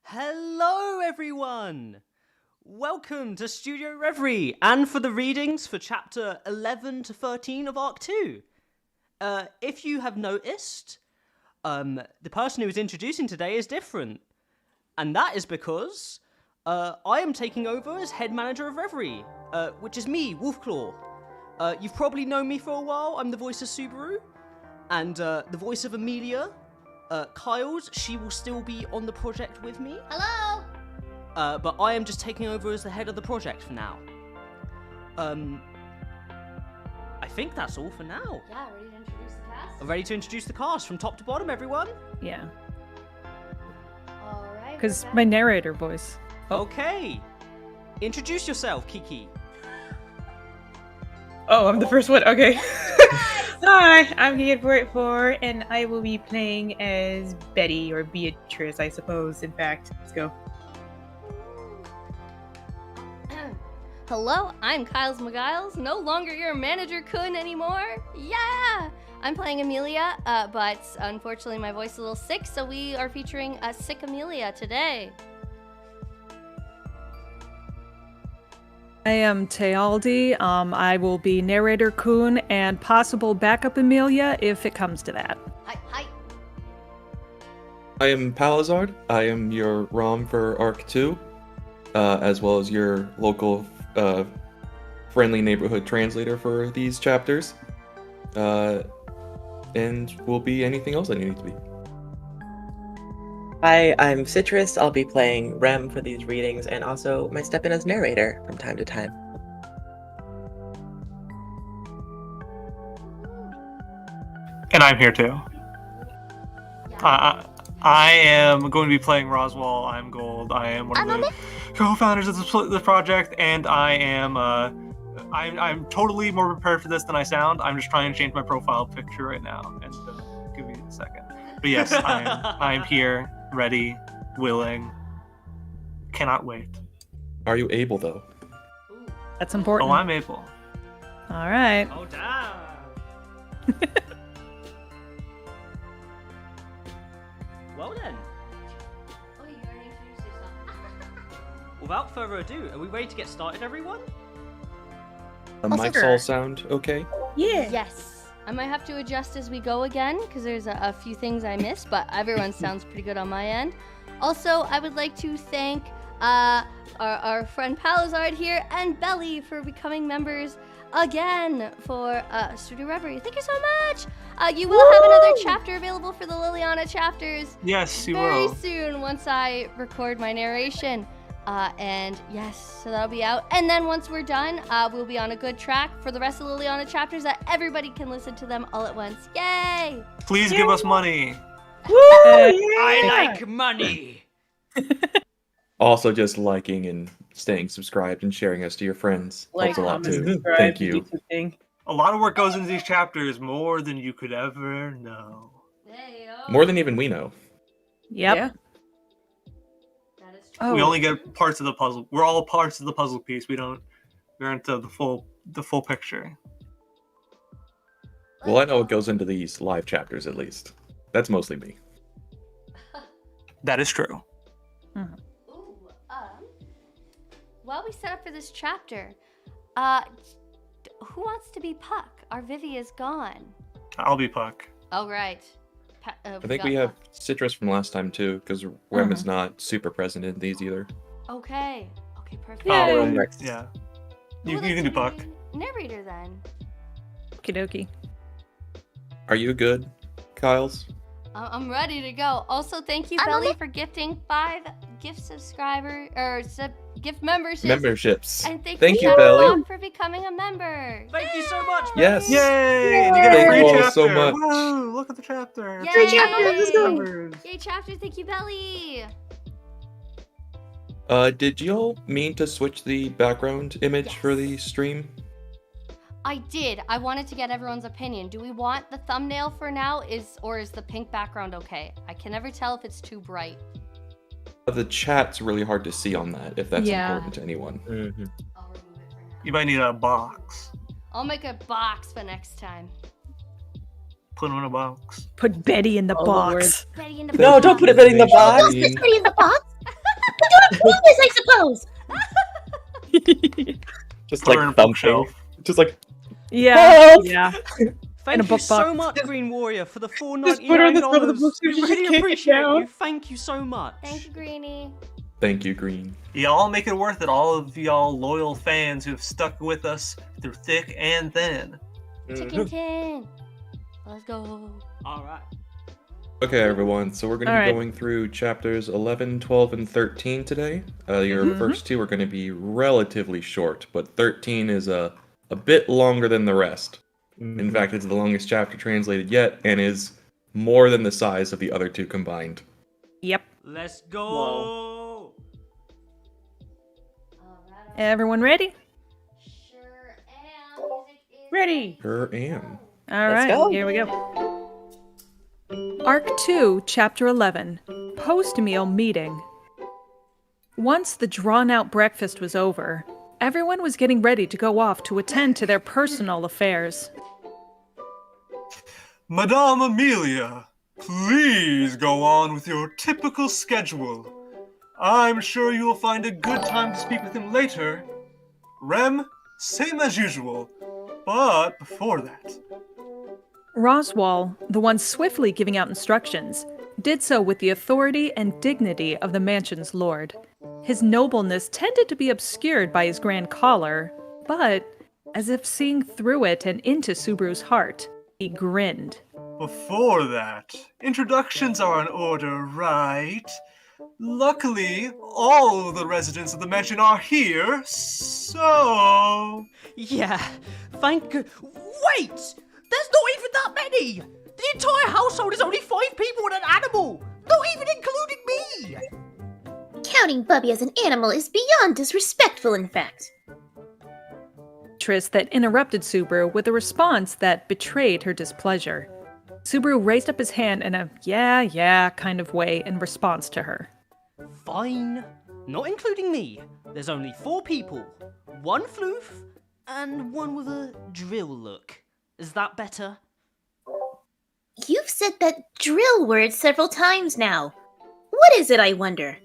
Hello, everyone! Welcome to Studio Reverie, and for the readings for Chapter 11 to 13 of Arc 2. If you have noticed, the person who is introducing today is different. And that is because I am taking over as head manager of Reverie, which is me, Wolfclaw. You've probably known me for a while. I'm the voice of Subaru, and the voice of Amelia. Kyle's, she will still be on the project with me. Hello! But I am just taking over as the head of the project for now. I think that's all for now. Yeah, ready to introduce the cast? Ready to introduce the cast from top to bottom, everyone? Yeah, Alright. because my narrator voice. Okay. Introduce yourself, Kiki. Oh, I'm the first one. Okay. Hi, I'm Kiki 484, and I will be playing as Betty or Beatrice, I suppose. In fact, let's go. Hello, I'm Kyles McGiles, no longer your manager Kun anymore. Yeah! I'm playing Amelia, but unfortunately my voice is a little sick, so we are featuring a sick Amelia today. I am Tealdi. I will be narrator Kun and possible backup Amelia if it comes to that. Hi. I am Palizard. I am your ROM for Arc 2, as well as your local friendly neighborhood translator for these chapters. And will be anything else I need to be. Hi, I'm Citrus. I'll be playing Rem for these readings and also might step in as narrator from time to time. And I'm here too. I am going to be playing Roswell. I'm Gold. I am one of the co-founders of the project, and I am I'm totally more prepared for this than I sound. I'm just trying to change my profile picture right now, and give me a second. But yes, I'm here, ready, willing, cannot wait. Are you able, though? That's important. Oh, I'm able. All right. Oh, damn. Well then, Oh, you already introduced yourself. without further ado, are we ready to get started, everyone? The mics sure. all sound okay? Yeah. Yes. I might have to adjust as we go again, because there's a few things I missed, but everyone sounds pretty good on my end. Also, I would like to thank our friend Palizard here and Belly for becoming members again for Studio Reverie. Thank you so much! You will have another chapter available for the Liliana chapters Yes, you very will. soon once I record my narration. And yes, so that'll be out. And then once we're done, we'll be on a good track for the rest of the Liliana chapters that everybody can listen to them all at once. Yay! Please give us money. I like money! Also, just liking and staying subscribed and sharing us to your friends. Helps a lot, too. Thank you. A lot of work goes into these chapters, more than you could ever know. Hey-o. More than even we know. Yep. That is true. Oh. We only get parts of the puzzle. We're all parts of the puzzle piece. We aren't the full picture. Well, I know what goes into these live chapters, at least. That's mostly me. That is true. Ooh, while we set up for this chapter, who wants to be Puck? Our Vivi is gone. I'll be Puck. Oh, right. I think we have Citrus from last time, too, because Rem is not super present in these either. Okay, perfect. Yeah. Oh, Right. right. Yeah. Who You would like can to do Puck. be Narrator then. Okie dokie. Are you good, Kyles? I'm ready to go. Also, thank you, Belly, for gifting 5 gift gift memberships. And thank you, Belly. Bob, for becoming a member. Thank you so much, Yes. Yay! You get a Thank free you all chapter. so much. Woo! Look at the chapter. Yay! Free Let's go. Numbers. Yay, chapter. Thank you, Belly. Did y'all mean to switch the background image for the stream? I did. I wanted to get everyone's opinion. Do we want the thumbnail for now, or is the pink background okay? I can never tell if it's too bright. The chat's really hard to see on that, if that's Yeah. important to anyone. I'll remove it for now. You might need a box. I'll make a box for next time. Put them in a box. Put Betty in the Oh, box. Betty in the No, box. don't put it in the box. Betty. Betty in the box. Clueless, I suppose. Just Put her in a like thumping. bookshelf. Just like, Yeah. Help! Yeah. Thank a you book so box. much, Green Warrior, for the Just put her in the front of the $4.99. book so We she really can't get appreciate down. you. Thank you so much. Thank you, Greenie. thank you, Green. Y'all make it worth it. All of y'all loyal fans who have stuck with us through thick and thin. Chicken tin. Let's go. All right. Okay, everyone. So we're going to be Alright. going through chapters 11, 12, and 13 today. Your Mhm. first two are going to be relatively short, but 13 is a bit longer than the rest. In fact, it's the longest chapter translated yet, and is more than the size of the other two combined. Yep. Let's go. Everyone ready? Sure am. Music is Ready. Sure am. All Let's right. go. Here we go. Arc 2, Chapter 11. Post-meal meeting. Once the drawn-out breakfast was over, everyone was getting ready to go off to attend to their personal affairs. Madame Amelia, please go on with your typical schedule. I'm sure you'll find a good time to speak with him later. Rem, same as usual. But before that, Roswell, the one swiftly giving out instructions, did so with the authority and dignity of the mansion's lord. His nobleness tended to be obscured by his grand collar, but, as if seeing through it and into Subaru's heart, he grinned. before that, introductions are in order, right? Luckily, all the residents of the mansion are here, so... Yeah. Thank you. Wait! There's not even that many! The entire household is only 5 people and an animal! Not even including me! Counting Bubby as an animal is beyond disrespectful, in fact. Tris that interrupted Subaru with a response that betrayed her displeasure. Subaru raised up his hand in a yeah kind of way in response to her. Fine. Not including me. There's only 4 people. 1 floof, and 1 with a drill look. Is that better? You've said that drill word several times now. What is it, I wonder?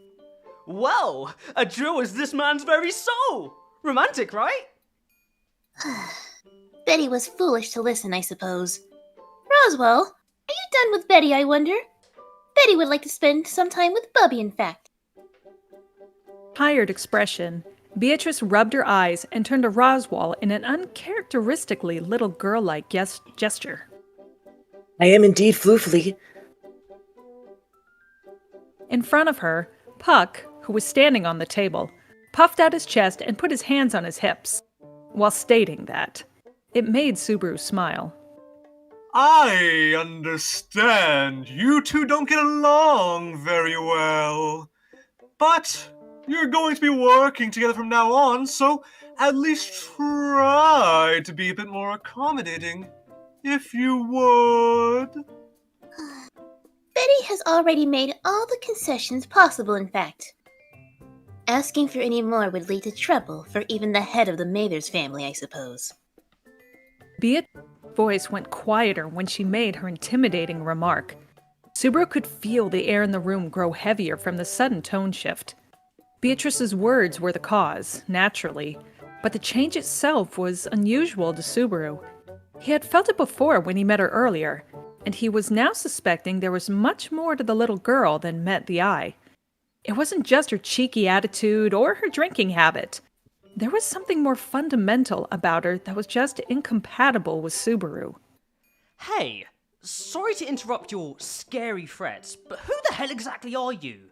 Well, a drill is this man's very soul! Romantic, right? Betty was foolish to listen, I suppose. Roswell, are you done with Betty, I wonder? Betty would like to spend some time with Bubby, in fact. Tired expression, Beatrice rubbed her eyes and turned to Roswell in an uncharacteristically little girl-like gesture. I am indeed floofly. In front of her, Puck, who was standing on the table, puffed out his chest and put his hands on his hips. While stating that, it made Subaru smile. I understand. You two don't get along very well. But you're going to be working together from now on, so at least try to be a bit more accommodating, if you would. Betty has already made all the concessions possible, in fact. Asking for any more would lead to trouble for even the head of the Mathers family, I suppose. Beatrice's voice went quieter when she made her intimidating remark. Subaru could feel the air in the room grow heavier from the sudden tone shift. Beatrice's words were the cause, naturally, but the change itself was unusual to Subaru. He had felt it before when he met her earlier, and he was now suspecting there was much more to the little girl than met the eye. It wasn't just her cheeky attitude or her drinking habit. There was something more fundamental about her that was just incompatible with Subaru. Hey, sorry to interrupt your scary threats, but who the hell exactly are you?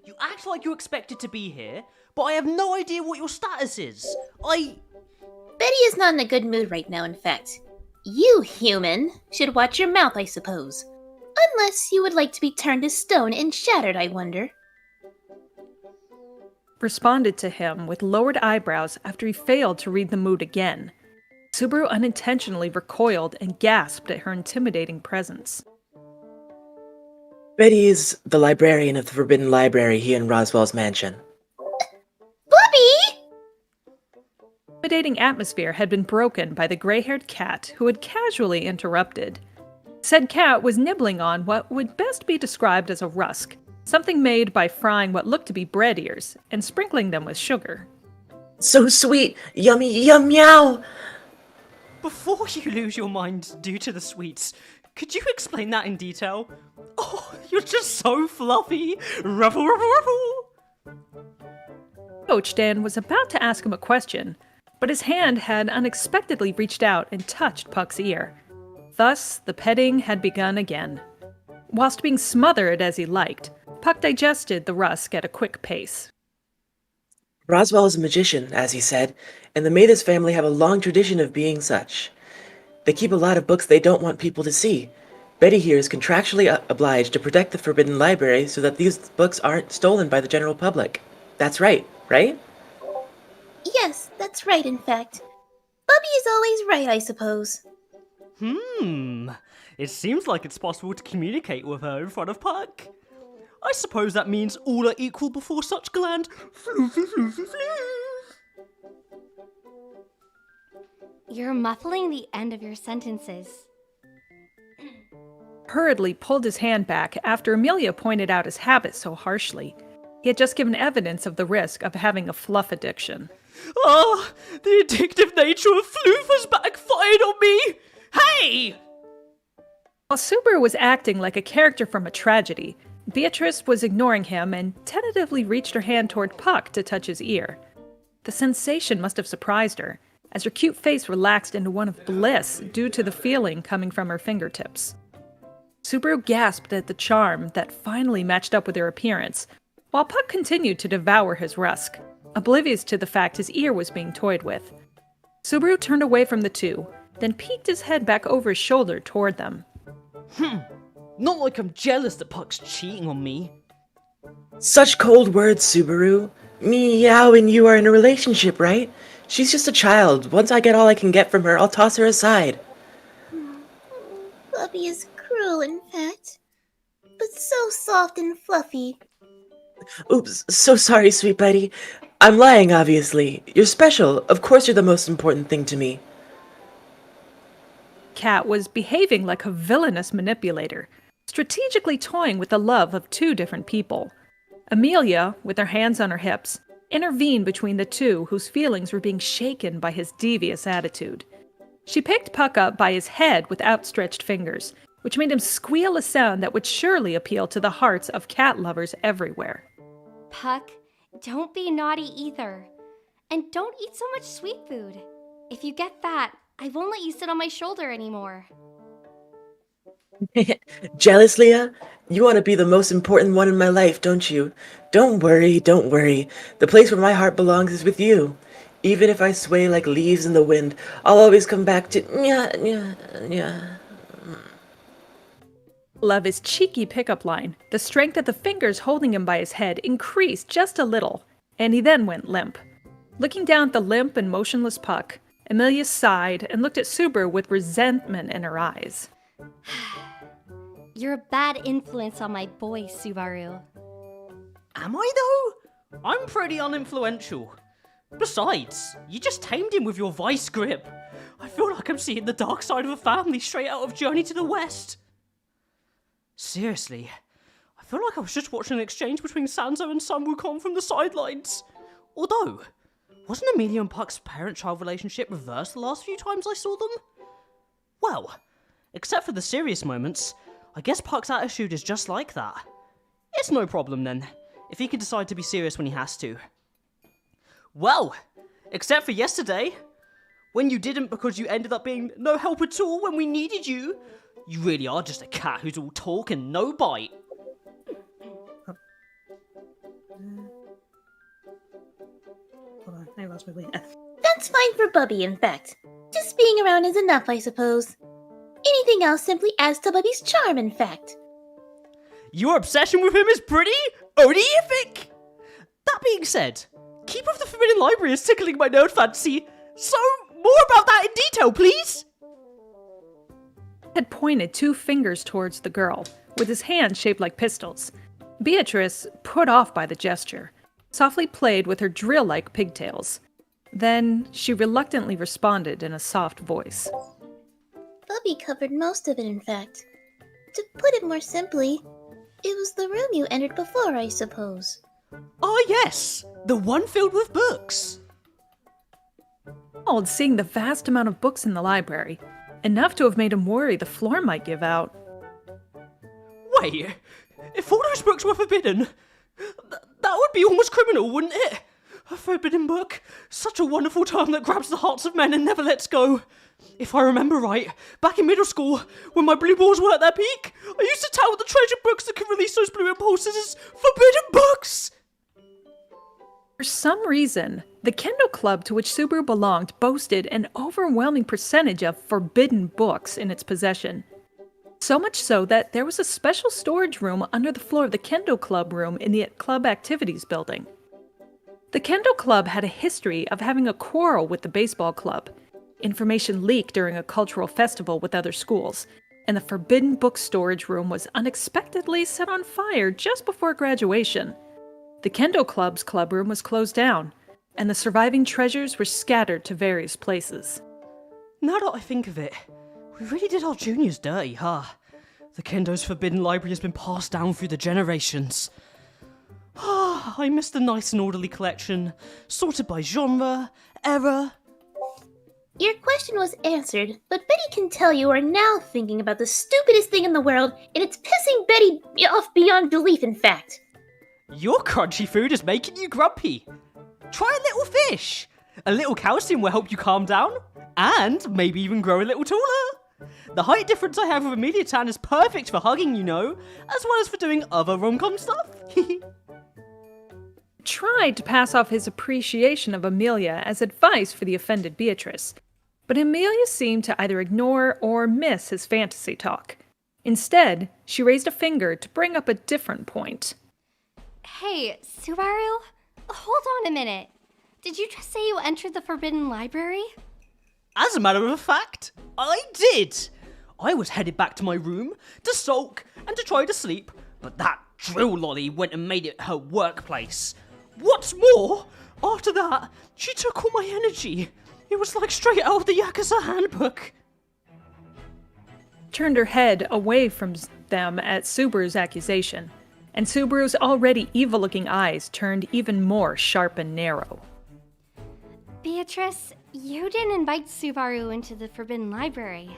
You act like you're expected to be here, but I have no idea what your status is. Betty is not in a good mood right now, in fact. You, human, should watch your mouth, I suppose. Unless you would like to be turned to stone and shattered, I wonder. Responded to him with lowered eyebrows after he failed to read the mood again. Subaru unintentionally recoiled and gasped at her intimidating presence. Betty is the librarian of the Forbidden Library here in Roswell's mansion. Bubby! The intimidating atmosphere had been broken by the gray-haired cat who had casually interrupted. Said cat was nibbling on what would best be described as a rusk, something made by frying what looked to be bread ears and sprinkling them with sugar. So sweet! Yummy, yum, meow! Before you lose your mind due to the sweets, could you explain that in detail? Oh, you're just so fluffy! Ruffle, ruffle, ruffle! Coach Dan was about to ask him a question, but his hand had unexpectedly reached out and touched Puck's ear. Thus, the petting had begun again. Whilst being smothered as he liked, Puck digested the rusk at a quick pace. Roswell is a magician, as he said, and the Mathis family have a long tradition of being such. They keep a lot of books they don't want people to see. Betty here is contractually obliged to protect the Forbidden Library so that these books aren't stolen by the general public. That's right? Yes, that's right, in fact. Bubby is always right, I suppose. It seems like it's possible to communicate with her in front of Puck. I suppose that means all are equal before such gland. You're muffling the end of your sentences. Hurriedly pulled his hand back after Amelia pointed out his habit so harshly. He had just given evidence of the risk of having a fluff addiction. Ah, the addictive nature of floof has backfired on me! Hey! While Subaru was acting like a character from a tragedy, Beatrice was ignoring him and tentatively reached her hand toward Puck to touch his ear. The sensation must have surprised her, as her cute face relaxed into one of bliss due to the feeling coming from her fingertips. Subaru gasped at the charm that finally matched up with her appearance, while Puck continued to devour his rusk, oblivious to the fact his ear was being toyed with. Subaru turned away from the two, then peeked his head back over his shoulder toward them. Not like I'm jealous that Puck's cheating on me. Such cold words, Subaru. Meow and you are in a relationship, right? She's just a child. Once I get all I can get from her, I'll toss her aside. Bubby is cruel, in fact. But so soft and fluffy. Oops, so sorry, sweet buddy. I'm lying, obviously. You're special. Of course you're the most important thing to me. Cat was behaving like a villainous manipulator, strategically toying with the love of two different people. Amelia, with her hands on her hips, intervened between the two whose feelings were being shaken by his devious attitude. She picked Puck up by his head with outstretched fingers, which made him squeal a sound that would surely appeal to the hearts of cat lovers everywhere. Puck, don't be naughty either. And don't eat so much sweet food. If you get fat, I won't let you sit on my shoulder anymore. Jealous, Leah? You want to be the most important one in my life, don't you? Don't worry. The place where my heart belongs is with you. Even if I sway like leaves in the wind, I'll always come back to nya. Love his cheeky pickup line. The strength of the fingers holding him by his head increased just a little, and he then went limp. Looking down at the limp and motionless Puck, Amelia sighed and looked at Subaru with resentment in her eyes. You're a bad influence on my boy, Subaru. Am I though? I'm pretty uninfluential. Besides, you just tamed him with your vice grip. I feel like I'm seeing the dark side of a family straight out of Journey to the West. Seriously, I feel like I was just watching an exchange between Sanzo and Sun Wukong from the sidelines. Although, wasn't Amelia and Puck's parent-child relationship reversed the last few times I saw them? Well, except for the serious moments, I guess Puck's attitude is just like that. It's no problem then, if he can decide to be serious when he has to. Well, except for yesterday, when you didn't because you ended up being no help at all when we needed you. You really are just a cat who's all talk and no bite. Hold on, I lost my way. That's fine for Bubby, in fact. Just being around is enough, I suppose. Anything else simply adds to Bubby's charm, in fact. Your obsession with him is pretty horrific! That being said, Keeper of the Forbidden Library is tickling my nerd fancy, so more about that in detail, please! Had pointed two fingers towards the girl, with his hands shaped like pistols. Beatrice, put off by the gesture, softly played with her drill-like pigtails. Then she reluctantly responded in a soft voice. Bubby covered most of it, in fact. To put it more simply, It was the room you entered before, I suppose. Ah, yes, the one filled with books. Appalled seeing the vast amount of books in the library, enough to have made him worry the floor might give out. Wait, if all those books were forbidden, that would be almost criminal, wouldn't it? A forbidden book, such a wonderful term that grabs the hearts of men and never lets go. If I remember right, back in middle school, when my blue balls were at their peak, I used to tout the treasured books that could release those blue impulses as forbidden books! For some reason, the Kendo Club to which Subaru belonged boasted an overwhelming percentage of forbidden books in its possession. So much so that there was a special storage room under the floor of the Kendo Club room in the club activities building. The Kendo Club had a history of having a quarrel with the baseball club. Information leaked during a cultural festival with other schools, and the forbidden book storage room was unexpectedly set on fire just before graduation. The Kendo Club's clubroom was closed down, and the surviving treasures were scattered to various places. Now that I think of it, we really did our juniors dirty, huh? The Kendo's forbidden library has been passed down through the generations. I miss the nice and orderly collection, sorted by genre, era. Your question was answered, but Betty can tell you are now thinking about the stupidest thing in the world, and it's pissing Betty off beyond belief, in fact. Your crunchy food is making you grumpy. Try a little fish. A little calcium will help you calm down, and maybe even grow a little taller. The height difference I have with Amelia Tan is perfect for hugging, you know, as well as for doing other rom-com stuff. Tried to pass off his appreciation of Amelia as advice for the offended Beatrice, but Amelia seemed to either ignore or miss his fantasy talk. Instead, she raised a finger to bring up a different point. Hey, Subaru? Hold on a minute. Did you just say you entered the Forbidden Library? As a matter of fact, I did. I was headed back to my room to sulk and to try to sleep, but that drill lolly went and made it her workplace. What's more, after that, she took all my energy. It was like straight out of the Yakuza handbook. Turned her head away from them at Subaru's accusation, and Subaru's already evil-looking eyes turned even more sharp and narrow. Beatrice, you didn't invite Subaru into the Forbidden Library,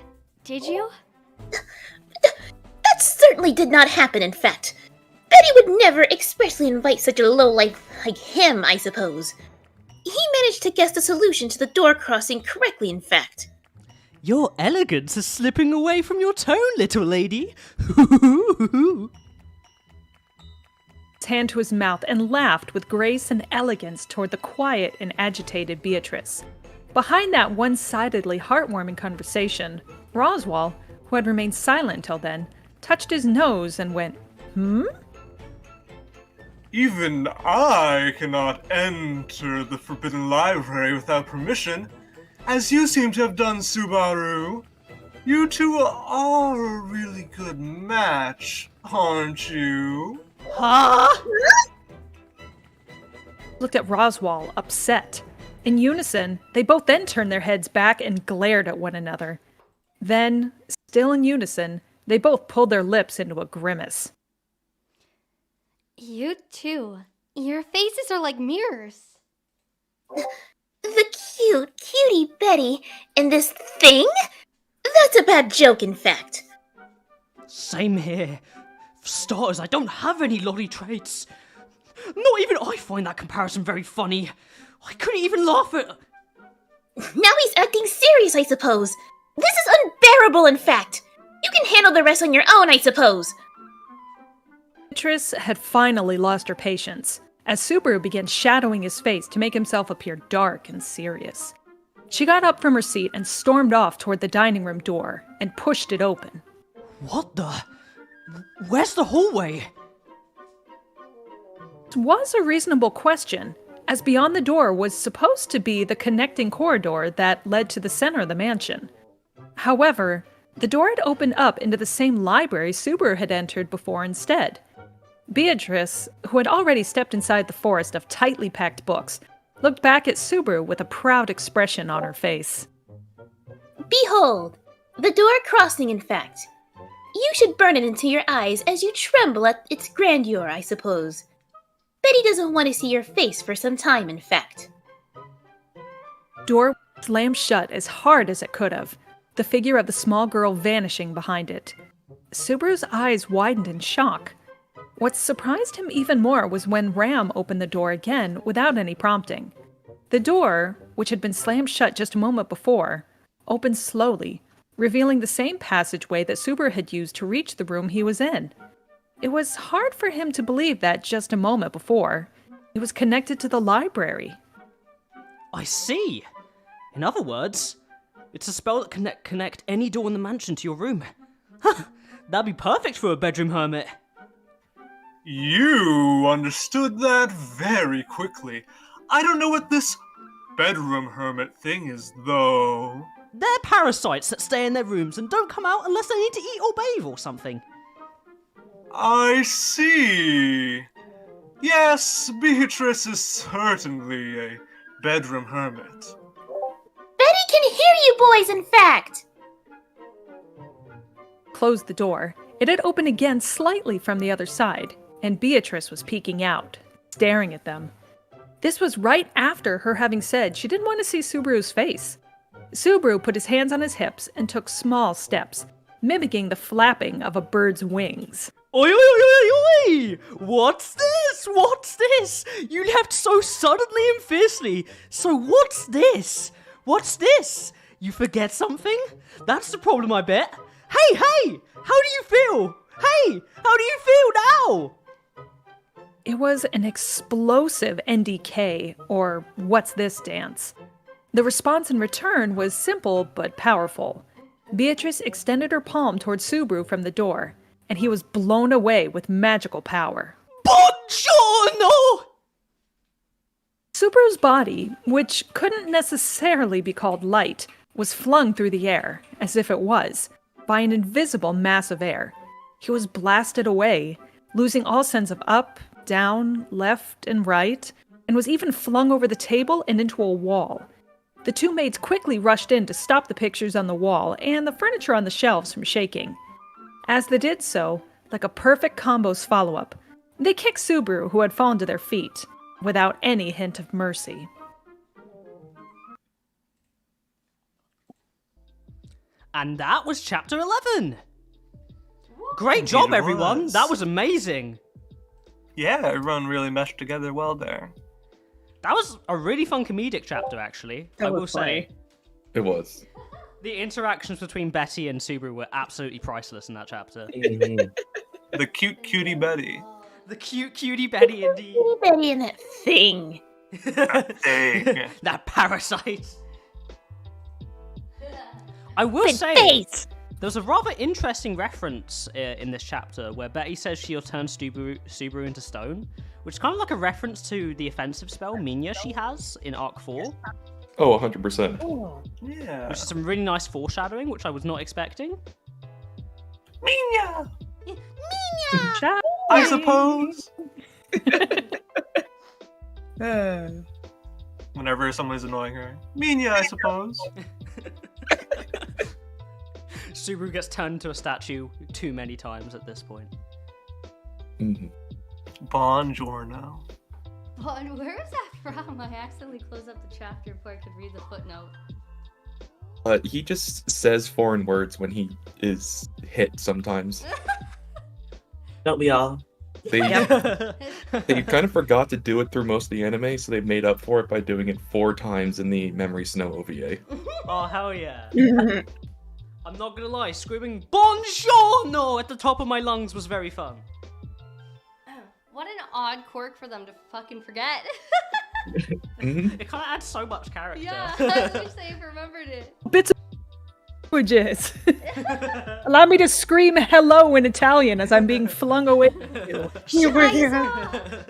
did you? That certainly did not happen, in fact. Betty would never expressly invite such a lowlife like him, I suppose. He managed to guess the solution to the door crossing correctly, in fact. Your elegance is slipping away from your tone, little lady. His hand to his mouth and laughed with grace and elegance toward the quiet and agitated Beatrice. Behind that one-sidedly heartwarming conversation, Roswell, who had remained silent till then, touched his nose and went, Even I cannot enter the Forbidden Library without permission, as you seem to have done, Subaru. You two are a really good match, aren't you? Huh? Looked at Roswell, upset. In unison, they both then turned their heads back and glared at one another. Then, still in unison, they both pulled their lips into a grimace. You too. Your faces are like mirrors. The cutie Betty and this thing? That's a bad joke, in fact. Same here. For starters, I don't have any lolly traits. Not even I find that comparison very funny. I couldn't even laugh at... Now he's acting serious, I suppose. This is unbearable, in fact. You can handle the rest on your own, I suppose. Beatrice had finally lost her patience, as Subaru began shadowing his face to make himself appear dark and serious. She got up from her seat and stormed off toward the dining room door and pushed it open. What the... Where's the hallway? It was a reasonable question, as beyond the door was supposed to be the connecting corridor that led to the center of the mansion. However, the door had opened up into the same library Subaru had entered before instead. Beatrice, who had already stepped inside the forest of tightly packed books, looked back at Subaru with a proud expression on her face. Behold, the door crossing, in fact. You should burn it into your eyes as you tremble at its grandeur, I suppose. Betty doesn't want to see your face for some time, in fact. Door slammed shut as hard as it could have, the figure of the small girl vanishing behind it. Subaru's eyes widened in shock. What surprised him even more was when Ram opened the door again without any prompting. The door, which had been slammed shut just a moment before, opened slowly, revealing the same passageway that Subaru had used to reach the room he was in. It was hard for him to believe that just a moment before, it was connected to the library. I see. In other words, it's a spell that can connect any door in the mansion to your room. That'd be perfect for a bedroom hermit. You understood that very quickly. I don't know what this bedroom hermit thing is, though. They're parasites that stay in their rooms and don't come out unless they need to eat or bathe or something. I see. Yes, Beatrice is certainly a bedroom hermit. Betty can hear you boys, in fact! Closed the door. It had opened again slightly from the other side, and Beatrice was peeking out, staring at them. This was right after her having said she didn't want to see Subaru's face. Subaru put his hands on his hips and took small steps, mimicking the flapping of a bird's wings. Oi, oi, oi, oi, oi! What's this? What's this? You left so suddenly and fiercely. So what's this? What's this? You forget something? That's the problem, I bet. Hey, hey! How do you feel? Hey, how do you feel now? It was an explosive NDK, or what's this dance. The response in return was simple but powerful. Beatrice extended her palm towards Subaru from the door, and he was blown away with magical power. Buongiorno! Subaru's body, which couldn't necessarily be called light, was flung through the air, as if it was, by an invisible mass of air. He was blasted away, losing all sense of up, down, left, and right, and was even flung over the table and into a wall. The two maids quickly rushed in to stop the pictures on the wall and the furniture on the shelves from shaking. As they did so, like a perfect combos follow-up, they kicked Subaru, who had fallen to their feet, without any hint of mercy. And that was chapter 11. Great job, it everyone. was. That was amazing. Yeah, everyone really meshed together well there. That was a really fun comedic chapter, actually. I will say. It was. The interactions between Betty and Subaru were absolutely priceless in that chapter. The cute cutie Betty. The cute cutie Betty, indeed. Betty and that thing. Dang. That parasite. I will Good say, face! there's a rather interesting reference in this chapter where Betty says she'll turn Subaru into stone, which is kind of like a reference to the offensive spell Minya she has in Arc 4, Oh, 100%. Yeah. which is some really nice foreshadowing, which I was not expecting. Minya! Chat. I suppose. Whenever someone's annoying her. Minya, I suppose. Subaru gets turned into a statue too many times at this point. Mhm. Buongiorno. Oh, and where is that from? I accidentally closed up the chapter before I could read the footnote. He just says foreign words when he is hit sometimes. Don't we all? They kind of forgot to do it through most of the anime, so they made up for it by doing it 4 times in the Memory Snow OVA. Oh, hell yeah. I'm not gonna lie, screaming Buongiorno at the top of my lungs was very fun. What an odd quirk for them to fucking forget. Mhm. It kind of adds so much character. Yeah, I wish they had remembered it. Bits of languages. Allow me to scream hello in Italian as I'm being flung away. Scheiße!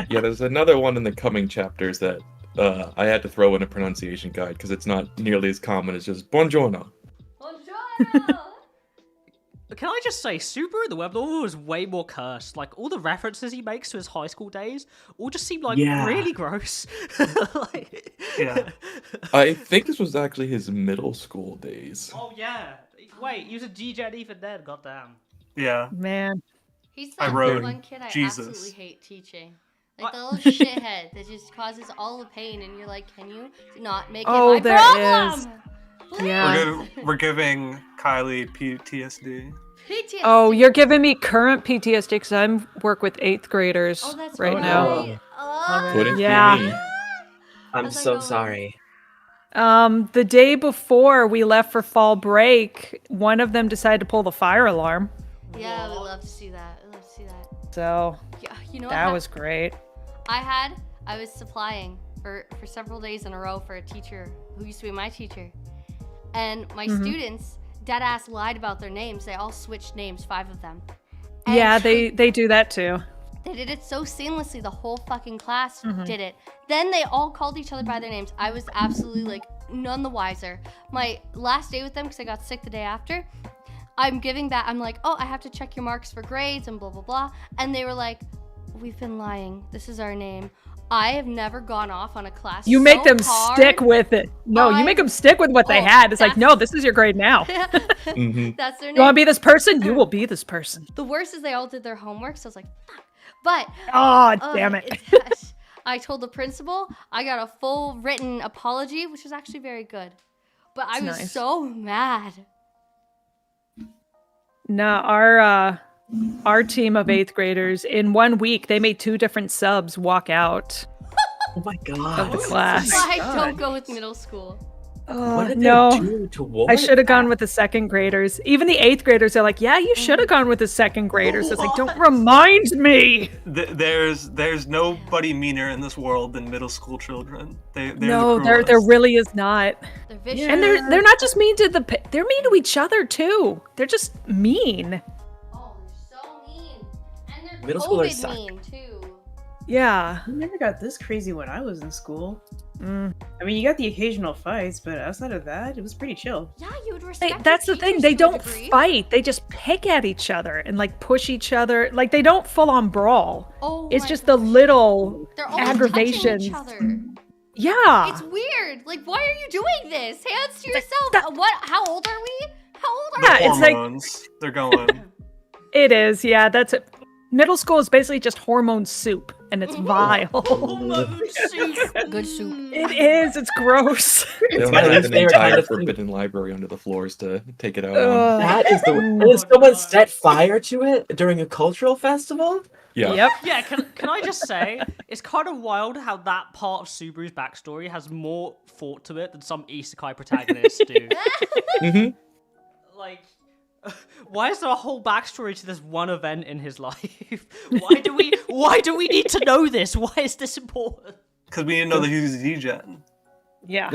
Yeah, there's another one in the coming chapters that I had to throw in a pronunciation guide because it's not nearly as common as just buongiorno. Buongiorno! Can I just say, Subaru the web novel is way more cursed. Like, all the references he makes to his high school days all just seem like Yeah. really gross. Like... Yeah. I think this was actually his middle school days. Oh, yeah. Wait, you said GJ even then, goddamn. Yeah. Man. He's I that wrote one kid I Jesus. absolutely hate teaching. Like the little shithead that just causes all the pain, and you're like, can you not make it my there problem? is. Please. Yeah. We're giving Kylie PTSD. PTSD. Oh, you're giving me current PTSD because I work with 8th graders Oh, that's right right. now. Couldn't Yeah. be me. I'm How's that so going? sorry. The day before we left for fall break, one of them decided to pull the fire alarm. Yeah, we love to see that. We love to see that. So Yeah, you know that what was great. I was supplying for several days in a row for a teacher who used to be my teacher. And my students, dead ass lied about their names. They all switched names, 5 of them. And Yeah, they do that too. They did it so seamlessly. The whole fucking class did it. Then they all called each other by their names. I was absolutely like none the wiser. My last day with them, because I got sick the day after, I'm giving that. I'm like, oh, I have to check your marks for grades and blah, blah, blah. And they were like, we've been lying. This is our name. I have never gone off on a class. You make them hard. stick with it. No, you make them stick with what they had. It's like, no, this is your grade now. That's their name. You want to be this person? You will be this person. The worst is they all did their homework, so I was like, fuck. But Oh, damn it. I told the principal. I got a full written apology, which was actually very good. But I was nice. so mad. No, our team of 8th graders, in 1 week, they made 2 different subs walk out Oh my of god. the class. I don't go with middle school. What did no. they do to warrant I should have gone that? with the 2nd graders. Even the 8th graders are like, yeah, you should have gone with the 2nd graders. It's like, don't remind me. There's nobody meaner in this world than middle school children. They're No, the there cruelest. really is not. They're vicious. And they're not just mean to they're mean to each other too. They're just mean. Oh, they're so mean. And they're Middle schoolers COVID suck. mean, too. Yeah. I never got this crazy when I was in school. Mm. I mean, you got the occasional fights, but outside of that, it was pretty chill. Yeah, you would respect That's your the thing. teachers They to a don't degree. fight. They just pick at each other and like push each other. Like they don't full on brawl. Oh, It's my just the little They're always aggravations. touching each other. Yeah. It's weird. Like, why are you doing this? Hands to yourself. that- What? How old are we? How old are Yeah, we? it's like- Hormones. They're going. It is. Yeah, that's it. Middle school is basically just hormone soup and it's vile. Hormone soup. Good soup. It is. It's gross. They don't my have least an favorite entire kind of food. forbidden library under the floors to take it out on. Ugh. That is the. Did someone set fire to it during a cultural festival? Yeah. Yep. Yeah, can I just say, it's kind of wild how that part of Subaru's backstory has more thought to it than some isekai protagonists do. hmm Like, why is there a whole backstory to this one event in his life? Why do we need to know this? Why is this important? Because we didn't know that he was a D-Gen. Yeah.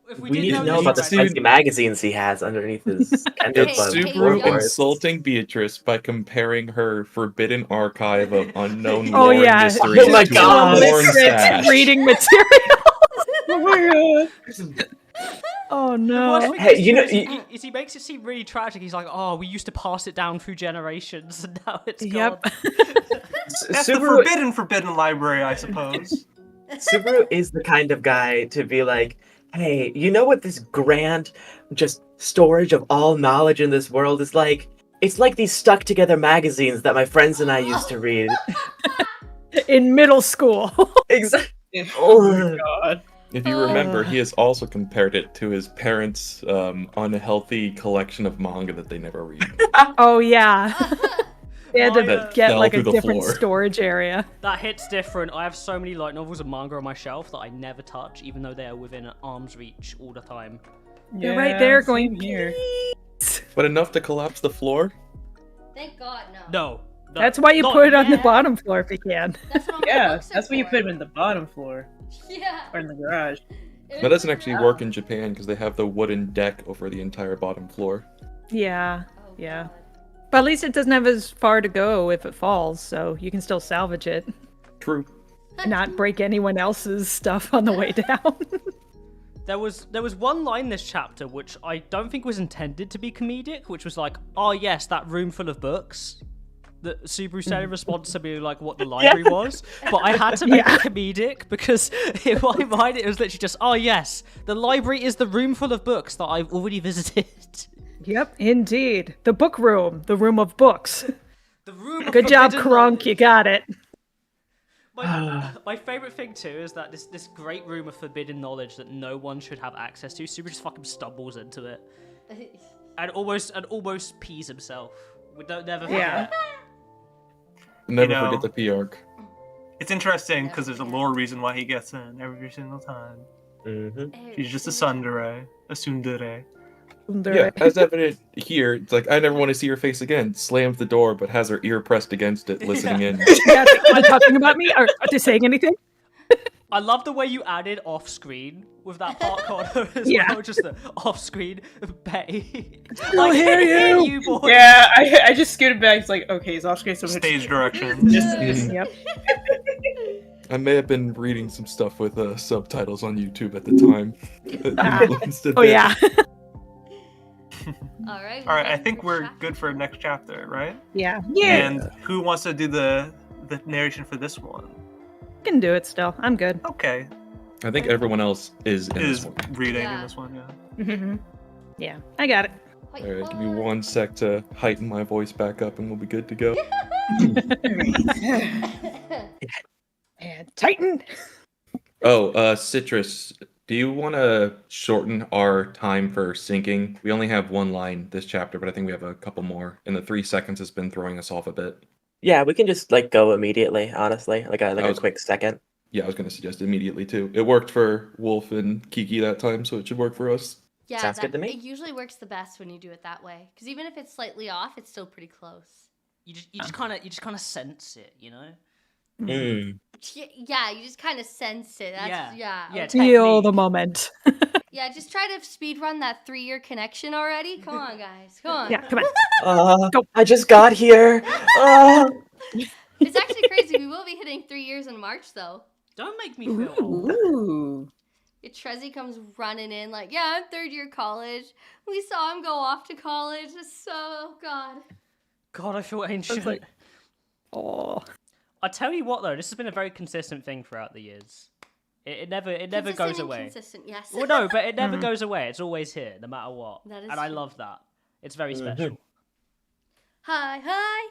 If We didn't need to know this about the already- spicy magazines he has underneath his Kendall Hey, Club. hey, Subaru yo. insulting Beatrice by comparing her forbidden archive of unknown Oh, lore yeah. and mysteries Oh my to God. a porn Illiterate stash. reading material. Oh my god! Oh The worst no. thing Hey, is, you know- is he makes it seem really tragic. He's like, oh, we used to pass it down through generations, and now it's Yep. gone. That's the Subaru, forbidden library, I suppose. Subaru is the kind of guy to be like, hey, you know what this grand just storage of all knowledge in this world is like? It's like these stuck together magazines that my friends and I used to read. In middle school. Exactly. Oh my god! If you remember, he has also compared it to his parents' unhealthy collection of manga that they never read. Oh yeah. They had to That get fell like a through the different floor. storage area. That hits different. I have so many light novels and manga on my shelf that I never touch, even though they are within arm's reach all the time. You're right there same going here. But enough to collapse the floor? Thank God, no. No. That's why you not put it on the yet. bottom floor if you can. That's what my Yeah, books are that's what you for. put him in the bottom floor Yeah. or in the garage. That doesn't actually work in Japan because they have the wooden deck over the entire bottom floor. Yeah. Oh, Yeah. God. But at least it doesn't have as far to go if it falls, so you can still salvage it. True. And not break anyone else's stuff on the way down. There was one line in this chapter which I don't think was intended to be comedic, which was like, oh yes, that room full of books. That Subaru said in response to me like what the library was, but I had to make it comedic because in my mind it was literally just, oh yes, the library is the room full of books that I've already visited. Yep, indeed. The book room. The room of books. The room of Good job, forbidden Kronk. knowledge. You got it. My favorite thing too is that this great room of forbidden knowledge that no one should have access to. Super just fucking stumbles into it and almost pees himself. We don't never forget. Yeah. Never You know, forget the P arc. It's interesting because there's a lore reason why he gets in every single time. She's just a tsundere. A tsundere. Yeah, as evident here, it's like, I never want to see her face again. Slams the door, but has her ear pressed against it, listening in. Yeah, are they talking about me? Are they saying anything? I love the way you added off-screen with that part corner as Yeah. well, just the off-screen Betty. Still hear you. boy. Yeah, I just scooted back. It's like, okay, he's off screen. So Stage direction. Yep. I may have been reading some stuff with subtitles on YouTube at the time. That influenced it Oh, there. yeah. All right. All right, I think we're good for next chapter, right? Yeah. And who wants to do the narration for this one? I can do it still. I'm good. Okay, I think everyone else is in this is one. reading Yeah. in this one, yeah. Yeah, I got it. Alright, give me 1 sec to heighten my voice back up and we'll be good to go. And Titan. Oh, Citrus, do you want to shorten our time for syncing? We only have 1 line this chapter, but I think we have a couple more. And the 3 seconds has been throwing us off a bit. Yeah, we can just like go immediately, honestly. Like I a was- quick second. Yeah, I was going to suggest immediately too. It worked for Wolf and Kiki that time, so it should work for us. Yeah, Sounds good to me. It usually works the best when you do it that way, because even if it's slightly off, it's still pretty close. You just kind of sense it, you know. Mm. Yeah, you just kind of sense it. That's, Yeah. okay. Feel technique. the moment. Yeah, just try to speed run that 3-year connection already. Come on, guys. Come on. Yeah, come on. Go. I just got here. It's actually crazy. We will be hitting 3 years in March, though. Don't make me feel old. Ooh. Trezzy comes running in like, yeah, I'm 3rd year college. We saw him go off to college. It's so, God. God, I feel ancient. like- Oh. I tell you what, though, this has been a very consistent thing throughout the years. It never Consistent goes and away. Consistent, yes. Well, no, but it never goes away. It's always here, no matter what. That is And I true. love that. It's very special. Hi.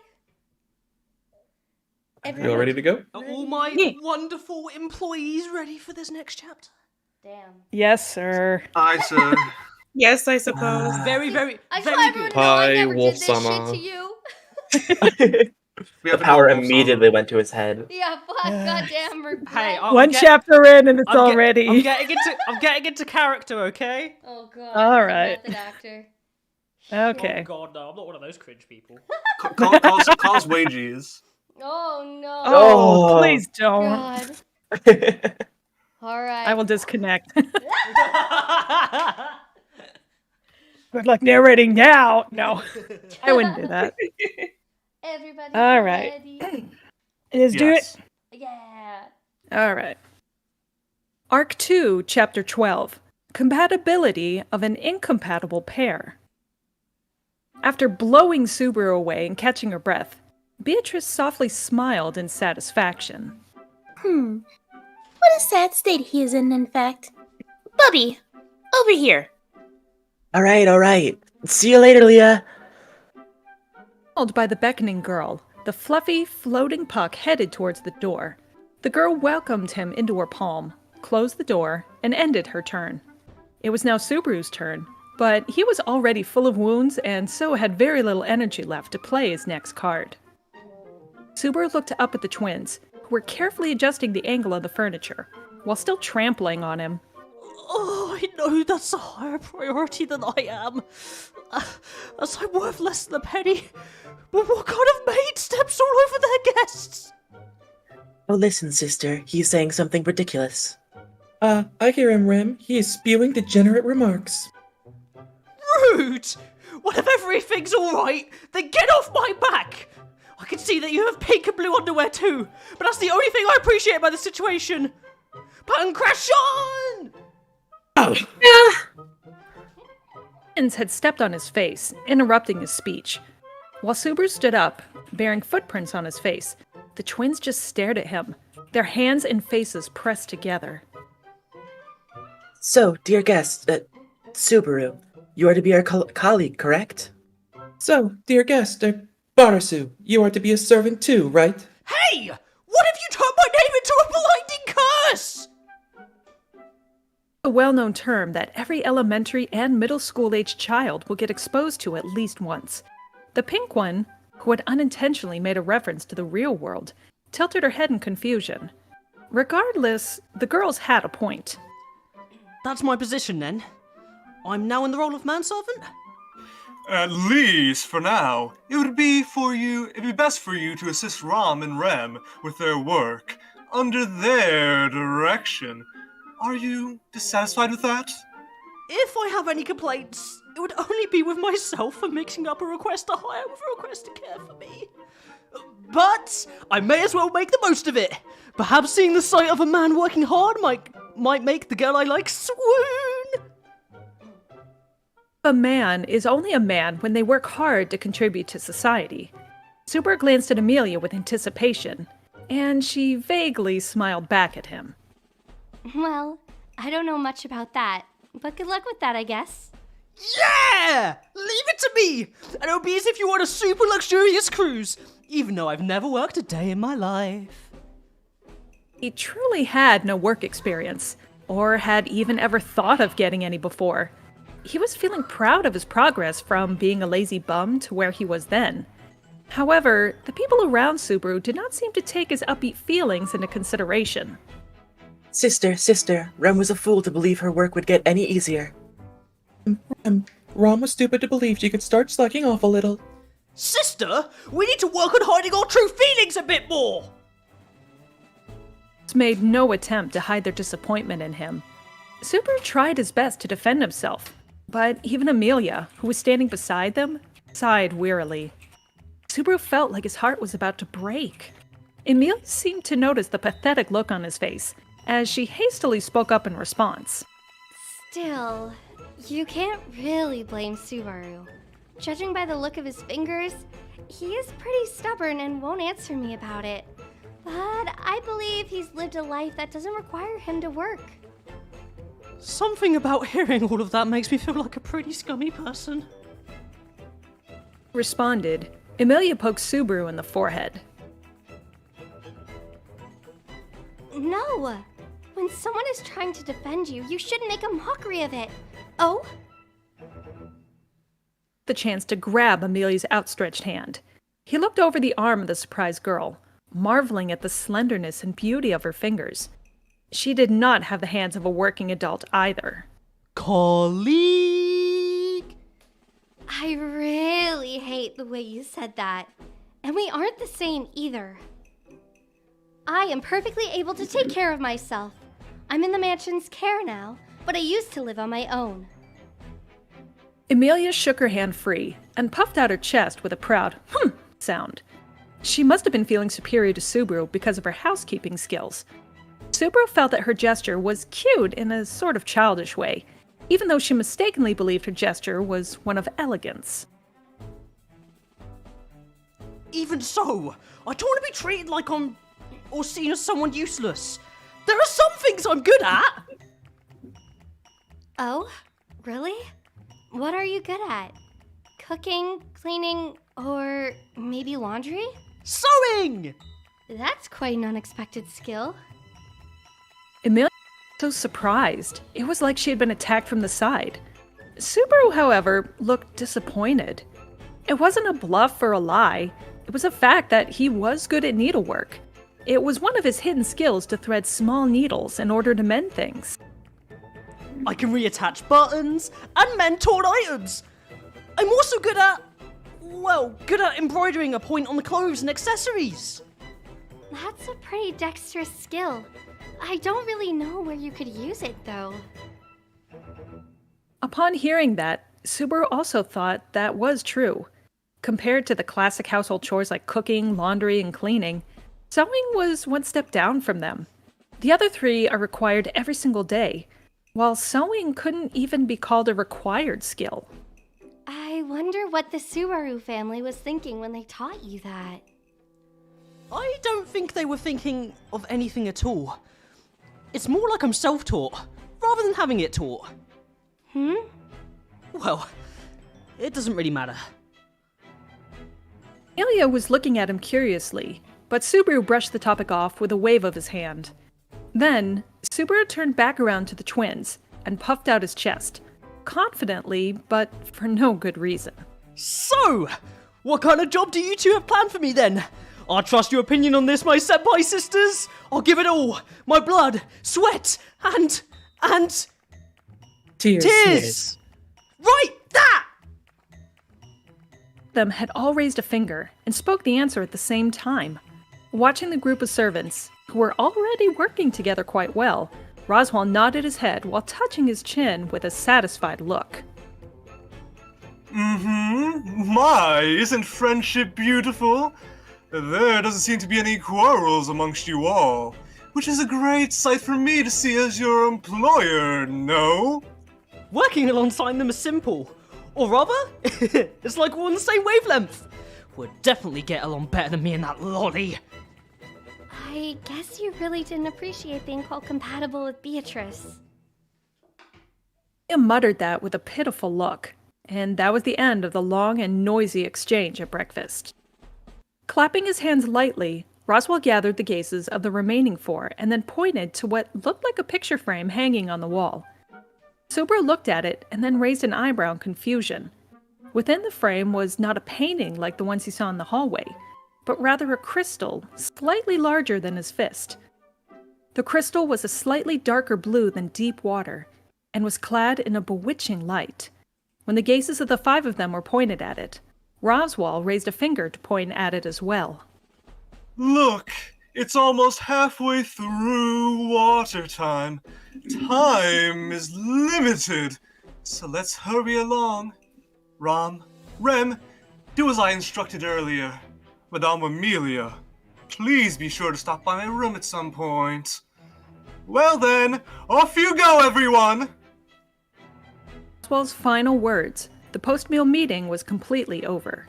You all ready to go? Are all my Yeah. wonderful employees ready for this next chapter? Damn. Yes, sir. Aye, sir. Yes, I suppose. Very, very, I saw very everyone good. know I Hi, never did this shit Wolf-sama. to you. We The have power another immediately went to his head. Yeah, fuck, goddamn regret. Hey, I'm One get- chapter in and it's I'm get- already. I'm getting into character, okay? Oh, God. All I'm a right. Method actor. Okay. Oh God, no, I'm not one of those cringe people. calls wages. Oh, no. Oh, Oh. please don't. God. All right. I will disconnect. Good luck narrating now. No, I wouldn't do that. Everybody All right. ready? Let's do it. Yeah. All right. Arc 2, Chapter 12. Compatibility of an incompatible pair. After blowing Subaru away and catching her breath, Beatrice softly smiled in satisfaction. What a sad state he is in fact. Bubby, over here. All right. See you later, Leah. Called by the beckoning girl, the fluffy, floating puck headed towards the door. The girl welcomed him into her palm, closed the door, and ended her turn. It was now Subaru's turn, but he was already full of wounds and so had very little energy left to play his next card. Subaru looked up at the twins, who were carefully adjusting the angle of the furniture, while still trampling on him. Oh, I know that's a higher priority than I am. As I'm worth less than a penny. But what kind of maid steps all over their guests? Oh, listen, sister. He's saying something ridiculous. I hear him, Rem. He is spewing degenerate remarks. Rude! Well, if everything's alright, then get off my back! I can see that you have pink and blue underwear too, but that's the only thing I appreciate about the situation. Button crash on! Twins had stepped on his face, interrupting his speech. While Subaru stood up, bearing footprints on his face, the twins just stared at him, their hands and faces pressed together. So, dear guest, Subaru, You are to be our colleague, correct? So, dear guest, Barasu, you are to be a servant too, right? Hey! What if you turned my name into a blinding curse? A well-known term that every elementary and middle school-aged child will get exposed to at least once. The pink one, who had unintentionally made a reference to the real world, tilted her head in confusion. Regardless, the girls had a point. That's my position then. I'm now in the role of manservant? At least for now, it'd be best for you to assist Ram and Rem with their work under their direction. Are you dissatisfied with that? If I have any complaints, it would only be with myself for mixing up a request to hire with a request to care for me. But I may as well make the most of it. Perhaps seeing the sight of a man working hard might make the girl I like swoon. A man is only a man when they work hard to contribute to society. Subaru glanced at Amelia with anticipation, and she vaguely smiled back at him. Well, I don't know much about that, but good luck with that, I guess. Yeah! Leave it to me! And it'll be as if you were on a super luxurious cruise, even though I've never worked a day in my life. He truly had no work experience, or had even ever thought of getting any before. He was feeling proud of his progress from being a lazy bum to where he was then. However, the people around Subaru did not seem to take his upbeat feelings into consideration. Sister, Rem was a fool to believe her work would get any easier. Rom was stupid to believe she could start slacking off a little. Sister, we need to work on hiding our true feelings a bit more! Made no attempt to hide their disappointment in him. Subaru tried his best to defend himself, but even Amelia, who was standing beside them, sighed wearily. Subaru felt like his heart was about to break. Amelia seemed to notice the pathetic look on his face, as she hastily spoke up in response. Still, you can't really blame Subaru. Judging by the look of his fingers, he is pretty stubborn and won't answer me about it. But I believe he's lived a life that doesn't require him to work. Something about hearing all of that makes me feel like a pretty scummy person. Responded, Amelia poked Subaru in the forehead. No! When someone is trying to defend you, you shouldn't make a mockery of it. Oh? The chance to grab Amelia's outstretched hand. He looked over the arm of the surprised girl, marveling at the slenderness and beauty of her fingers. She did not have the hands of a working adult either. Colleague! I really hate the way you said that. And we aren't the same either. I am perfectly able to take care of myself. I'm in the mansion's care now, but I used to live on my own. Amelia shook her hand free and puffed out her chest with a proud sound. She must have been feeling superior to Subaru because of her housekeeping skills. Subaru felt that her gesture was cute in a sort of childish way, even though she mistakenly believed her gesture was one of elegance. Even so, I don't want to be treated like I'm or seen as someone useless. There are some things I'm good at. Oh? Really? What are you good at? Cooking, cleaning, or maybe laundry? Sewing! That's quite an unexpected skill. Amelia was so surprised. It was like she had been attacked from the side. Subaru, however, looked disappointed. It wasn't a bluff or a lie. It was a fact that he was good at needlework. It was one of his hidden skills to thread small needles in order to mend things. I can reattach buttons and mend torn items. I'm also good at embroidering a point on the clothes and accessories. That's a pretty dexterous skill. I don't really know where you could use it, though. Upon hearing that, Subaru also thought that was true. Compared to the classic household chores like cooking, laundry, and cleaning, sewing was one step down from them. The other three are required every single day, while sewing couldn't even be called a required skill. I wonder what the Subaru family was thinking when they taught you that. I don't think they were thinking of anything at all. It's more like I'm self-taught, rather than having it taught. Well, it doesn't really matter. Amelia was looking at him curiously, but Subaru brushed the topic off with a wave of his hand. Then, Subaru turned back around to the twins and puffed out his chest, confidently, but for no good reason. So, what kind of job do you two have planned for me then? I trust your opinion on this, my senpai sisters. I'll give it all. My blood, sweat, and Tears. Right, that! Them had all raised a finger and spoke the answer at the same time. Watching the group of servants, who were already working together quite well, Roswell nodded his head while touching his chin with a satisfied look. My, isn't friendship beautiful? There doesn't seem to be any quarrels amongst you all, which is a great sight for me to see as your employer, no? Working alongside them is simple. Or rather, it's like we're on the same wavelength. We'll definitely get along better than me and that lolly. I guess you really didn't appreciate being called compatible with Beatrice. He muttered that with a pitiful look, and that was the end of the long and noisy exchange at breakfast. Clapping his hands lightly, Roswell gathered the gazes of the remaining four and then pointed to what looked like a picture frame hanging on the wall. Subaru looked at it and then raised an eyebrow in confusion. Within the frame was not a painting like the ones he saw in the hallway, but rather a crystal slightly larger than his fist. The crystal was a slightly darker blue than deep water, and was clad in a bewitching light. When the gazes of the five of them were pointed at it, Roswell raised a finger to point at it as well. Look, it's almost halfway through water time. Time is limited, so let's hurry along. Rem, do as I instructed earlier. Madame Amelia, please be sure to stop by my room at some point. Well then, off you go, everyone! Roswell's final words, the post-meal meeting was completely over.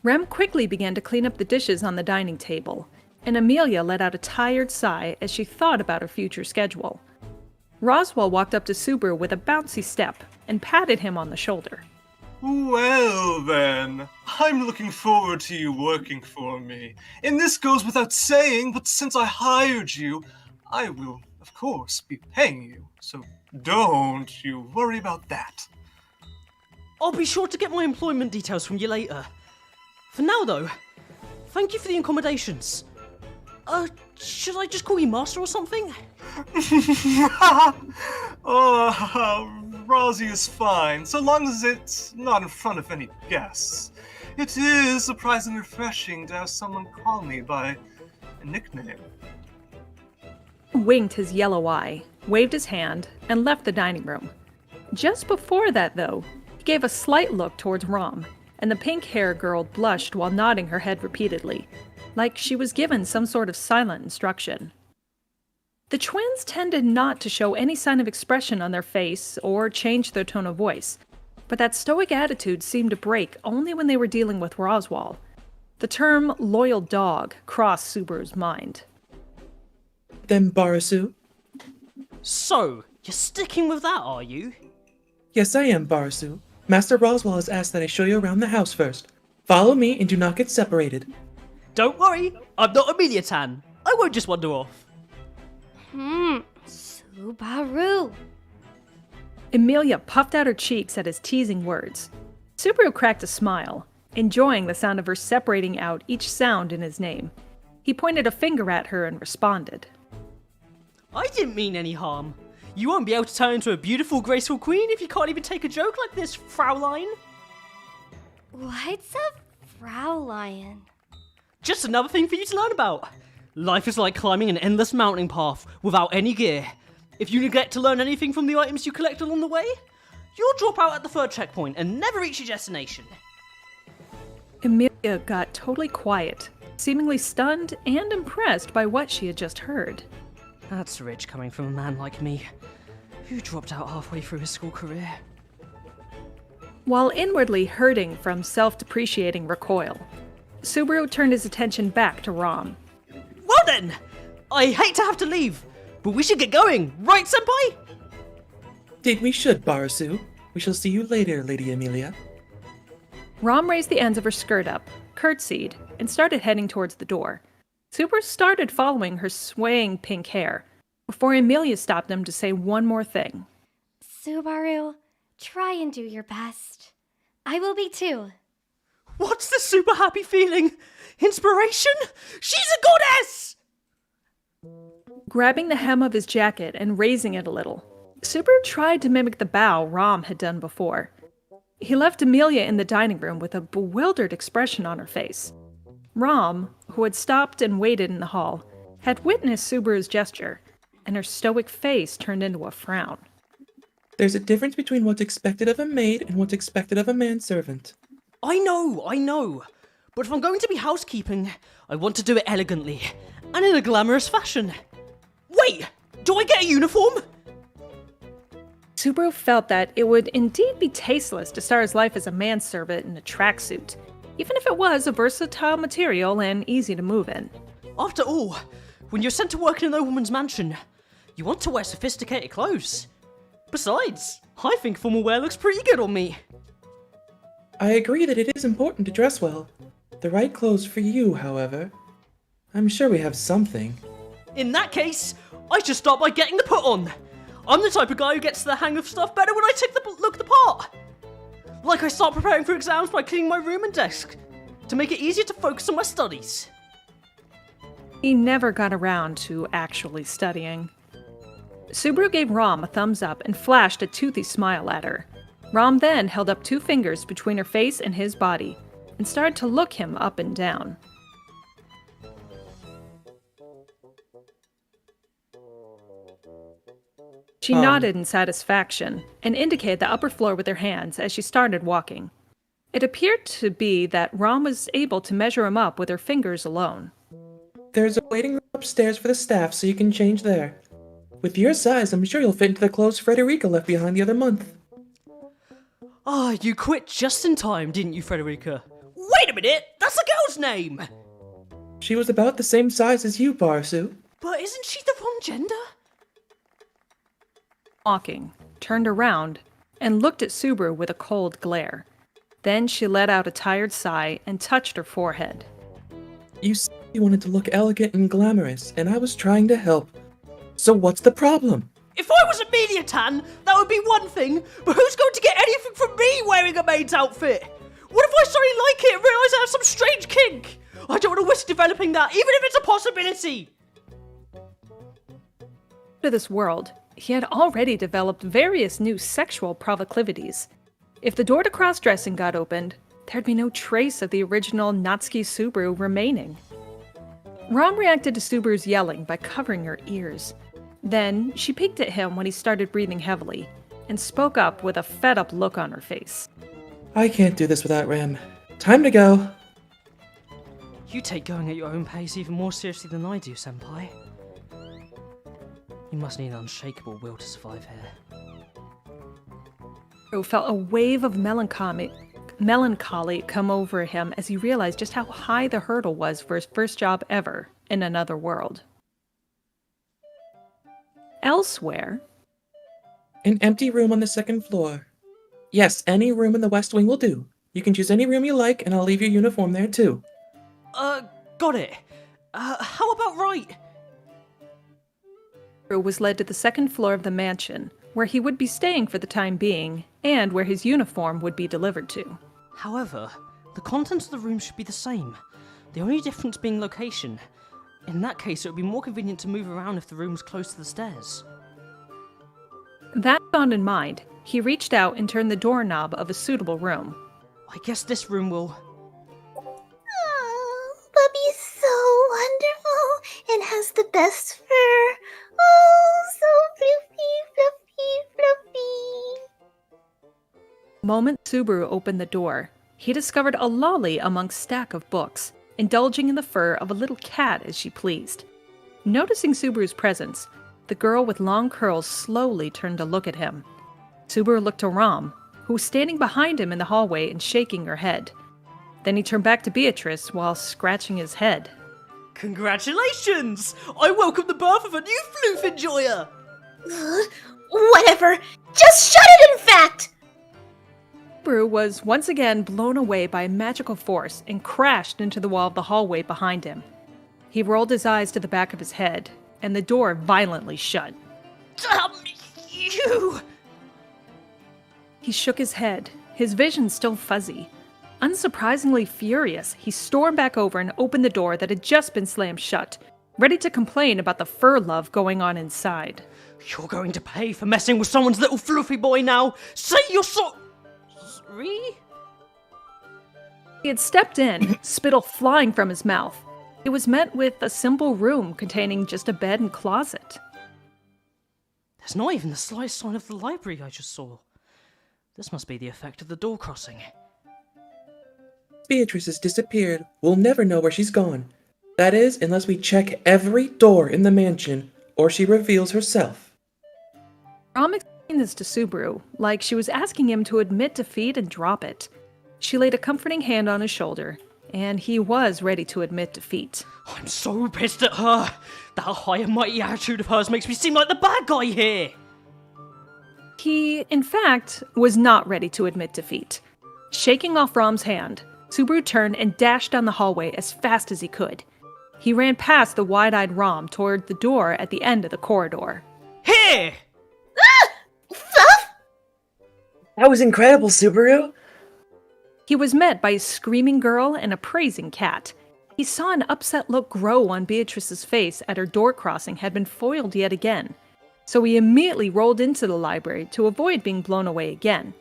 Rem quickly began to clean up the dishes on the dining table, and Amelia let out a tired sigh as she thought about her future schedule. Roswell walked up to Subaru with a bouncy step and patted him on the shoulder. Well then, I'm looking forward to you working for me. And this goes without saying, but since I hired you, I will, of course, be paying you. So don't you worry about that. I'll be sure to get my employment details from you later. For now, though, thank you for the accommodations. Should I just call you Master or something? Rosie is fine, so long as it's not in front of any guests. It is surprisingly refreshing to have someone call me by a nickname. He winked his yellow eye, waved his hand, and left the dining room. Just before that, though, he gave a slight look towards Rom, and the pink-haired girl blushed while nodding her head repeatedly, like she was given some sort of silent instruction. The twins tended not to show any sign of expression on their face or change their tone of voice, but that stoic attitude seemed to break only when they were dealing with Roswell. The term loyal dog crossed Subaru's mind. Then Barasu? So, you're sticking with that, are you? Yes, I am, Barasu. Master Roswell has asked that I show you around the house first. Follow me and do not get separated. Don't worry, I'm not Amelia Tan. I won't just wander off. Subaru. Amelia puffed out her cheeks at his teasing words. Subaru cracked a smile, enjoying the sound of her separating out each sound in his name. He pointed a finger at her and responded. I didn't mean any harm. You won't be able to turn into a beautiful, graceful queen if you can't even take a joke like this, Fraulein. What's a Fraulein? Just another thing for you to learn about. Life is like climbing an endless mountain path without any gear. If you neglect to learn anything from the items you collect along the way, you'll drop out at the third checkpoint and never reach your destination. Amelia got totally quiet, seemingly stunned and impressed by what she had just heard. That's rich coming from a man like me, who dropped out halfway through his school career. While inwardly hurting from self-depreciating recoil, Subaru turned his attention back to Rom. Well then! I hate to have to leave, but we should get going, right, Senpai? Indeed we should, Barasu. We shall see you later, Lady Amelia. Rom raised the ends of her skirt up, curtsied, and started heading towards the door. Subaru started following her swaying pink hair, before Amelia stopped him to say one more thing. Subaru, try and do your best. I will be too. What's the super happy feeling? Inspiration? She's a goddess! Grabbing the hem of his jacket and raising it a little, Subaru tried to mimic the bow Rom had done before. He left Amelia in the dining room with a bewildered expression on her face. Rom, who had stopped and waited in the hall, had witnessed Subaru's gesture, and her stoic face turned into a frown. There's a difference between what's expected of a maid and what's expected of a manservant. I know. But if I'm going to be housekeeping, I want to do it elegantly, and in a glamorous fashion. Wait, do I get a uniform? Subaru felt that it would indeed be tasteless to start his life as a manservant in a tracksuit, even if it was a versatile material and easy to move in. After all, when you're sent to work in a nobleman's mansion, you want to wear sophisticated clothes. Besides, I think formal wear looks pretty good on me. I agree that it is important to dress well. The right clothes for you, however. I'm sure we have something. In that case, I should start by getting the put on. I'm the type of guy who gets the hang of stuff better when I take the look the part. Like I start preparing for exams by cleaning my room and desk, to make it easier to focus on my studies. He never got around to actually studying. Subaru gave Rom a thumbs up and flashed a toothy smile at her. Rom then held up 2 fingers between her face and his body, and started to look him up and down. She nodded in satisfaction, and indicated the upper floor with her hands as she started walking. It appeared to be that Rom was able to measure him up with her fingers alone. There's a waiting room upstairs for the staff, so you can change there. With your size, I'm sure you'll fit into the clothes Frederica left behind the other month. Ah, you quit just in time, didn't you, Frederica? Wait a minute, that's a girl's name! She was about the same size as you, Barsu. But isn't she the wrong gender? Walking, turned around, and looked at Subaru with a cold glare. Then she let out a tired sigh and touched her forehead. You said you wanted to look elegant and glamorous, and I was trying to help. So what's the problem? If I was Amelia Tan, that would be one thing, but who's going to get anything from me wearing a maid's outfit? What if I suddenly like it and realise I have some strange kink? I don't want to risk developing that, even if it's a possibility! To this world, he had already developed various new sexual proclivities. If the door to cross-dressing got opened, there'd be no trace of the original Natsuki Subaru remaining. Rom reacted to Subaru's yelling by covering her ears. Then, she peeked at him when he started breathing heavily, and spoke up with a fed-up look on her face. I can't do this without Rem. Time to go. You take going at your own pace even more seriously than I do, Senpai. You must need an unshakable will to survive here. Subaru felt a wave of melancholy come over him as he realized just how high the hurdle was for his first job ever in another world. Elsewhere, An empty room on the 2nd floor. Yes, any room in the West Wing will do. You can choose any room you like, and I'll leave your uniform there too. Got it. How about right? Subaru was led to the 2nd floor of the mansion, where he would be staying for the time being, and where his uniform would be delivered to. However, the contents of the room should be the same, the only difference being location. In that case, it would be more convenient to move around if the room's close to the stairs. That thought in mind, he reached out and turned the doorknob of a suitable room. I guess this room will... Oh, Bubby's so wonderful and has the best fur. Oh, so fluffy, fluffy, fluffy. The moment Subaru opened the door, he discovered a lolly amongst a stack of books, indulging in the fur of a little cat as she pleased. Noticing Subaru's presence, the girl with long curls slowly turned to look at him. Subaru looked to Rom, who was standing behind him in the hallway and shaking her head. Then he turned back to Beatrice while scratching his head. Congratulations! I welcome the birth of a new floof enjoyer! Whatever. Just shut it, in fact! Subaru was once again blown away by a magical force and crashed into the wall of the hallway behind him. He rolled his eyes to the back of his head, and the door violently shut. Damn you! He shook his head, his vision still fuzzy. Unsurprisingly furious, he stormed back over and opened the door that had just been slammed shut, ready to complain about the fur love going on inside. You're going to pay for messing with someone's little fluffy boy now! Say you're sorry? He had stepped in, spittle flying from his mouth. It was met with a simple room containing just a bed and closet. There's not even the slightest sign of the library I just saw. This must be the effect of the door crossing. Beatrice has disappeared. We'll never know where she's gone. That is, unless we check every door in the mansion, or she reveals herself. Rom explained this to Subaru, like she was asking him to admit defeat and drop it. She laid a comforting hand on his shoulder, and he was ready to admit defeat. I'm so pissed at her! That high and mighty attitude of hers makes me seem like the bad guy here! He, in fact, was not ready to admit defeat. Shaking off Rom's hand, Subaru turned and dashed down the hallway as fast as he could. He ran past the wide-eyed Rom toward the door at the end of the corridor. Here! Fluff? That was incredible, Subaru. He was met by a screaming girl and a praising cat. He saw an upset look grow on Beatrice's face at her door crossing had been foiled yet again, so he immediately rolled into the library to avoid being blown away again.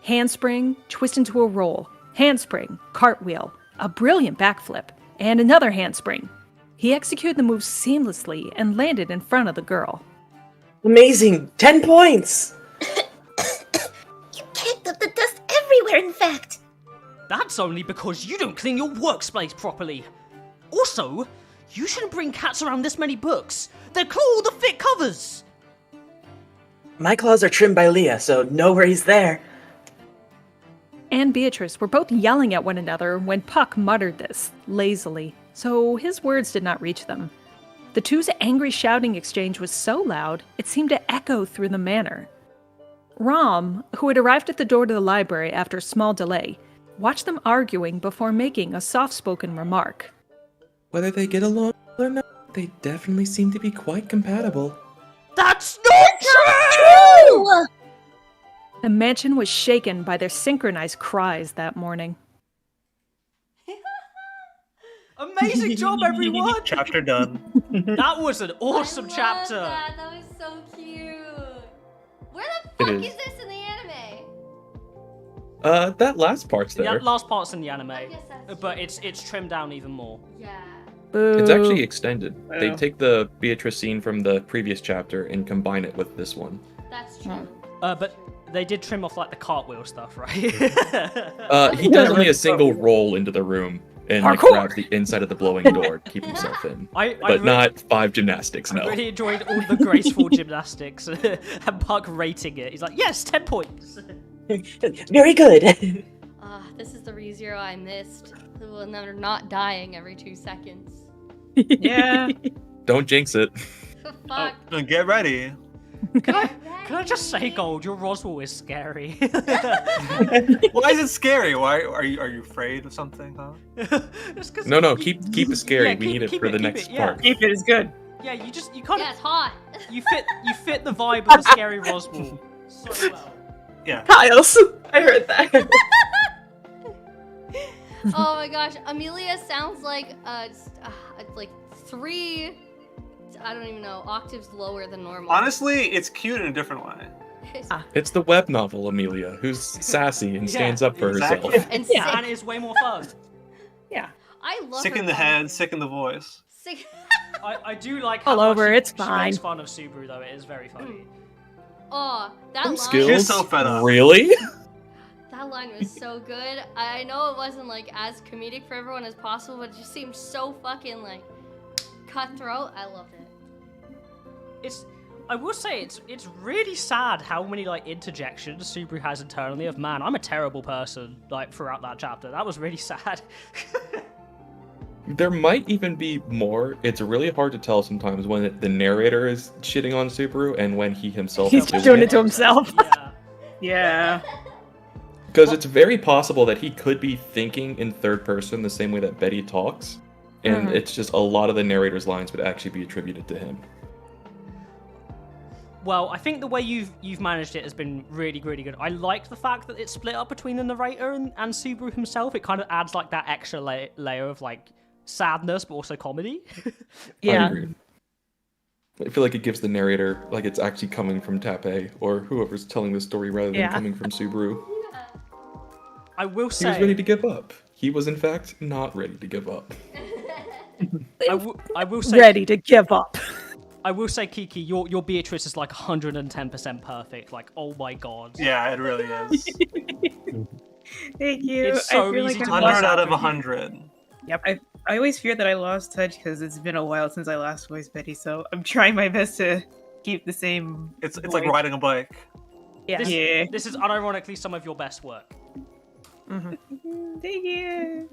Handspring, twist into a roll, handspring, cartwheel, a brilliant backflip, and another handspring. He executed the move seamlessly and landed in front of the girl. Amazing! 10 points! You kicked up the dust everywhere, in fact. That's only because you don't clean your workspace properly. Also, you shouldn't bring cats around this many books. They'll claw all the thick covers. My claws are trimmed by Leah, so no worries there. And Beatrice were both yelling at one another when Puck muttered this, lazily, so his words did not reach them. The two's angry shouting exchange was so loud, it seemed to echo through the manor. Rom, who had arrived at the door to the library after a small delay, watched them arguing before making a soft-spoken remark. Whether they get along or not, they definitely seem to be quite compatible. That's not true! Ooh! The mansion was shaken by their synchronized cries that morning. Amazing job, everyone! Chapter done. That was an awesome I love chapter. That was so cute. Where the It fuck is. is this in the anime? That last part's The there. last part's in the anime, guess that's but it's trimmed down even more. Yeah. Boo. It's actually extended. They Wow. take the Beatrice scene from the previous chapter and combine it with this one. That's true. But they did trim off like the cartwheel stuff, right? He does only a single roll into the room and like, Parkour! grabs the inside of the blowing door to keep himself in. But not 5 gymnastics, I no. really enjoyed all the graceful gymnastics and Puck rating it. He's like, yes, 10 points. Very good. This is the ReZero I missed. Well, they're not dying every 2 seconds. Yeah. Don't jinx it. Fuck. Oh, get ready. Can I just say, Gold, your Roswell is scary. Why is it scary? Why are you afraid of something, huh? It's 'cause No, you- keep it scary. yeah, We need it keep for the keep next yeah. part. Keep it is good. Yeah, you kind Yeah, of it's hot. you fit the vibe of the scary Roswell so well. Yeah. Kyles, I heard that. Oh my gosh, Amelia sounds like like 3, I don't even know, octaves lower than normal. Honestly, it's cute in a different way. It's the web novel Amelia, who's sassy and stands up for exactly. herself. And Yeah. And it's way more fun. Yeah. I love Sick her in the fun. head, sick in the voice. Sick. I do like All how much over, it's she fine. makes fun of Subaru though. It is very funny. Oh, that Some line. skills? She's so fed up. Really? That line was so good. I know it wasn't like as comedic for everyone as possible, but it just seemed so fucking like cutthroat. I loved it. I will say it's really sad how many like interjections Subaru has internally of, man, I'm a terrible person, like throughout that chapter. That was really sad. There might even be more. It's really hard to tell sometimes when the narrator is shitting on Subaru and when he himself He's is doing it to himself. Yeah. Yeah. Because it's very possible that he could be thinking in third person the same way that Betty talks, and it's just a lot of the narrator's lines would actually be attributed to him. Well, I think the way you've managed it has been really, really good. I like the fact that it's split up between the narrator and Subaru himself. It kind of adds like that extra layer of like sadness, but also comedy. I agree. I feel like it gives the narrator, like it's actually coming from Tappei, or whoever's telling the story rather than coming from Subaru. I will say... He was ready to give up. He was, in fact, not ready to give up. I will say... Ready to give up. I will say, Kiki, your Beatrice is like 110% perfect. Like, oh my god. Yeah, it really is. Thank you. It's so I feel easy like to 100 out of 100. Yep. I always fear that I lost touch because it's been a while since I last voiced Betty, so I'm trying my best to keep the same. It's like riding a bike. Yeah. This is unironically some of your best work. Thank you.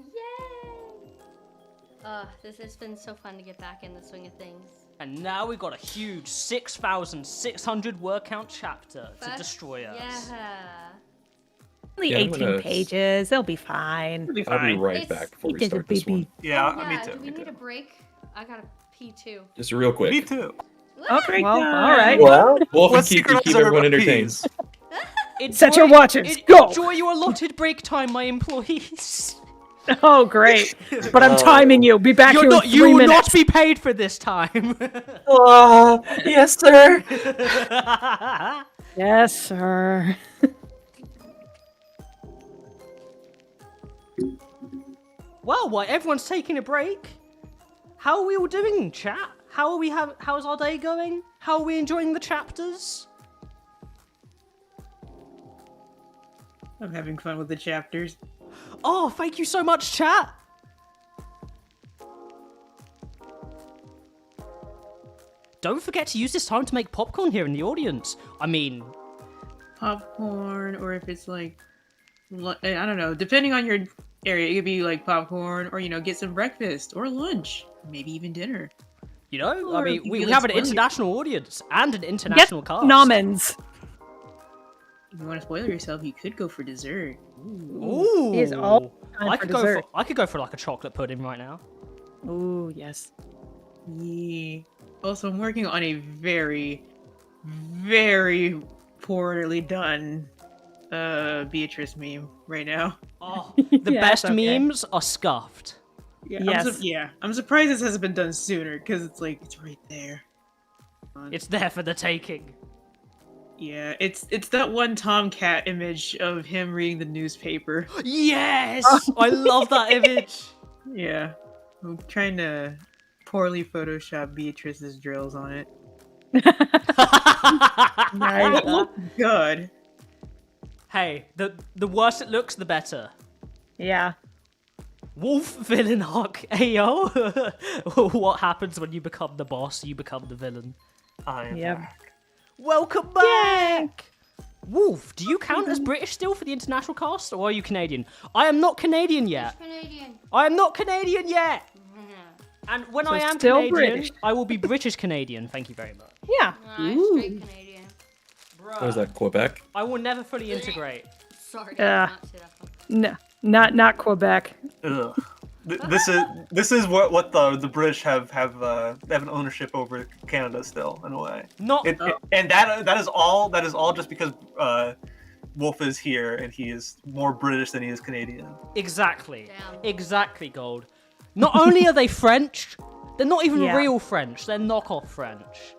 Yay! This has been so fun to get back in the swing of things. And now we've got a huge 6,600 word count chapter to destroy us. Yeah. Only Yeah, I'm 18 gonna- pages. They'll be fine. It'll be I'll be fine. right back before we start this one. Yeah, Oh, me too. Do we me need too. a break? I gotta pee too. Just real quick. Me too. Okay, well, all right. Well, Wolf and Let's Kiki synchronize keep our everyone peas. entertained. Set your watches, go! Enjoy your allotted break time, my employees. Oh, great. But I'm timing you. Be back here in 3 You will minutes. not be paid for this time. yes, sir. Yes, sir. Well, while everyone's taking a break, how are we all doing, chat? How's our day going? How are we enjoying the chapters? I'm having fun with the chapters. Oh, thank you so much, chat. Don't forget to use this time to make popcorn here in the audience. I mean, Popcorn, or if it's like, I don't know, depending on your area, it could be like popcorn, or get some breakfast or lunch, maybe even dinner. you know, I Or mean, you we could have an spoil it. international audience and an Get international cast. Nommans. If you want to spoil yourself, you could go for dessert. Ooh. Is all time I for could go dessert. for I could go for like a chocolate pudding right now. Ooh, yes. Yeah. Also, I'm working on a very, very poorly done Beatrice meme right now. Oh, the Yeah, best it's okay. memes are scuffed. Yeah, Yes. I'm surprised this hasn't been done sooner because it's right there. It's there for the taking. Yeah, it's that one Tomcat image of him reading the newspaper. Yes, I love that image. Yeah, I'm trying to poorly Photoshop Beatrice's drills on it. Nice. It looks good. Hey, the worse it looks, the better. Yeah. Wolf villain arc. Ayo. What happens when you become the boss? You become the villain. I am Yep. back. Welcome back! Wolf, do you count as British still for the international cast, or are you Canadian? I am not Canadian yet. Canadian. I am not Canadian yet! And when So I am still Canadian, British. I will be British Canadian, thank you very much. Yeah. Straight Canadian. What is that, Quebec? I will never fully integrate. Sorry, Yeah. not say that one. No, not Quebec. Ugh. This is what the British have an ownership over Canada still in a way. Not And that is all just because Wolf is here and he is more British than he is Canadian. exactly. Damn. Exactly, Gold. Not only are they French, they're not even Yeah. real French, they're knockoff French.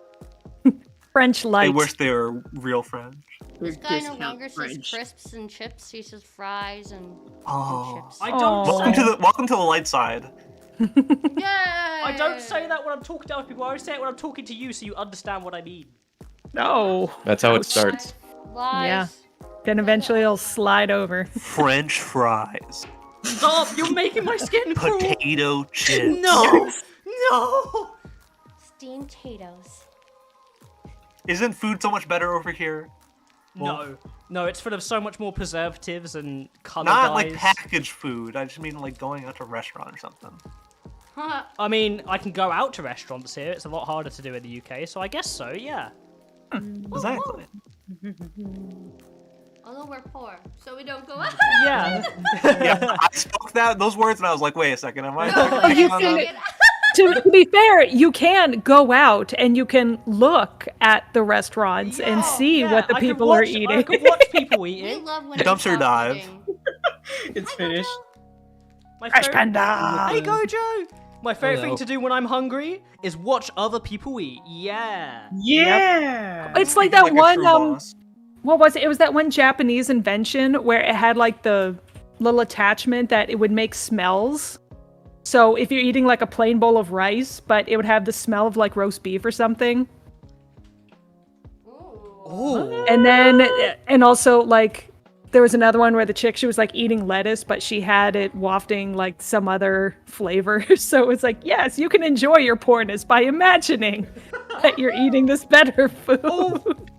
French I light. wish they were real French. This guy no Discount longer says French. crisps and chips. He says fries and Oh. chips. I don't Aw. say Welcome to the light side. Yay! I don't say that when I'm talking to other people. I always say it when I'm talking to you, so you understand what I mean. No. That's how it starts. Lies. Yeah. Then eventually it'll slide over. French fries. Stop! You're making my skin crawl. Potato chips. No, no. Steamed potatoes. Isn't food so much better over here? No, it's full of so much more preservatives and color Not dyes. like packaged food. I just mean like going out to a restaurant or something. I mean, I can go out to restaurants here. It's a lot harder to do in the UK, so I guess so. Yeah. Exactly. Although we're poor, so we don't go out. Yeah. Yeah, I spoke those words, and I was like, wait a second, am I? No, thinking you on said the- it. To be fair, you can go out and you can look at the restaurants and see what the I could people are watch- eating. I could watch people We eating. love when Dumpster we stop dive. eating. It's finished. My Fresh favorite- panda. Hey, Gojo! My favorite Hello. thing to do when I'm hungry is watch other people eat. Yeah. Yeah. It's like Speaking that a one. true boss. What was it? It was that one Japanese invention where it had like the little attachment that it would make smells. So if you're eating like a plain bowl of rice, but it would have the smell of like roast beef or something. Ooh. And also like there was another one where the chick, she was like eating lettuce, but she had it wafting like some other flavor. So it's like, yes, you can enjoy your poorness by imagining that you're eating this better food.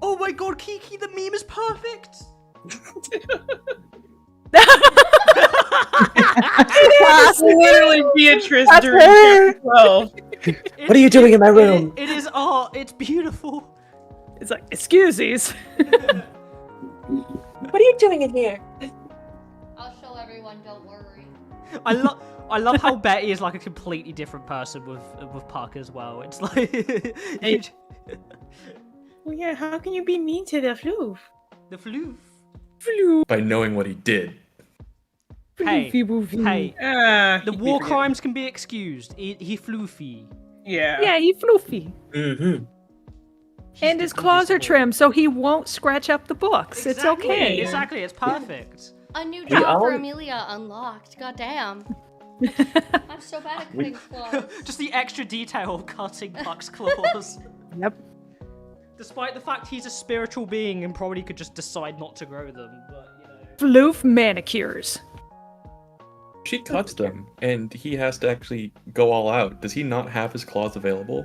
Oh my god, Kiki, the meme is perfect! That's literally Beatrice That's during her. chapter 12. What are you doing in my room? It is art, it's beautiful. It's like, excuses. What are you doing in here? I'll show everyone. Don't worry. I love how Betty is like a completely different person with Puck as well. It's like Well, yeah, how can you be mean to the floof? the floof. By knowing what he did. Hey, hey, the he war forget- crimes can be excused. He floofy. Yeah. Yeah, he's floofy. Mm-hmm. And his claws are trimmed, so he won't scratch up the books. It's okay. Exactly, it's perfect. A new We job for all- Amelia unlocked. Goddamn. I'm so bad at cutting claws. Just the extra detail of cutting Puck's claws. Yep. Despite the fact he's a spiritual being and probably could just decide not to grow them, but you know. Floof manicures. She cuts them, and he has to actually go all out. Does he not have his claws available?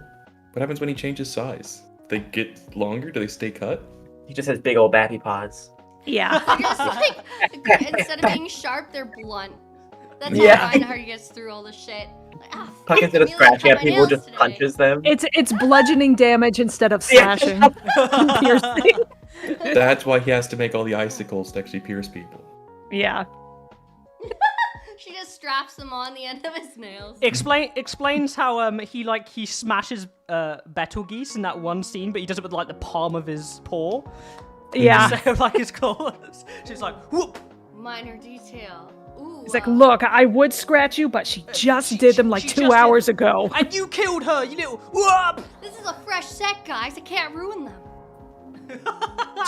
What happens when he changes size? They get longer? Do they stay cut? He just has big old bappy paws. Yeah. Just like, instead of being sharp, they're blunt. That's Yeah. how Reinhardt gets through all this shit. Like, ah, Puck fuck, instead of Amelia scratching cut at my people, nails just today. punches them. It's bludgeoning damage instead of Yeah. slashing. Piercing. That's why he has to make all the icicles to actually pierce people. Yeah. She just straps them on the end of his nails. Explains how he smashes Betelgeuse in that one scene, but he does it with like the palm of his paw Yeah. instead of like his claws. She's like, whoop. Minor detail. Ooh. He's like, look, I would scratch you, but she just did them like she 2 just hours did- ago. And you killed her, you little whoop. This is a fresh set, guys. I can't ruin them.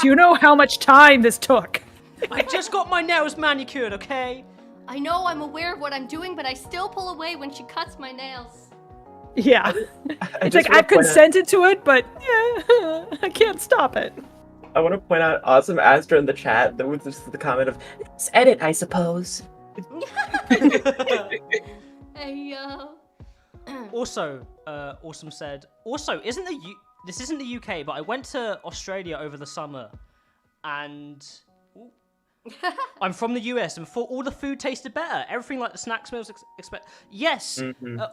Do you know how much time this took? I just got my nails manicured, okay? I know I'm aware of what I'm doing, but I still pull away when she cuts my nails. Yeah. It's like, I've consented to it, but yeah, I can't stop it. I want to point out Awesome Astra in the chat. There was just the comment of, "It's edit, I suppose." Hey, yo. Also, Awesome said, also, this isn't the UK, but I went to Australia over the summer, and I'm from the US, and all the food tasted better. Everything like the snack smells yes,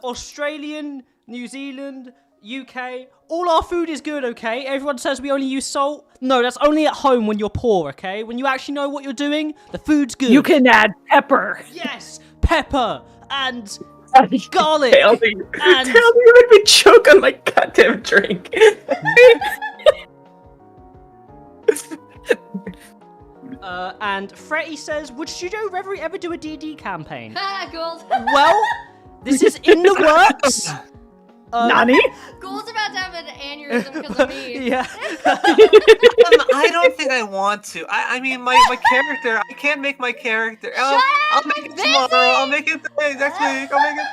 Australian, New Zealand, UK, all our food is good, okay? Everyone says we only use salt. No, that's only at home when you're poor, okay? When you actually know what you're doing, the food's good. You can add pepper. Yes, pepper and garlic. Tell me, And- you made me choke on my goddamn drink. And Fretty says, would Studio Reverie ever do a D&D campaign? Ah, Gold. Well, this is in the works. Nani? Gold's about to have an aneurysm because of me. Yeah. I don't think I want to. I mean, my character, I can't make my character. I'll make it tomorrow. I'll make it next week. I'll make it.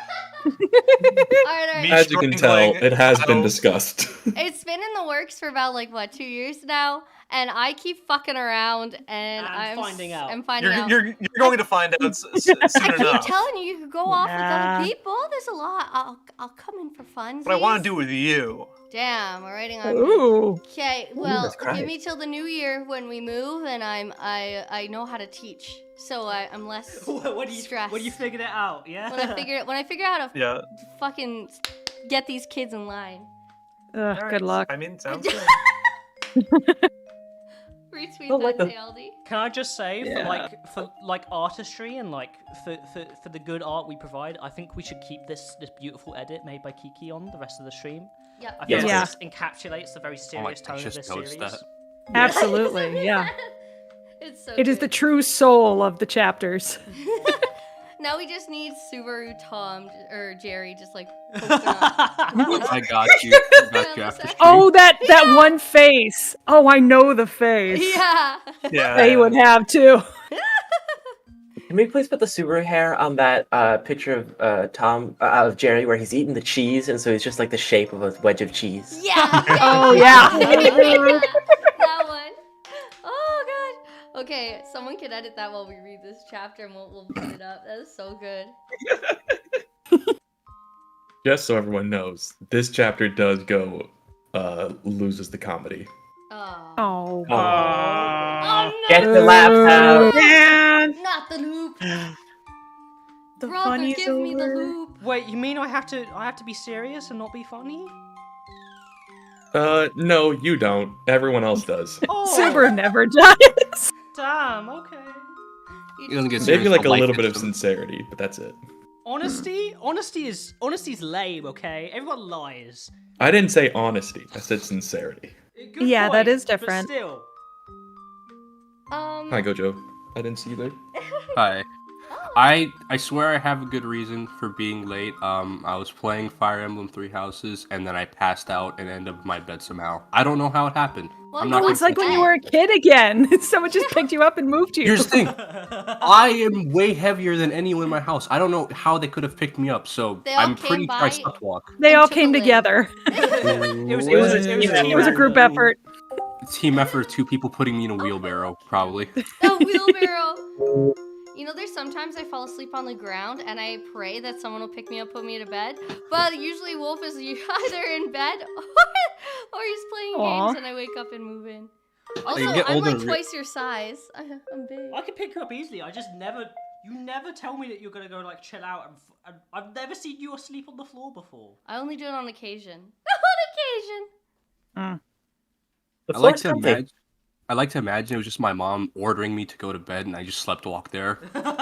Alright. Me As you can tell, struggling, it has been so- discussed. It's been in the works for about 2 years now, and I keep fucking around, and I'm finding out. I'm finding out. You're going to find out soon I keep enough. telling you, you could go off with Nah. other people. There's a lot. I'll come in for fun. What I want to do with you. Damn, we're writing on. Ooh. Okay, well, that's give great. me till the new year when we move, and I know how to teach, so I'm less stressed. When you figured it out, yeah? when I figure out how to Yeah. fucking get these kids in line. Ugh, good luck. I mean, sounds good. Retweet like that, the- TLD. Can I just say, Yeah. for artistry and like for the good art we provide, I think we should keep this beautiful edit made by Kiki on the rest of the stream. Yep. I feel Yeah. like this encapsulates the very serious I tone of just this noticed series. that. Absolutely, yeah. It's so It is the good. true soul of the chapters. Now we just need Subaru, Tom, or Jerry just like poking up. I got you. I got you after stream. Oh, that one face. Oh, I know the face. Yeah. Yeah. They would have too. Can we please put the Subaru hair on that picture of of Jerry where he's eating the cheese, and so he's just like the shape of a wedge of cheese? Yeah. Oh yeah. That one. Oh god. Okay, someone can edit that while we read this chapter, and we'll put it up. That is so good. Just so everyone knows, this chapter does go loses the comedy. Oh. Oh. Oh no! Get the laptop. Man. Not the loop. The Brother, funny's give me the over. loop. Wait, you mean I have to be serious and not be funny? No, you don't. Everyone else does. Oh, Subaru never does. damn. Okay. He doesn't get Maybe serious like for a life little bit of incident. sincerity, but that's it. Honesty's lame. Okay, everyone lies. I didn't say honesty. I said sincerity. Good Yeah, that point, is but different. still. Hi, Gojo. I didn't see you there. Hi. I swear I have a good reason for being late. I was playing Fire Emblem Three Houses, and then I passed out and ended up in my bed somehow. I don't know how it happened. Well, I'm you not Oh, gonna it's like say- when you were a kid again. Someone just picked you up and moved you. Here's the thing. I am way heavier than anyone in my house. I don't know how they could have picked me up, so They all I'm came pretty sure I by- slept walk. They all took came a lane. together. It was It was a group effort. Team effort of two people putting me in a wheelbarrow, probably. A wheelbarrow. You know, there's sometimes I fall asleep on the ground and I pray that someone will pick me up, put me to bed. But usually Wolf is either in bed or he's playing Aw. games and I wake up and move in. Also, get I'm older like and twice your size. I'm big. I can pick you up easily. I just never. You never tell me that you're gonna go like chill out, and I've never seen you asleep on the floor before. I only do it on occasion. On occasion. The I like floor's to comfy. imagine. I like to imagine it was just my mom ordering me to go to bed, and I just slept walk there, More than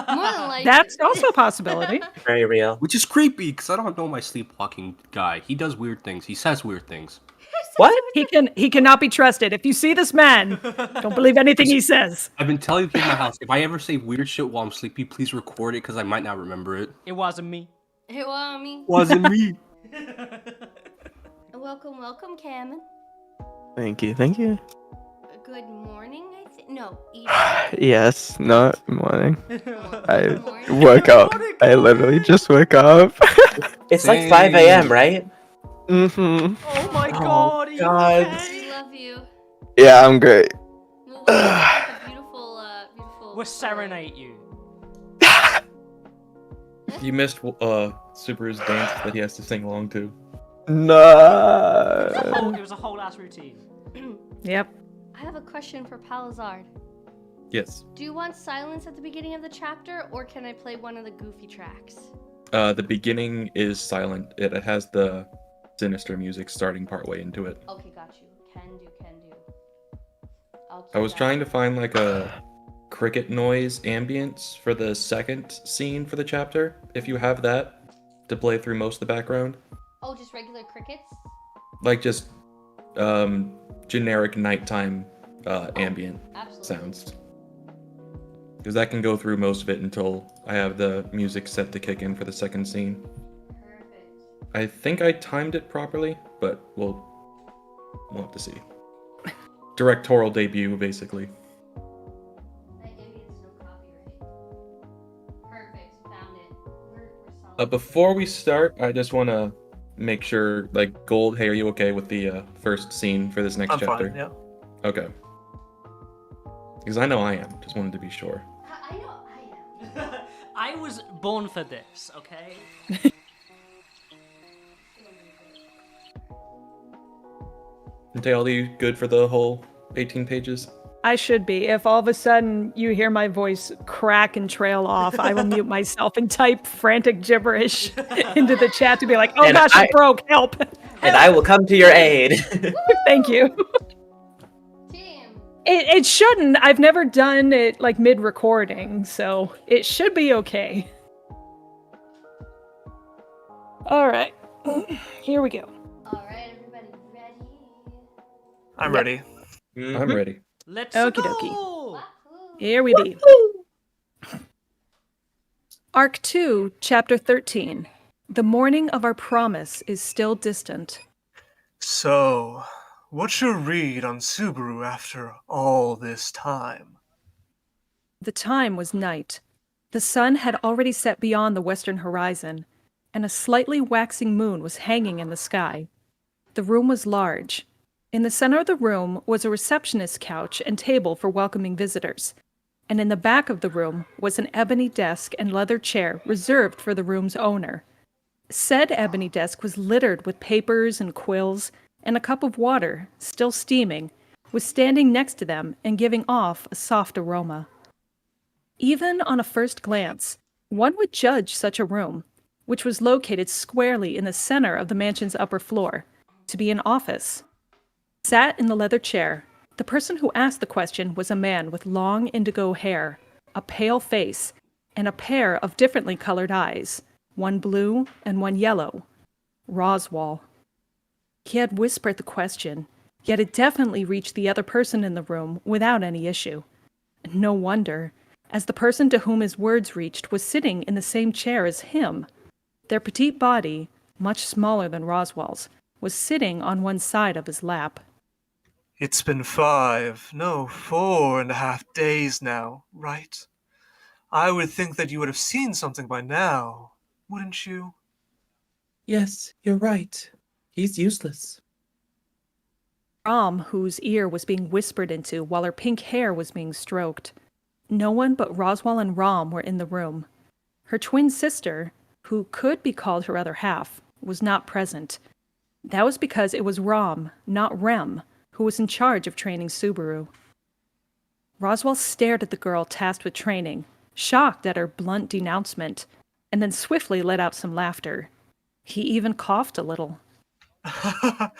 likely. That's also a possibility. Very real. which is creepy because I don't know my sleepwalking guy. He does weird things. He says weird things. What? He cannot be trusted. If you see this man, don't believe anything he says. I've been telling people in my house, if I ever say weird shit while I'm sleepy, please record it because I might not remember it. It wasn't me. Hey, well, me. Wasn't me. Welcome, welcome, Cameron. Thank you, thank you. Good morning, I think. No, evening. Yes, not morning. I Good morning. woke up. I literally just woke up. It's like 5 a.m., right? Mm-hmm. Oh my Oh, god. Are you God. okay? We love you. Yeah, I'm great. We'll wake up with a beautiful. We'll serenade you. You missed Subaru's dance that he has to sing along to. No. It was a whole ass routine. Yep. I have a question for Palazard. Yes. Do you want silence at the beginning of the chapter, or can I play one of the goofy tracks? The beginning is silent. It has the sinister music starting partway into it. Okay, got you. Can do. I was trying to find like a cricket noise ambience for the second scene for the chapter, if you have that, to play through most of the background. Oh, just regular crickets? Like just generic nighttime ambient Absolutely. sounds. Because that can go through most of it until I have the music set to kick in for the second scene. Perfect. I think I timed it properly, but we'll have to see. Directorial debut, basically. That ambience, no copyright. Perfect. Found it. We're solid. Before we start, I just want to make sure, like, Gold, hey, are you okay with the first scene for this next I'm chapter? fine, yeah. Okay. Because I know I am. Just wanted to be sure. I know I am. I was born for this, okay? And Tail, are you good for the whole 18 pages? I should be. If all of a sudden you hear my voice crack and trail off, I will mute myself and type frantic gibberish into the chat to be like, oh And gosh, it broke. Help. And I will come to your aid. Thank you. Team. It shouldn't. I've never done it like mid-recording, so it should be okay. All right, here we go. All right, everybody ready? I'm Yep. ready. I'm ready. Let's Okie go! dokie. Here we be. Arc 2, Chapter 13. The morning of our promise is still distant. So, what's your read on Subaru after all this time? The time was night. The sun had already set beyond the western horizon, and a slightly waxing moon was hanging in the sky. The room was large. In the center of the room was a receptionist's couch and table for welcoming visitors, and in the back of the room was an ebony desk and leather chair reserved for the room's owner. Said ebony desk was littered with papers and quills, and a cup of water, still steaming, was standing next to them and giving off a soft aroma. Even on a first glance, one would judge such a room, which was located squarely in the center of the mansion's upper floor, to be an office. Sat in the leather chair, the person who asked the question was a man with long indigo hair, a pale face, and a pair of differently colored eyes, one blue and one yellow. Roswell. He had whispered the question, yet it definitely reached the other person in the room without any issue. No wonder, as the person to whom his words reached was sitting in the same chair as him. Their petite body, much smaller than Roswell's, was sitting on one side of his lap. It's been 4.5 days now, right? I would think that you would have seen something by now, wouldn't you? Yes, you're right. He's useless. Rom, whose ear was being whispered into while her pink hair was being stroked. No one but Roswell and Rom were in the room. Her twin sister, who could be called her other half, was not present. That was because it was Rom, not Rem, who was in charge of training Subaru. Roswell stared at the girl tasked with training, shocked at her blunt denouncement, and then swiftly let out some laughter. He even coughed a little. I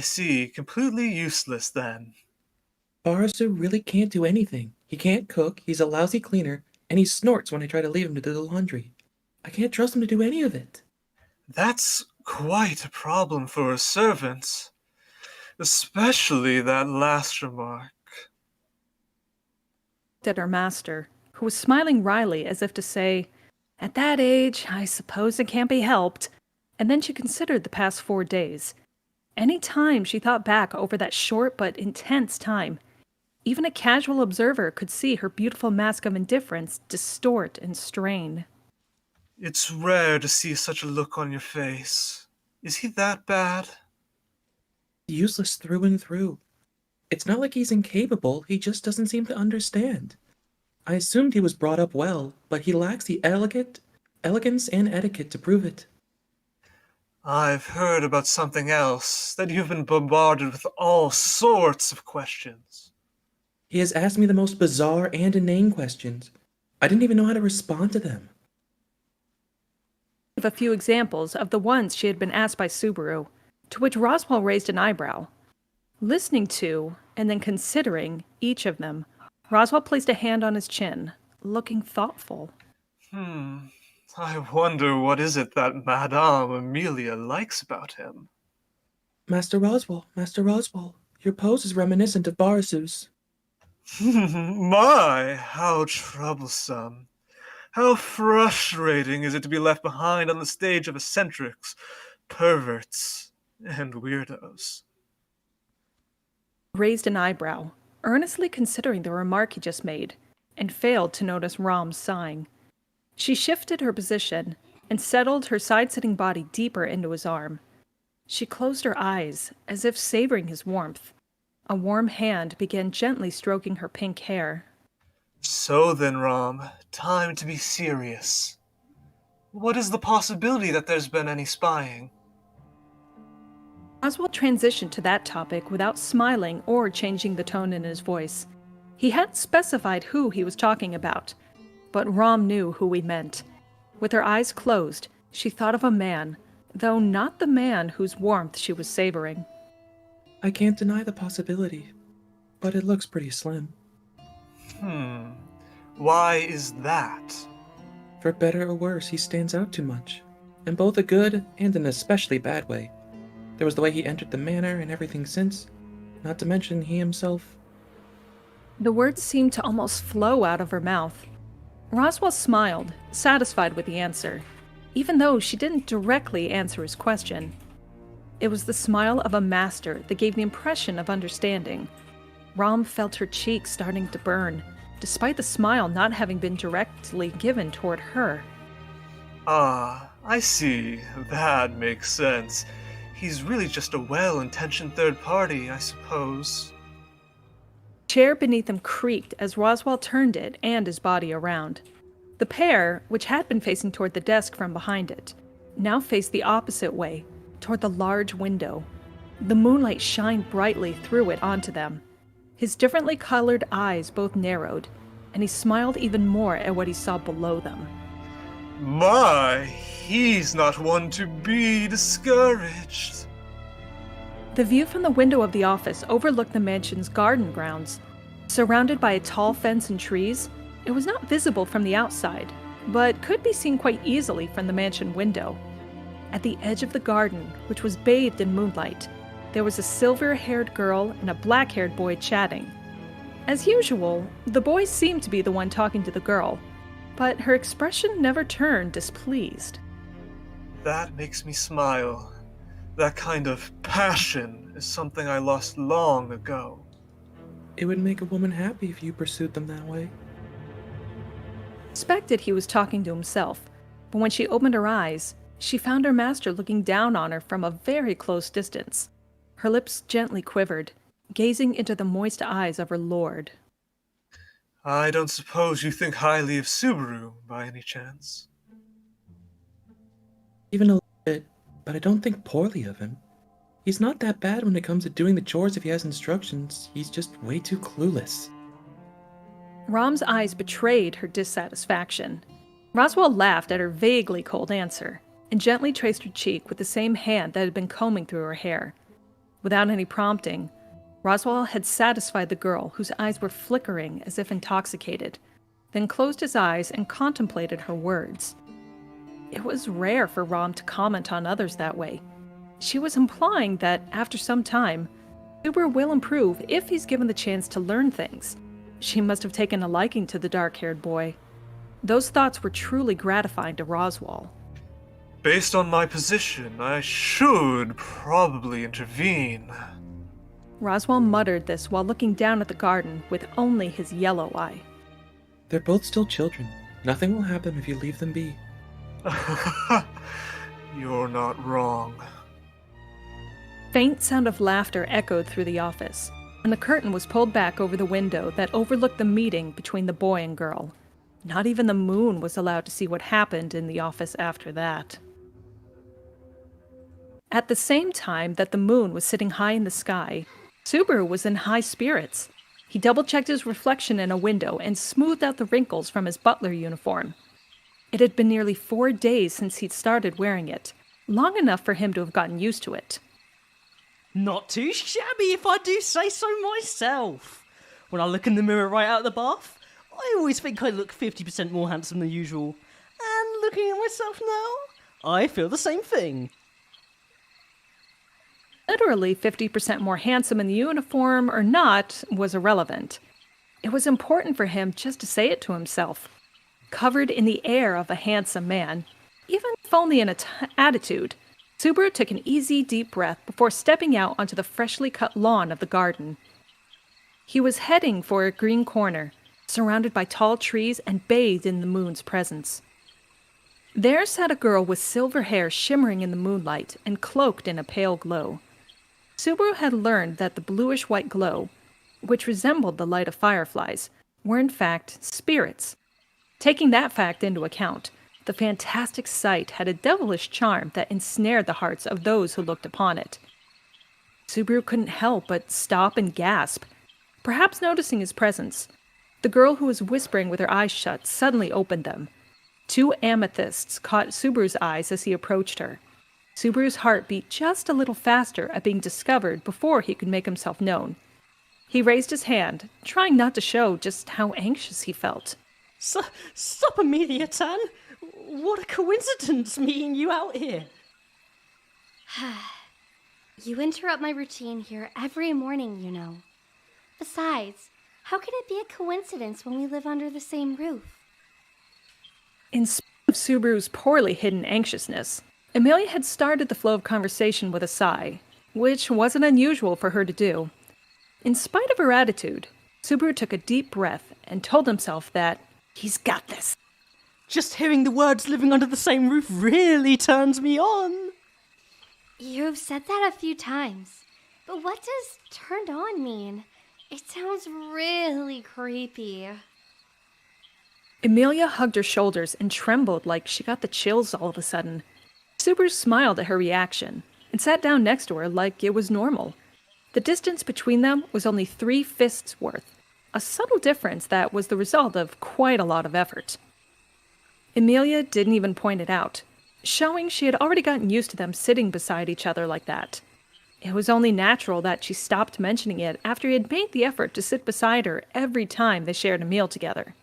see. Completely useless, then. Barasu really can't do anything. He can't cook, he's a lousy cleaner, and he snorts when I try to leave him to do the laundry. I can't trust him to do any of it. That's quite a problem for a servant. Especially that last remark. At her master, who was smiling wryly as if to say, "At that age, I suppose it can't be helped." And then she considered the past 4 days. Any time she thought back over that short but intense time, even a casual observer could see her beautiful mask of indifference distort and strain. It's rare to see such a look on your face. Is he that bad? Useless through and through. It's not like he's incapable, he just doesn't seem to understand. I assumed he was brought up well, but he lacks the elegance and etiquette to prove it. I've heard about something else, that you've been bombarded with all sorts of questions. He has asked me the most bizarre and inane questions. I didn't even know how to respond to them. A few examples of the ones she had been asked by Subaru, to which Roswell raised an eyebrow. Listening to, and then considering, each of them, Roswell placed a hand on his chin, looking thoughtful. I wonder what is it that Madame Amelia likes about him. Master Roswell, your pose is reminiscent of Barasu's. My, how troublesome. How frustrating is it to be left behind on the stage of eccentrics, perverts, and weirdos. Raised an eyebrow, earnestly considering the remark he just made, and failed to notice Rom's sighing. She shifted her position and settled her side-sitting body deeper into his arm. She closed her eyes, as if savoring his warmth. A warm hand began gently stroking her pink hair. So then, Rom, time to be serious. What is the possibility that there's been any spying? Oswald transitioned to that topic without smiling or changing the tone in his voice. He hadn't specified who he was talking about, but Rom knew who he meant. With her eyes closed, she thought of a man, though not the man whose warmth she was savoring. I can't deny the possibility, but it looks pretty slim. Why is that? For better or worse, he stands out too much, in both a good and an especially bad way. There was the way he entered the manor and everything since, not to mention he himself. The words seemed to almost flow out of her mouth. Roswell smiled, satisfied with the answer, even though she didn't directly answer his question. It was the smile of a master that gave the impression of understanding. Rom felt her cheeks starting to burn, despite the smile not having been directly given toward her. Ah, I see. That makes sense. He's really just a well-intentioned third party, I suppose. The chair beneath him creaked as Roswell turned it and his body around. The pair, which had been facing toward the desk from behind it, now faced the opposite way, toward the large window. The moonlight shined brightly through it onto them. His differently colored eyes both narrowed, and he smiled even more at what he saw below them. My, he's not one to be discouraged. The view from the window of the office overlooked the mansion's garden grounds. Surrounded by a tall fence and trees, it was not visible from the outside, but could be seen quite easily from the mansion window. At the edge of the garden, which was bathed in moonlight, there was a silver-haired girl and a black-haired boy chatting. As usual, the boy seemed to be the one talking to the girl, but her expression never turned displeased. That makes me smile. That kind of passion is something I lost long ago. It would make a woman happy if you pursued them that way. Suspected he was talking to himself, but when she opened her eyes, she found her master looking down on her from a very close distance. Her lips gently quivered, gazing into the moist eyes of her lord. I don't suppose you think highly of Subaru, by any chance? Even a little bit, but I don't think poorly of him. He's not that bad when it comes to doing the chores if he has instructions. He's just way too clueless. Rom's eyes betrayed her dissatisfaction. Roswell laughed at her vaguely cold answer, and gently traced her cheek with the same hand that had been combing through her hair. Without any prompting, Roswell had satisfied the girl whose eyes were flickering as if intoxicated, then closed his eyes and contemplated her words. It was rare for Rom to comment on others that way. She was implying that, after some time, Subaru will improve if he's given the chance to learn things. She must have taken a liking to the dark-haired boy. Those thoughts were truly gratifying to Roswell. Based on my position, I should probably intervene. Roswell muttered this while looking down at the garden with only his yellow eye. They're both still children. Nothing will happen if you leave them be. You're not wrong. Faint sound of laughter echoed through the office, and the curtain was pulled back over the window that overlooked the meeting between the boy and girl. Not even the moon was allowed to see what happened in the office after that. At the same time that the moon was sitting high in the sky, Subaru was in high spirits. He double-checked his reflection in a window and smoothed out the wrinkles from his butler uniform. It had been nearly 4 days since he'd started wearing it, long enough for him to have gotten used to it. Not too shabby if I do say so myself. When I look in the mirror right out of the bath, I always think I look 50% more handsome than usual. And looking at myself now, I feel the same thing. Literally 50% more handsome in the uniform or not was irrelevant. It was important for him just to say it to himself. Covered in the air of a handsome man, even if only in attitude, Subaru took an easy, deep breath before stepping out onto the freshly cut lawn of the garden. He was heading for a green corner, surrounded by tall trees and bathed in the moon's presence. There sat a girl with silver hair shimmering in the moonlight and cloaked in a pale glow. Subaru had learned that the bluish-white glow, which resembled the light of fireflies, were in fact spirits. Taking that fact into account, the fantastic sight had a devilish charm that ensnared the hearts of those who looked upon it. Subaru couldn't help but stop and gasp. Perhaps noticing his presence, the girl who was whispering with her eyes shut suddenly opened them. 2 amethysts caught Subaru's eyes as he approached her. Subaru's heart beat just a little faster at being discovered before he could make himself known. He raised his hand, trying not to show just how anxious he felt. Stop, Amelia-tan! What a coincidence meeting you out here! You interrupt my routine here every morning, you know. Besides, how can it be a coincidence when we live under the same roof? In spite of Subaru's poorly hidden anxiousness, Amelia had started the flow of conversation with a sigh, which wasn't unusual for her to do. In spite of her attitude, Subaru took a deep breath and told himself that he's got this. Just hearing the words living under the same roof really turns me on. You've said that a few times, but what does turned on mean? It sounds really creepy. Amelia hugged her shoulders and trembled like she got the chills all of a sudden. Subaru smiled at her reaction and sat down next to her like it was normal. The distance between them was only 3 fists worth, a subtle difference that was the result of quite a lot of effort. Amelia didn't even point it out, showing she had already gotten used to them sitting beside each other like that. It was only natural that she stopped mentioning it after he had made the effort to sit beside her every time they shared a meal together.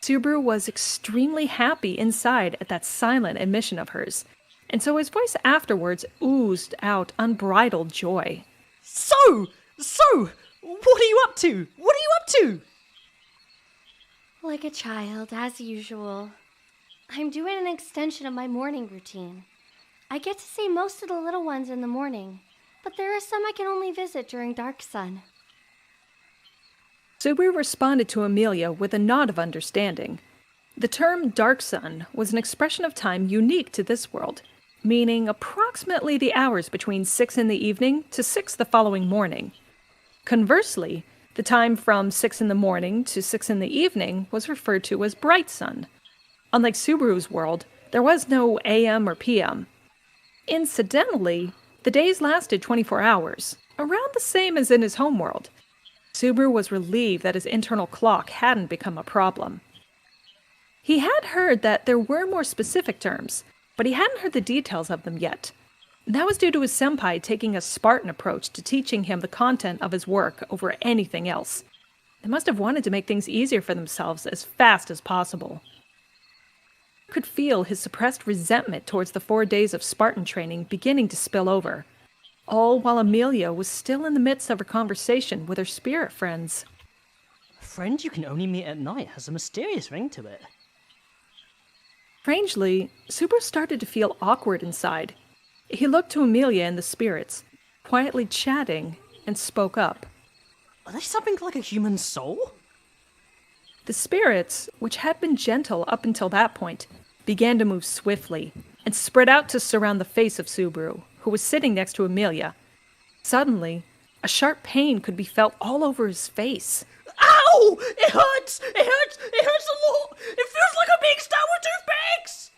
Subaru was extremely happy inside at that silent admission of hers, and so his voice afterwards oozed out unbridled joy. So, what are you up to? What are you up to? Like a child, as usual. I'm doing an extension of my morning routine. I get to see most of the little ones in the morning, but there are some I can only visit during dark sun. Subaru responded to Amelia with a nod of understanding. The term dark sun was an expression of time unique to this world, meaning approximately the hours between 6 in the evening to 6 the following morning. Conversely, the time from 6 in the morning to 6 in the evening was referred to as bright sun. Unlike Subaru's world, there was no AM or PM. Incidentally, the days lasted 24 hours, around the same as in his homeworld. Subaru was relieved that his internal clock hadn't become a problem. He had heard that there were more specific terms, but he hadn't heard the details of them yet. That was due to his senpai taking a Spartan approach to teaching him the content of his work over anything else. They must have wanted to make things easier for themselves as fast as possible. He could feel his suppressed resentment towards the 4 days of Spartan training beginning to spill over, all while Amelia was still in the midst of her conversation with her spirit friends. A friend you can only meet at night has a mysterious ring to it. Strangely, Subaru started to feel awkward inside. He looked to Amelia and the spirits, quietly chatting, and spoke up. Are they something like a human soul? The spirits, which had been gentle up until that point, began to move swiftly and spread out to surround the face of Subaru, who was sitting next to Amelia. Suddenly, a sharp pain could be felt all over his face. Ow! It hurts! It hurts! It hurts a lot! It feels like I'm being stabbed with toothpicks!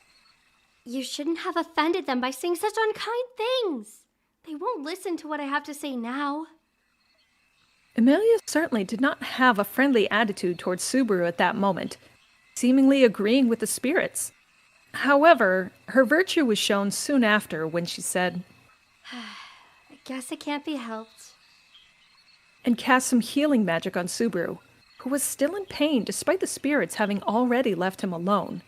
You shouldn't have offended them by saying such unkind things. They won't listen to what I have to say now. Amelia certainly did not have a friendly attitude towards Subaru at that moment, seemingly agreeing with the spirits. However, her virtue was shown soon after when she said, I guess it can't be helped. And cast some healing magic on Subaru, who was still in pain despite the spirits having already left him alone.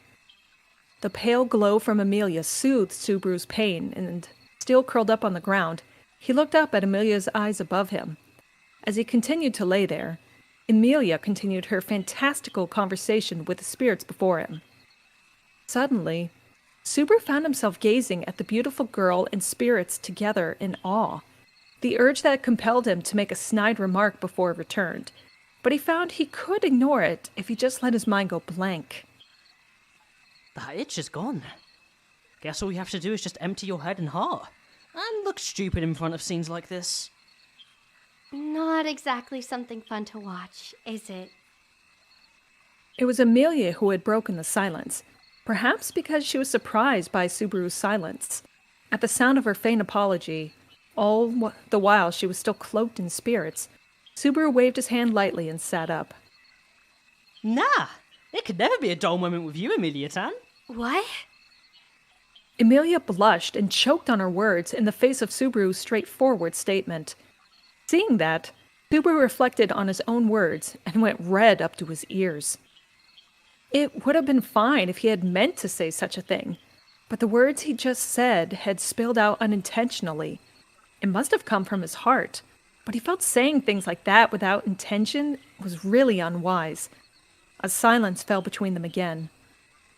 The pale glow from Amelia soothed Subaru's pain, and, still curled up on the ground, he looked up at Amelia's eyes above him. As he continued to lay there, Amelia continued her fantastical conversation with the spirits before him. Suddenly, Subaru found himself gazing at the beautiful girl and spirits together in awe. The urge that compelled him to make a snide remark before it returned, but he found he could ignore it if he just let his mind go blank. That itch is gone. Guess all you have to do is just empty your head and heart, and look stupid in front of scenes like this. Not exactly something fun to watch, is it? It was Amelia who had broken the silence, perhaps because she was surprised by Subaru's silence. At the sound of her faint apology, all the while she was still cloaked in spirits, Subaru waved his hand lightly and sat up. Nah, it could never be a dull moment with you, Amelia-tan. What? Emilia blushed and choked on her words in the face of Subaru's straightforward statement. Seeing that, Subaru reflected on his own words and went red up to his ears. It would have been fine if he had meant to say such a thing, but the words he just said had spilled out unintentionally. It must have come from his heart, but he felt saying things like that without intention was really unwise. A silence fell between them again.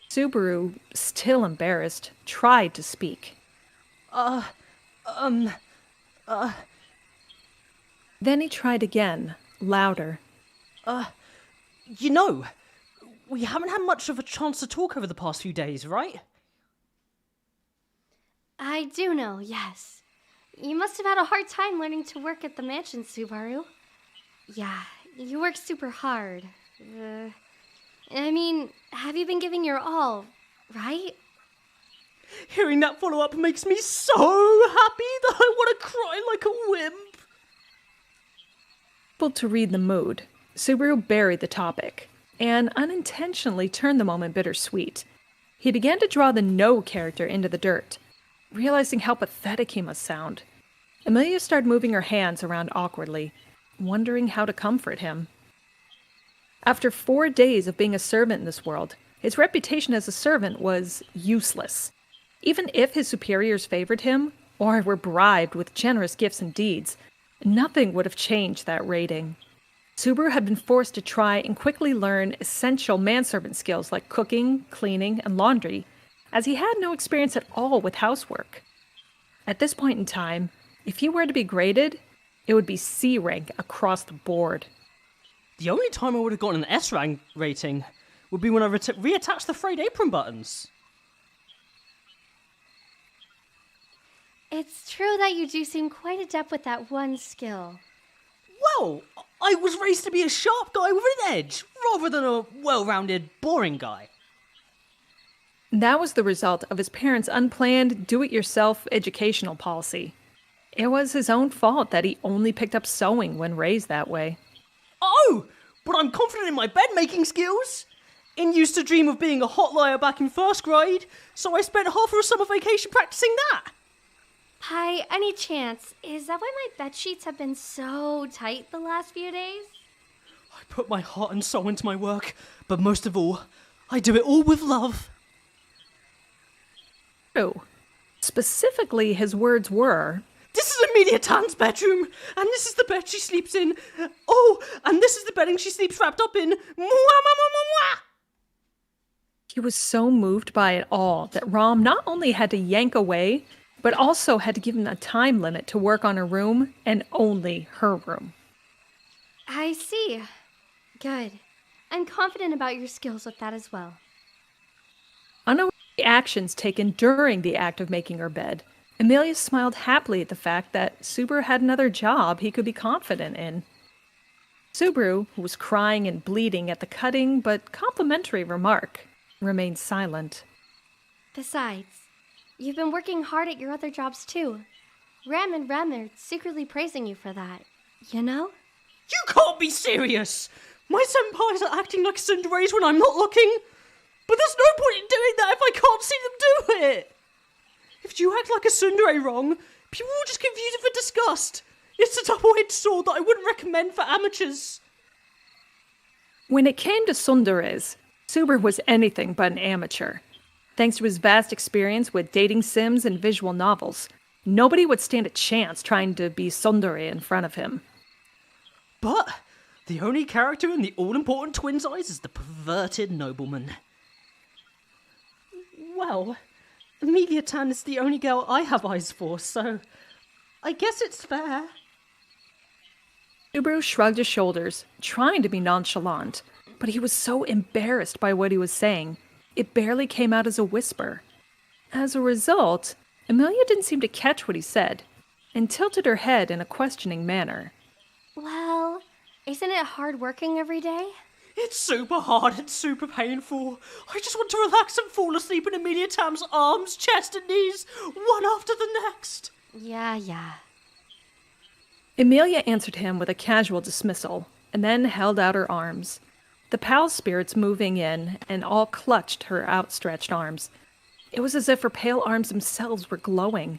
Subaru, still embarrassed, tried to speak. Then he tried again, louder. You know, we haven't had much of a chance to talk over the past few days, right? I do know, yes. You must have had a hard time learning to work at the mansion, Subaru. Yeah, you work super hard. I mean, have you been giving your all, right? Hearing that follow-up makes me so happy that I want to cry like a wimp. Able to read the mood, Subaru buried the topic, and unintentionally turned the moment bittersweet. He began to draw the no character into the dirt, realizing how pathetic he must sound. Emilia started moving her hands around awkwardly, wondering how to comfort him. After 4 days of being a servant in this world, his reputation as a servant was useless. Even if his superiors favored him, or were bribed with generous gifts and deeds, nothing would have changed that rating. Subaru had been forced to try and quickly learn essential manservant skills like cooking, cleaning, and laundry, as he had no experience at all with housework. At this point in time, if he were to be graded, it would be C rank across the board. The only time I would have gotten an S rank rating would be when I reattached the frayed apron buttons. It's true that you do seem quite adept with that one skill. Well, I was raised to be a sharp guy with an edge, rather than a well-rounded, boring guy. That was the result of his parents' unplanned, do-it-yourself educational policy. It was his own fault that he only picked up sewing when raised that way. Oh, but I'm confident in my bed-making skills. In used to dream of being a hot liar back in first grade, so I spent half of a summer vacation practicing that. Hi, any chance, is that why my bed sheets have been so tight the last few days? I put my heart and soul into my work, but most of all, I do it all with love. True. Specifically, his words were, "This is Amelia Tan's bedroom, and this is the bed she sleeps in. Oh, and this is the bedding she sleeps wrapped up in. Mwah, mwah, mwah, mwah, mwah." He was so moved by it all that Rom not only had to yank away, but also had to give him a time limit to work on her room, and only her room. I see. Good. I'm confident about your skills with that as well. Unaware of the actions taken during the act of making her bed, Amelia smiled happily at the fact that Subaru had another job he could be confident in. Subaru, who was crying and bleeding at the cutting but complimentary remark, remained silent. Besides, you've been working hard at your other jobs too. Ram and Rem are secretly praising you for that, you know? You can't be serious! My senpais are acting like cinderella's when I'm not looking. But there's no point in doing that if I can't see them do it! If you act like a tsundere wrong, people will just confuse it for disgust. It's a double-edged sword that I wouldn't recommend for amateurs. When it came to tsunderes, Subaru was anything but an amateur. Thanks to his vast experience with dating sims and visual novels, nobody would stand a chance trying to be tsundere in front of him. But the only character in the all-important Twins Eyes is the perverted nobleman. Well, Amelia Tan is the only girl I have eyes for, so I guess it's fair. Subaru shrugged his shoulders, trying to be nonchalant, but he was so embarrassed by what he was saying, it barely came out as a whisper. As a result, Amelia didn't seem to catch what he said, and tilted her head in a questioning manner. Well, isn't it hard working every day? It's super hard and super painful. I just want to relax and fall asleep in Amelia Tam's arms, chest and knees, one after the next. Yeah. Amelia answered him with a casual dismissal, and then held out her arms. The pal spirits moving in, and all clutched her outstretched arms. It was as if her pale arms themselves were glowing.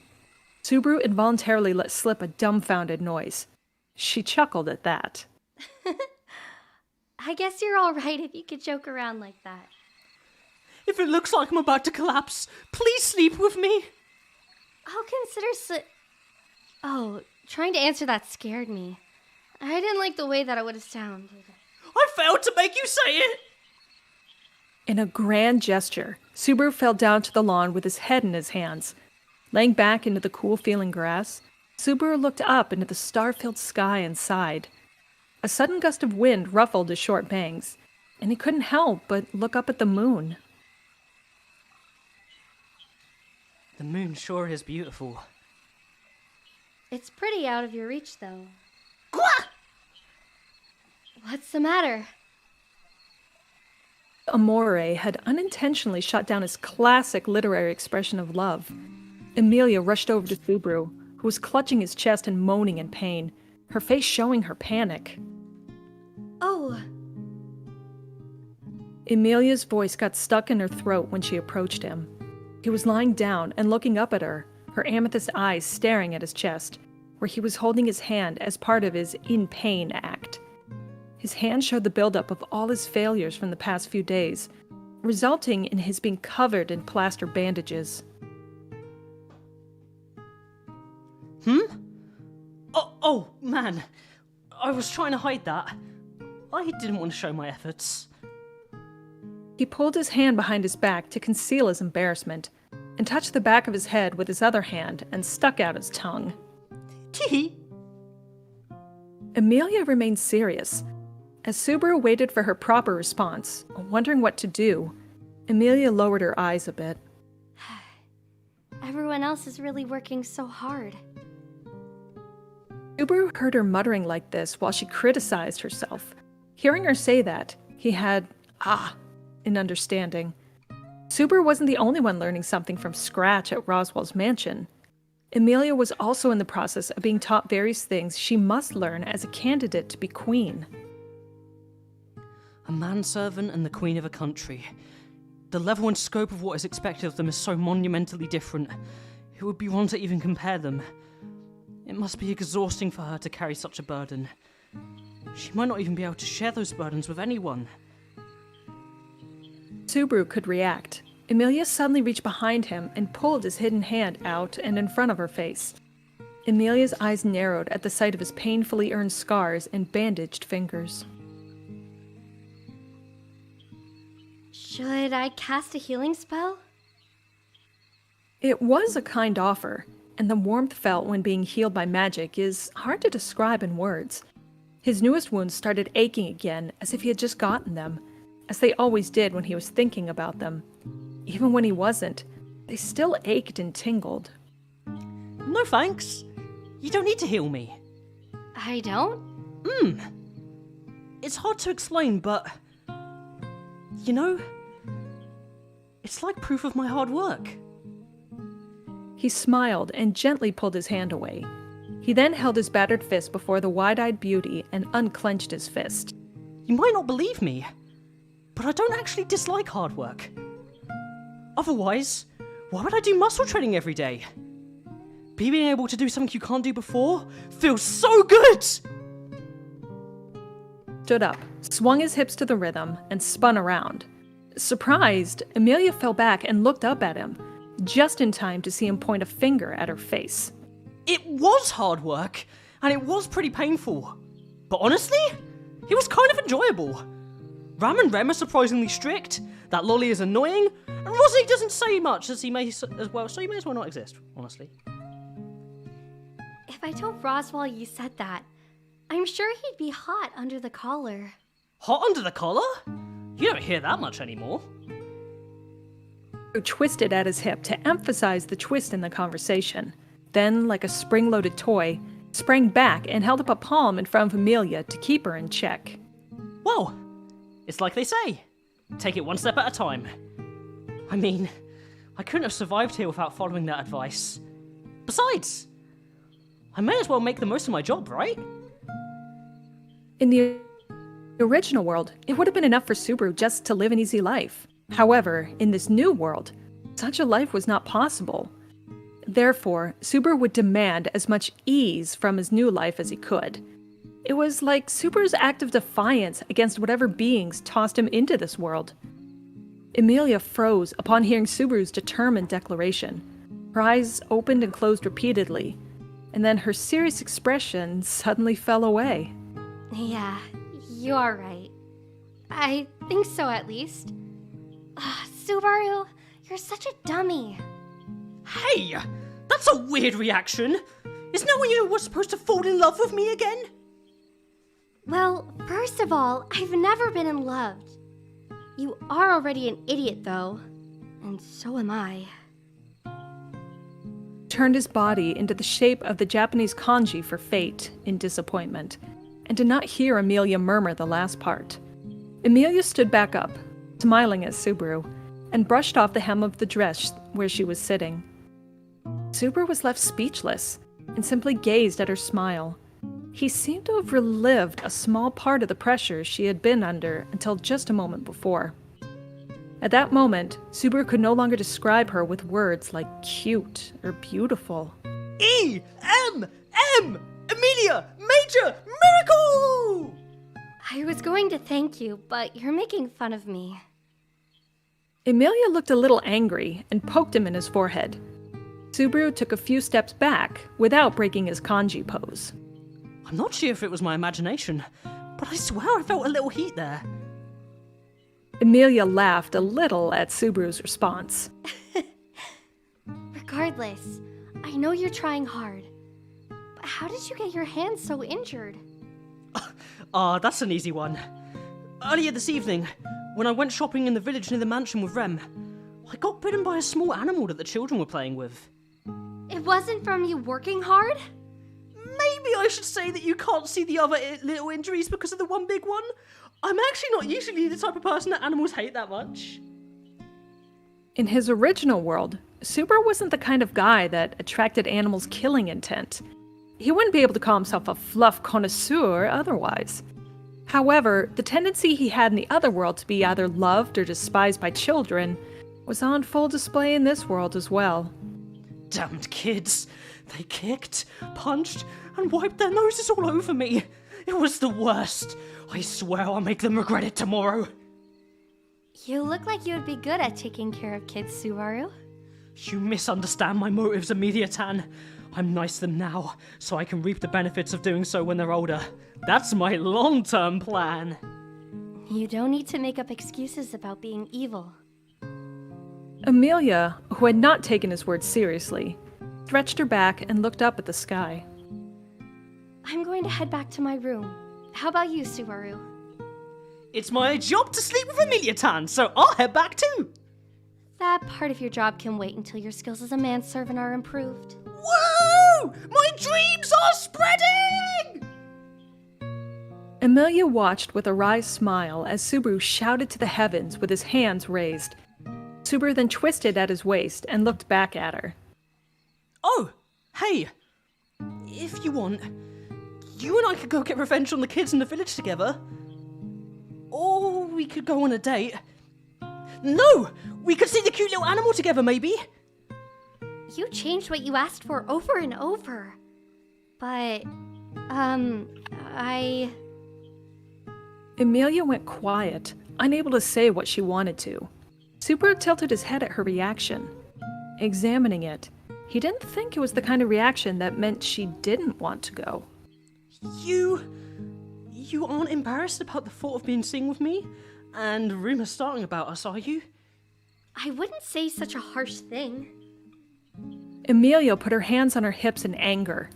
Subaru involuntarily let slip a dumbfounded noise. She chuckled at that. I guess you're all right if you could joke around like that. If it looks like I'm about to collapse, please sleep with me. I'll consider Oh, trying to answer that scared me. I didn't like the way that it would have sounded. I failed to make you say it. In a grand gesture, Subaru fell down to the lawn with his head in his hands. Laying back into the cool-feeling grass, Subaru looked up into the star-filled sky and sighed. A sudden gust of wind ruffled his short bangs, and he couldn't help but look up at the moon. The moon sure is beautiful. It's pretty out of your reach, though. Gwa! What's the matter? Amore had unintentionally shot down his classic literary expression of love. Emilia rushed over to Subaru, who was clutching his chest and moaning in pain, her face showing her panic. Oh. Emilia's voice got stuck in her throat when she approached him. He was lying down and looking up at her, her amethyst eyes staring at his chest, where he was holding his hand as part of his in pain act. His hand showed the buildup of all his failures from the past few days, resulting in his being covered in plaster bandages. Oh, man. I was trying to hide that. I didn't want to show my efforts. He pulled his hand behind his back to conceal his embarrassment, and touched the back of his head with his other hand and stuck out his tongue. Tee. Emilia remained serious. As Subaru waited for her proper response, wondering what to do, Emilia lowered her eyes a bit. Everyone else is really working so hard. Subaru heard her muttering like this while she criticized herself. Hearing her say that, he had, an understanding. Subaru wasn't the only one learning something from scratch at Roswell's mansion. Emilia was also in the process of being taught various things she must learn as a candidate to be queen. A manservant and the queen of a country. The level and scope of what is expected of them is so monumentally different. It would be wrong to even compare them. It must be exhausting for her to carry such a burden. She might not even be able to share those burdens with anyone. Subaru could react. Emilia suddenly reached behind him and pulled his hidden hand out and in front of her face. Emilia's eyes narrowed at the sight of his painfully earned scars and bandaged fingers. Should I cast a healing spell? It was a kind offer, and the warmth felt when being healed by magic is hard to describe in words. His newest wounds started aching again as if he had just gotten them, as they always did when he was thinking about them. Even when he wasn't, they still ached and tingled. No thanks. You don't need to heal me. I don't? It's hard to explain, but... You know... It's like proof of my hard work. He smiled and gently pulled his hand away. He then held his battered fist before the wide-eyed beauty and unclenched his fist. You might not believe me, but I don't actually dislike hard work. Otherwise, why would I do muscle training every day? Being able to do something you can't do before feels so good! Stood up, swung his hips to the rhythm, and spun around. Surprised, Emilia fell back and looked up at him, just in time to see him point a finger at her face. It was hard work, and it was pretty painful. But honestly, it was kind of enjoyable. Ram and Rem are surprisingly strict, that Lolly is annoying, and Rossi doesn't say much as well, so he may as well not exist, honestly. If I told Roswell you said that, I'm sure he'd be hot under the collar. Hot under the collar? You don't hear that much anymore. He twisted at his hip to emphasize the twist in the conversation. Then, like a spring-loaded toy, sprang back and held up a palm in front of Emilia to keep her in check. Well, it's like they say, take it one step at a time. I mean, I couldn't have survived here without following that advice. Besides, I may as well make the most of my job, right? In the original world, it would have been enough for Subaru just to live an easy life. However, in this new world, Such a life was not possible. Therefore, Subaru would demand as much ease from his new life as he could. It was like Subaru's act of defiance against whatever beings tossed him into this world. Emilia froze upon hearing Subaru's determined declaration. Her eyes opened and closed repeatedly, and then her serious expression suddenly fell away. Yeah, you are right. I think so, at least. Subaru, you're such a dummy. Hey! That's a weird reaction! Isn't that when you were supposed to fall in love with me again? Well, first of all, I've never been in love. You are already an idiot, though. And so am I. Turned his body into the shape of the Japanese kanji for fate in disappointment, and did not hear Emilia murmur the last part. Emilia stood back up, smiling at Subaru, and brushed off the hem of the dress where she was sitting. Subaru was left speechless, and simply gazed at her smile. He seemed to have relived a small part of the pressure she had been under until just a moment before. At that moment, Subaru could no longer describe her with words like cute or beautiful. E-M-M! Emilia! Major! Miracle! I was going to thank you, but you're making fun of me. Emilia looked a little angry and poked him in his forehead. Subaru took a few steps back without breaking his kanji pose. I'm not sure if it was my imagination, but I swear I felt a little heat there. Emilia laughed a little at Subaru's response. Regardless, I know you're trying hard. But how did you get your hands so injured? That's an easy one. Earlier this evening, when I went shopping in the village near the mansion with Rem, I got bitten by a small animal that the children were playing with. It wasn't from you working hard? Maybe I should say that you can't see the other little injuries because of the one big one. I'm actually not usually the type of person that animals hate that much. In his original world, Subaru wasn't the kind of guy that attracted animals' killing intent. He wouldn't be able to call himself a fluff connoisseur otherwise. However, the tendency he had in the other world to be either loved or despised by children was on full display in this world as well. Damned kids. They kicked, punched, and wiped their noses all over me. It was the worst. I swear I'll make them regret it tomorrow. You look like you would be good at taking care of kids, Subaru. You misunderstand my motives, Emilia-tan. I'm nice to them now, so I can reap the benefits of doing so when they're older. That's my long-term plan. You don't need to make up excuses about being evil. Emilia, who had not taken his words seriously, stretched her back and looked up at the sky. I'm going to head back to my room. How about you, Subaru? It's my job to sleep with Emilia-tan, so I'll head back too. That part of your job can wait until your skills as a manservant are improved. Woo! My dreams are spreading! Emilia watched with a wry smile as Subaru shouted to the heavens with his hands raised. Subaru then twisted at his waist and looked back at her. Oh, hey. If you want, you and I could go get revenge on the kids in the village together. Or we could go on a date. No! We could see the cute little animal together, maybe. You changed what you asked for over and over. But, Emilia went quiet, unable to say what she wanted to. Subaru tilted his head at her reaction. Examining it, he didn't think it was the kind of reaction that meant she didn't want to go. You aren't embarrassed about the thought of being seen with me? And rumors starting about us, are you? I wouldn't say such a harsh thing. Emilia put her hands on her hips in anger.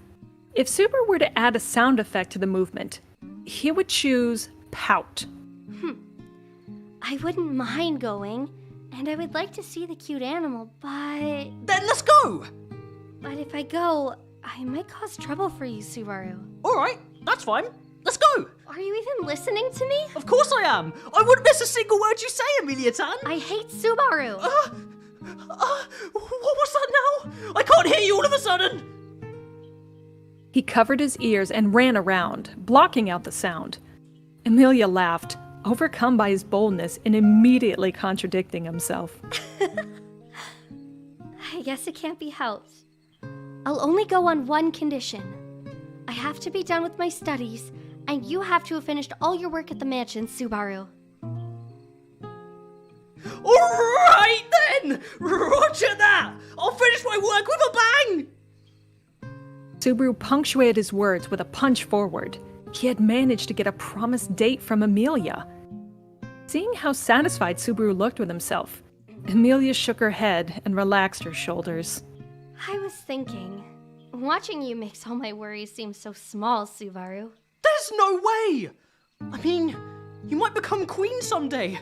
If Subaru were to add a sound effect to the movement, he would choose pout. I wouldn't mind going, and I would like to see the cute animal, but... Then let's go! But if I go, I might cause trouble for you, Subaru. Alright, that's fine. Let's go! Are you even listening to me? Of course I am! I wouldn't miss a single word you say, Emilia-tan! I hate Subaru! What was that now? I can't hear you all of a sudden! He covered his ears and ran around, blocking out the sound. Emilia laughed, overcome by his boldness and immediately contradicting himself. I guess it can't be helped. I'll only go on one condition. I have to be done with my studies, and you have to have finished all your work at the mansion, Subaru. Alright then! Roger that! I'll finish my work with a bang! Subaru punctuated his words with a punch forward. He had managed to get a promised date from Amelia. Seeing how satisfied Subaru looked with himself, Amelia shook her head and relaxed her shoulders. I was thinking, watching you makes all my worries seem so small, Subaru. There's no way! I mean, you might become queen someday.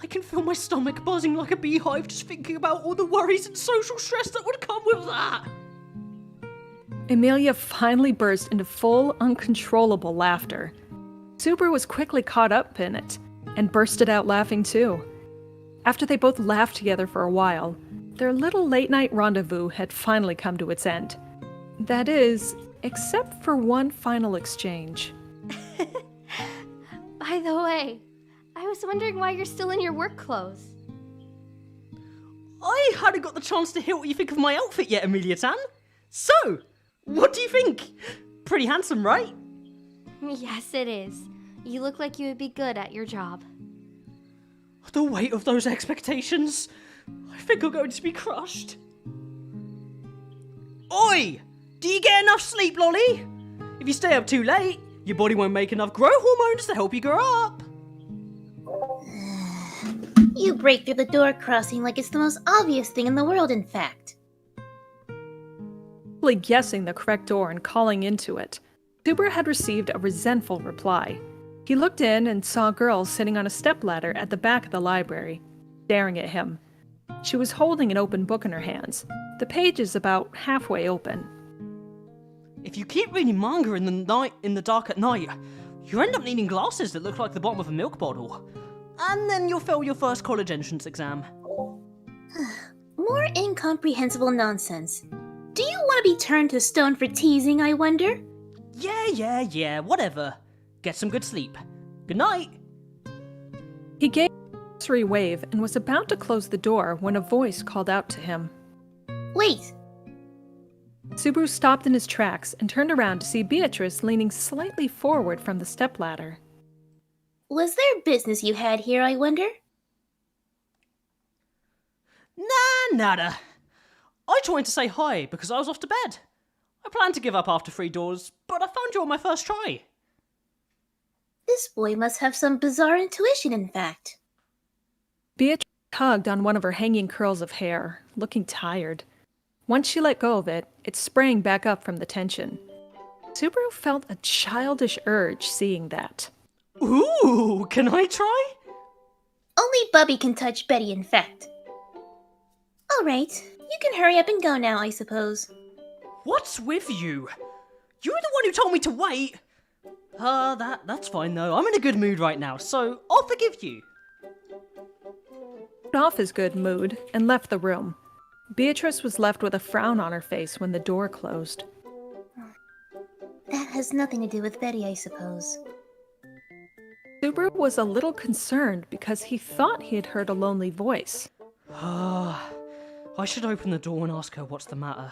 I can feel my stomach buzzing like a beehive just thinking about all the worries and social stress that would come with that. Amelia finally burst into full, uncontrollable laughter. Subaru was quickly caught up in it, and bursted out laughing too. After they both laughed together for a while, their little late-night rendezvous had finally come to its end. That is, except for one final exchange. By the way, I was wondering why you're still in your work clothes. I hadn't got the chance to hear what you think of my outfit yet, Amelia-tan. So, what do you think? Pretty handsome, right? Yes, it is. You look like you would be good at your job. The weight of those expectations. I think I'm going to be crushed. Oi! Do you get enough sleep, Lolly? If you stay up too late, your body won't make enough growth hormones to help you grow up. You break through the door crossing like it's the most obvious thing in the world, in fact. Guessing the correct door and calling into it, Subaru had received a resentful reply. He looked in and saw a girl sitting on a stepladder at the back of the library, staring at him. She was holding an open book in her hands, the pages about halfway open. If you keep reading manga in the dark at night, you end up needing glasses that look like the bottom of a milk bottle. And then you'll fail your first college entrance exam. More incomprehensible nonsense. Do you want to be turned to stone for teasing, I wonder? Yeah, whatever. Get some good sleep. Good night. He gave a cursory wave and was about to close the door when a voice called out to him. Wait! Subaru stopped in his tracks and turned around to see Beatrice leaning slightly forward from the stepladder. Was there business you had here, I wonder? Nah, nada. I joined to say hi because I was off to bed. I planned to give up after 3 doors, but I found you on my first try. This boy must have some bizarre intuition, in fact. Beatrice tugged on one of her hanging curls of hair, looking tired. Once she let go of it, it sprang back up from the tension. Subaru felt a childish urge seeing that. Ooh, can I try? Only Bubby can touch Betty, in fact. Alright, you can hurry up and go now, I suppose. What's with you? You're the one who told me to wait. That's fine though. I'm in a good mood right now, so I'll forgive you. Off his good mood and left the room. Beatrice was left with a frown on her face when the door closed. That has nothing to do with Betty, I suppose. Subaru was a little concerned because he thought he had heard a lonely voice. I should open the door and ask her what's the matter.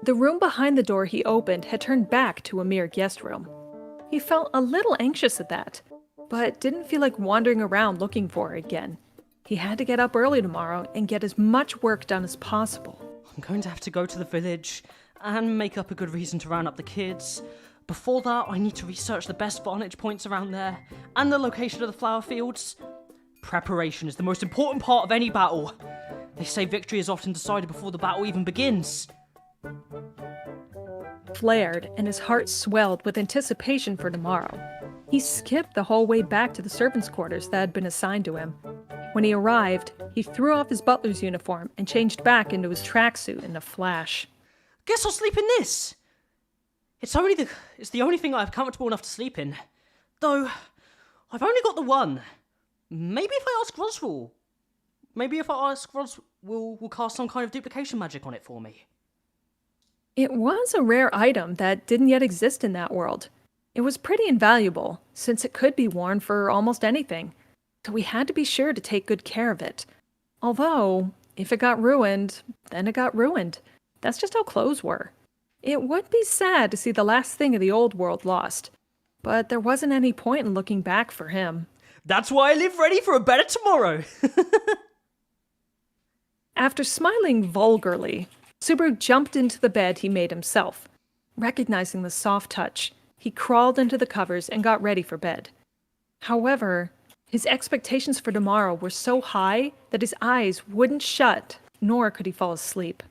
The room behind the door he opened had turned back to a mere guest room. He felt a little anxious at that, but didn't feel like wandering around looking for her again. He had to get up early tomorrow and get as much work done as possible. I'm going to have to go to the village and make up a good reason to round up the kids. Before that, I need to research the best vantage points around there and the location of the flower fields. Preparation is the most important part of any battle. They say victory is often decided before the battle even begins. Flared, and his heart swelled with anticipation for tomorrow. He skipped the whole way back to the servants' quarters that had been assigned to him. When he arrived, he threw off his butler's uniform and changed back into his tracksuit in a flash. Guess I'll sleep in this. It's the only thing I'm comfortable enough to sleep in. Though, I've only got the one. Maybe if I ask Roswell. We'll cast some kind of duplication magic on it for me. It was a rare item that didn't yet exist in that world. It was pretty invaluable, since it could be worn for almost anything, so we had to be sure to take good care of it. Although, If it got ruined, then it got ruined. That's just how clothes were. It would be sad to see the last thing of the old world lost, but there wasn't any point in looking back for him. That's why I live ready for a better tomorrow. After smiling vulgarly, Subaru jumped into the bed he made himself. Recognizing the soft touch, he crawled into the covers and got ready for bed. However, his expectations for tomorrow were so high that his eyes wouldn't shut, nor could he fall asleep.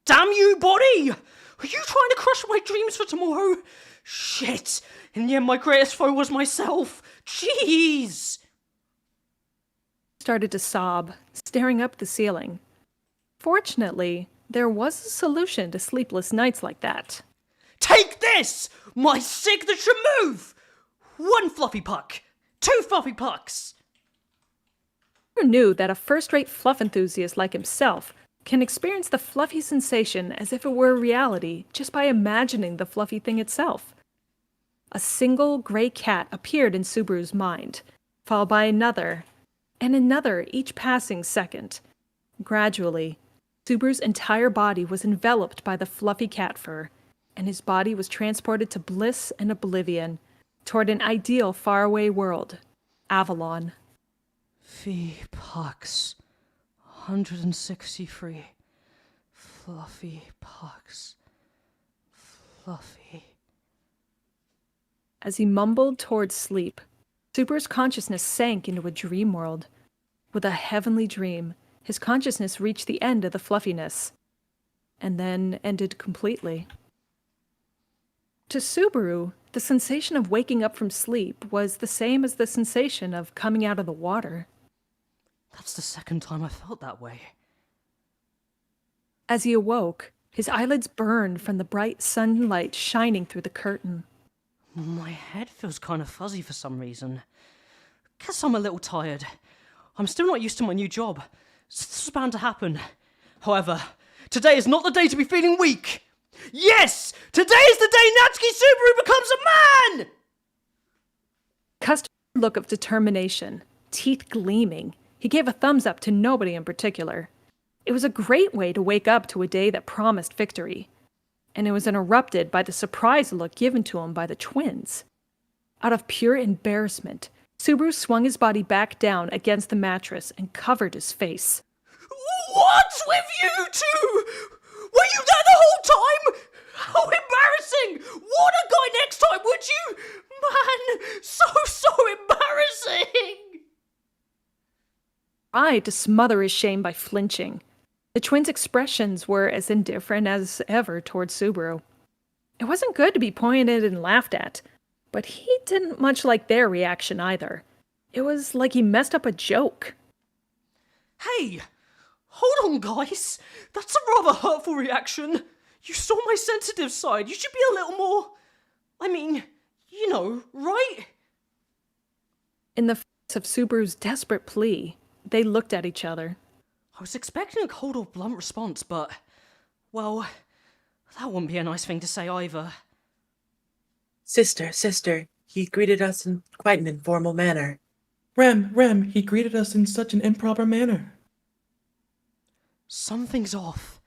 Damn you, body! Are you trying to crush my dreams for tomorrow? Shit! In the end, my greatest foe was myself. Jeez! Started to sob, staring up at the ceiling. Fortunately, there was a solution to sleepless nights like that. Take this! My signature move! 1 fluffy puck. 2 fluffy pucks. Subaru knew that a first-rate fluff enthusiast like himself can experience the fluffy sensation as if it were a reality just by imagining the fluffy thing itself. A single gray cat appeared in Subaru's mind, followed by another, and another each passing second. Gradually, Subaru's entire body was enveloped by the fluffy cat fur, and his body was transported to bliss and oblivion toward an ideal faraway world, Avalon. Fee pucks. 163. Fluffy pucks. Fluffy. As he mumbled towards sleep, Subaru's consciousness sank into a dream world. With a heavenly dream, his consciousness reached the end of the fluffiness, and then ended completely. To Subaru, the sensation of waking up from sleep was the same as the sensation of coming out of the water. That's the second time I felt that way. As he awoke, his eyelids burned from the bright sunlight shining through the curtain. My head feels kind of fuzzy for some reason. Guess I'm a little tired. I'm still not used to my new job. This is bound to happen. However, today is not the day to be feeling weak. Yes! Today is the day Natsuki Subaru becomes a man! Customer look of determination, teeth gleaming. He gave a thumbs up to nobody in particular. It was a great way to wake up to a day that promised victory. And it was interrupted by the surprise look given to him by the twins. Out of pure embarrassment, Subaru swung his body back down against the mattress and covered his face. What's with you two? Were you there the whole time? How embarrassing! Warn a guy next time, would you? Man, so embarrassing! Tried to smother his shame by flinching. The twins' expressions were as indifferent as ever towards Subaru. It wasn't good to be pointed and laughed at, but he didn't much like their reaction either. It was like he messed up a joke. Hey, hold on, guys. That's a rather hurtful reaction. You saw my sensitive side. You should be a little more... I mean, you know, right? In the face of Subaru's desperate plea, they looked at each other. I was expecting a cold or blunt response, but... well, that wouldn't be a nice thing to say either. Sister, he greeted us in quite an informal manner. Rem, he greeted us in such an improper manner. Something's off.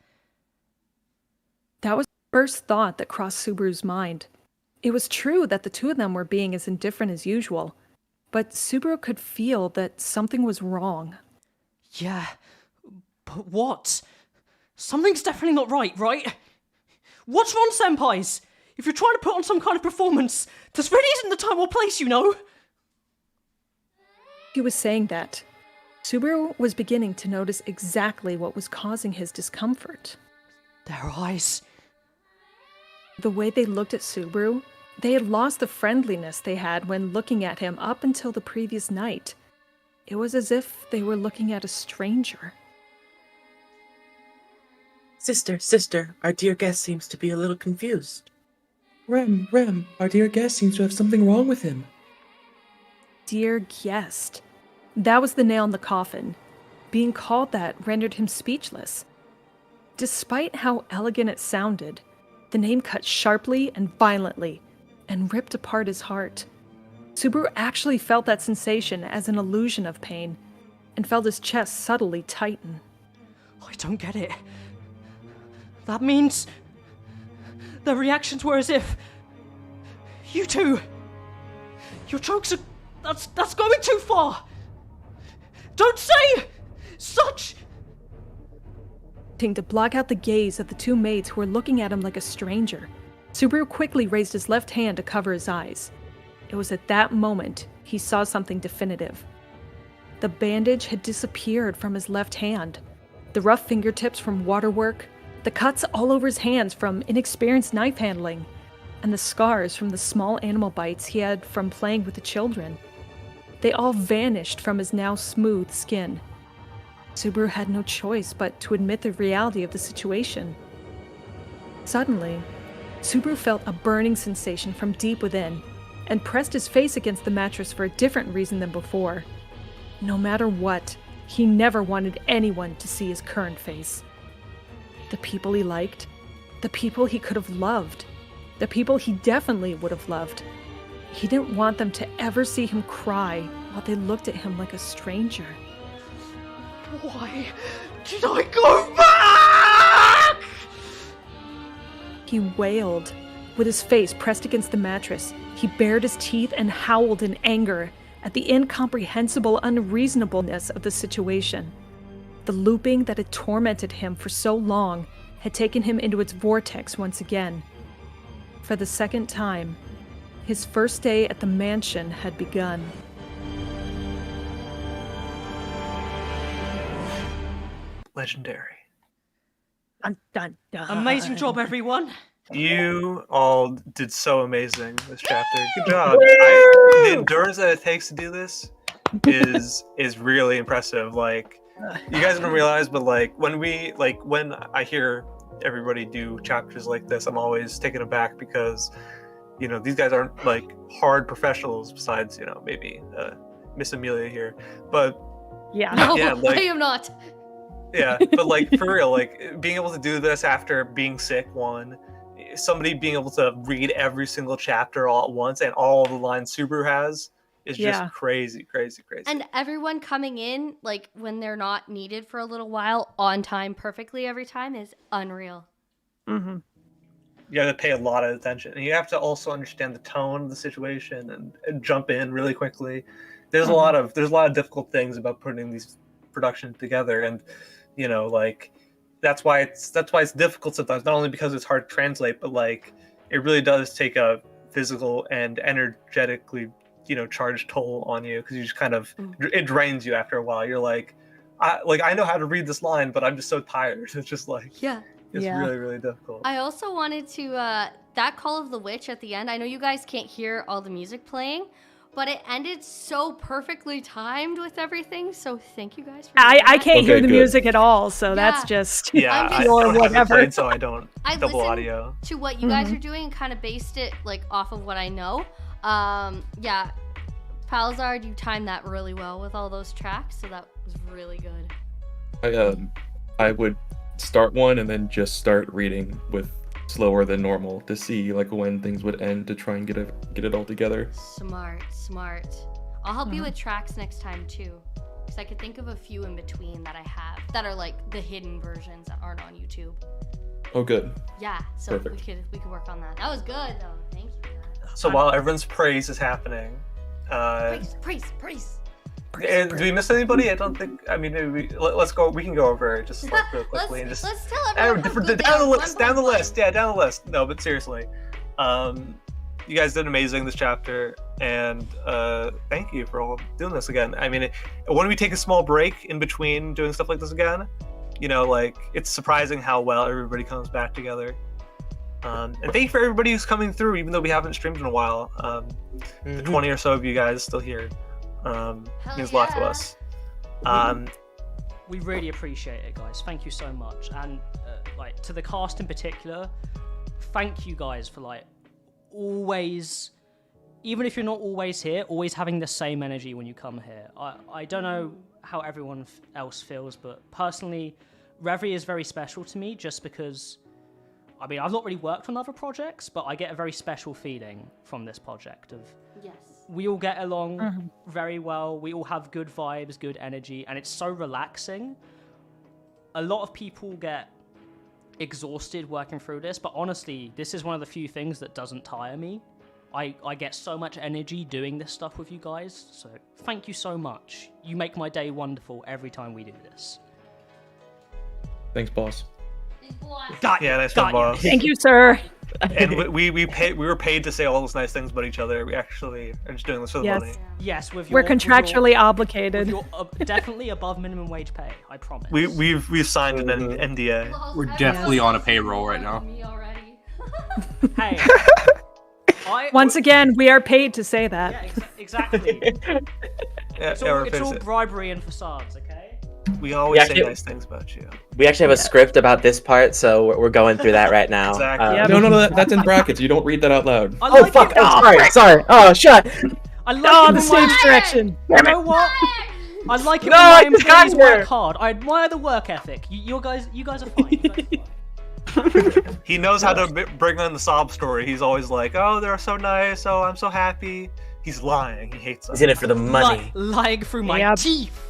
That was the first thought that crossed Subaru's mind. It was true that the two of them were being as indifferent as usual, but Subaru could feel that something was wrong. Yeah, but what? Something's definitely not right? What's wrong, senpais? If you're trying to put on some kind of performance, this really isn't the time or place, you know? He was saying that. Subaru was beginning to notice exactly what was causing his discomfort. Their eyes. The way they looked at Subaru, they had lost the friendliness they had when looking at him up until the previous night. It was as if they were looking at a stranger. Sister, our dear guest seems to be a little confused. Rem, our dear guest seems to have something wrong with him. Dear guest. That was the nail in the coffin. Being called that rendered him speechless. Despite how elegant it sounded, the name cut sharply and violently, and ripped apart his heart. Subaru actually felt that sensation as an illusion of pain, and felt his chest subtly tighten. I don't get it. That means their reactions were as if you two, your jokes are that's going too far. Don't say such. To block out the gaze of the two maids who were looking at him like a stranger, Subaru quickly raised his left hand to cover his eyes. It was at that moment he saw something definitive. The bandage had disappeared from his left hand. The rough fingertips from waterwork, the cuts all over his hands from inexperienced knife handling, and the scars from the small animal bites he had from playing with the children. They all vanished from his now smooth skin. Subaru had no choice but to admit the reality of the situation. Suddenly, Subaru felt a burning sensation from deep within and pressed his face against the mattress for a different reason than before. No matter what, he never wanted anyone to see his current face. The people he liked, the people he could have loved, the people he definitely would have loved. He didn't want them to ever see him cry while they looked at him like a stranger. Why did I go back? He wailed. With his face pressed against the mattress, he bared his teeth and howled in anger at the incomprehensible unreasonableness of the situation. The looping that had tormented him for so long had taken him into its vortex once again. For the second time, his first day at the mansion had begun. Legendary. Dun, dun, dun. Amazing job, everyone. You all did so amazing this chapter. Good job. The endurance that it takes to do this is really impressive. Like, you guys don't realize, but when I hear everybody do chapters like this, I'm always taken aback because, these guys aren't like hard professionals besides, maybe Miss Amelia here. But Yeah. No, yeah, I am not. yeah, but for real, being able to do this after being sick, somebody being able to read every single chapter all at once and all the lines Subaru has is just crazy. And everyone coming in, when they're not needed for a little while, on time perfectly every time is unreal. Mm-hmm. You have to pay a lot of attention, and you have to also understand the tone of the situation and jump in really quickly. There's a lot of difficult things about putting these productions together, and that's why it's difficult sometimes. Not only because it's hard to translate, but it really does take a physical and energetically charged toll on you, because you just kind of it drains you after a while. You're I know how to read this line, but I'm just so tired. It's just really, really difficult. I also wanted to, that Call of the Witch at the end, I know you guys can't hear all the music playing, but it ended so perfectly timed with everything, so thank you guys for I can't hear the good. music at all, so that's just I don't have it played, so I don't double listened audio to what you guys are doing and kind of based it off of what I know. Palazard, you timed that really well with all those tracks, so that was really good. I would start one and then just start reading with slower than normal to see when things would end, to try and get it all together. Smart. I'll help you with tracks next time too, because I could think of a few in between that I have that are the hidden versions that aren't on YouTube. Oh, good. Yeah, so Perfect. we could work on that. That was good though. Thank you for that. So while everyone's praise is happening, Praise. and do we miss anybody? I don't think. I mean, maybe let's go. We can go over it just real quickly and just let's tell everyone how good down the they are, list. Down the list. Yeah, down the list. No, but seriously, you guys did amazing this chapter, and thank you for all doing this again. I mean, when we take a small break in between doing stuff like this again, it's surprising how well everybody comes back together. And thank you for everybody who's coming through, even though we haven't streamed in a while. The 20 or so of you guys still here. Means a lot to us. We really appreciate it, guys. Thank you so much. And to the cast in particular, thank you guys for always, even if you're not always here, always having the same energy when you come here. I don't know how everyone else feels, but personally, Reverie is very special to me, just because I've not really worked on other projects, but I get a very special feeling from this project of we all get along very well. We all have good vibes, good energy, and it's so relaxing. a lot of people get exhausted working through this, but honestly, this is one of the few things that doesn't tire me. I get so much energy doing this stuff with you guys, so thank you so much. You make my day wonderful every time we do this. Thanks, boss. Got Yeah, you, nice got one, you. boss. Thank you, sir. And we were paid to say all those nice things about each other. We actually are just doing this for the Yes. money. Yes, with We're your, contractually with obligated. your definitely above minimum wage pay, I promise. We've signed an NDA. We're definitely on a payroll right now. Hey. Once again, we are paid to say that. Yeah, exactly. Yeah, It's yeah, all, we're it's all paid. bribery and facades, okay? We always Yeah, say actually- nice things about you. We actually have a script about this part, so we're going through that right now. Exactly. Yep. No, that's in brackets. You don't read that out loud. I Oh like fuck! it. Oh, sorry. Oh shit! I like Oh, it the when my- stage direction. You know what? I like it No, when I my just got employees work here. hard. I admire the work ethic. You guys are fine. You guys are fine. He knows how to bring on the sob story. He's always like, "Oh, they're so nice. Oh, I'm so happy." He's lying. He hates us. He's in it for the money. Lying through my Yep. teeth.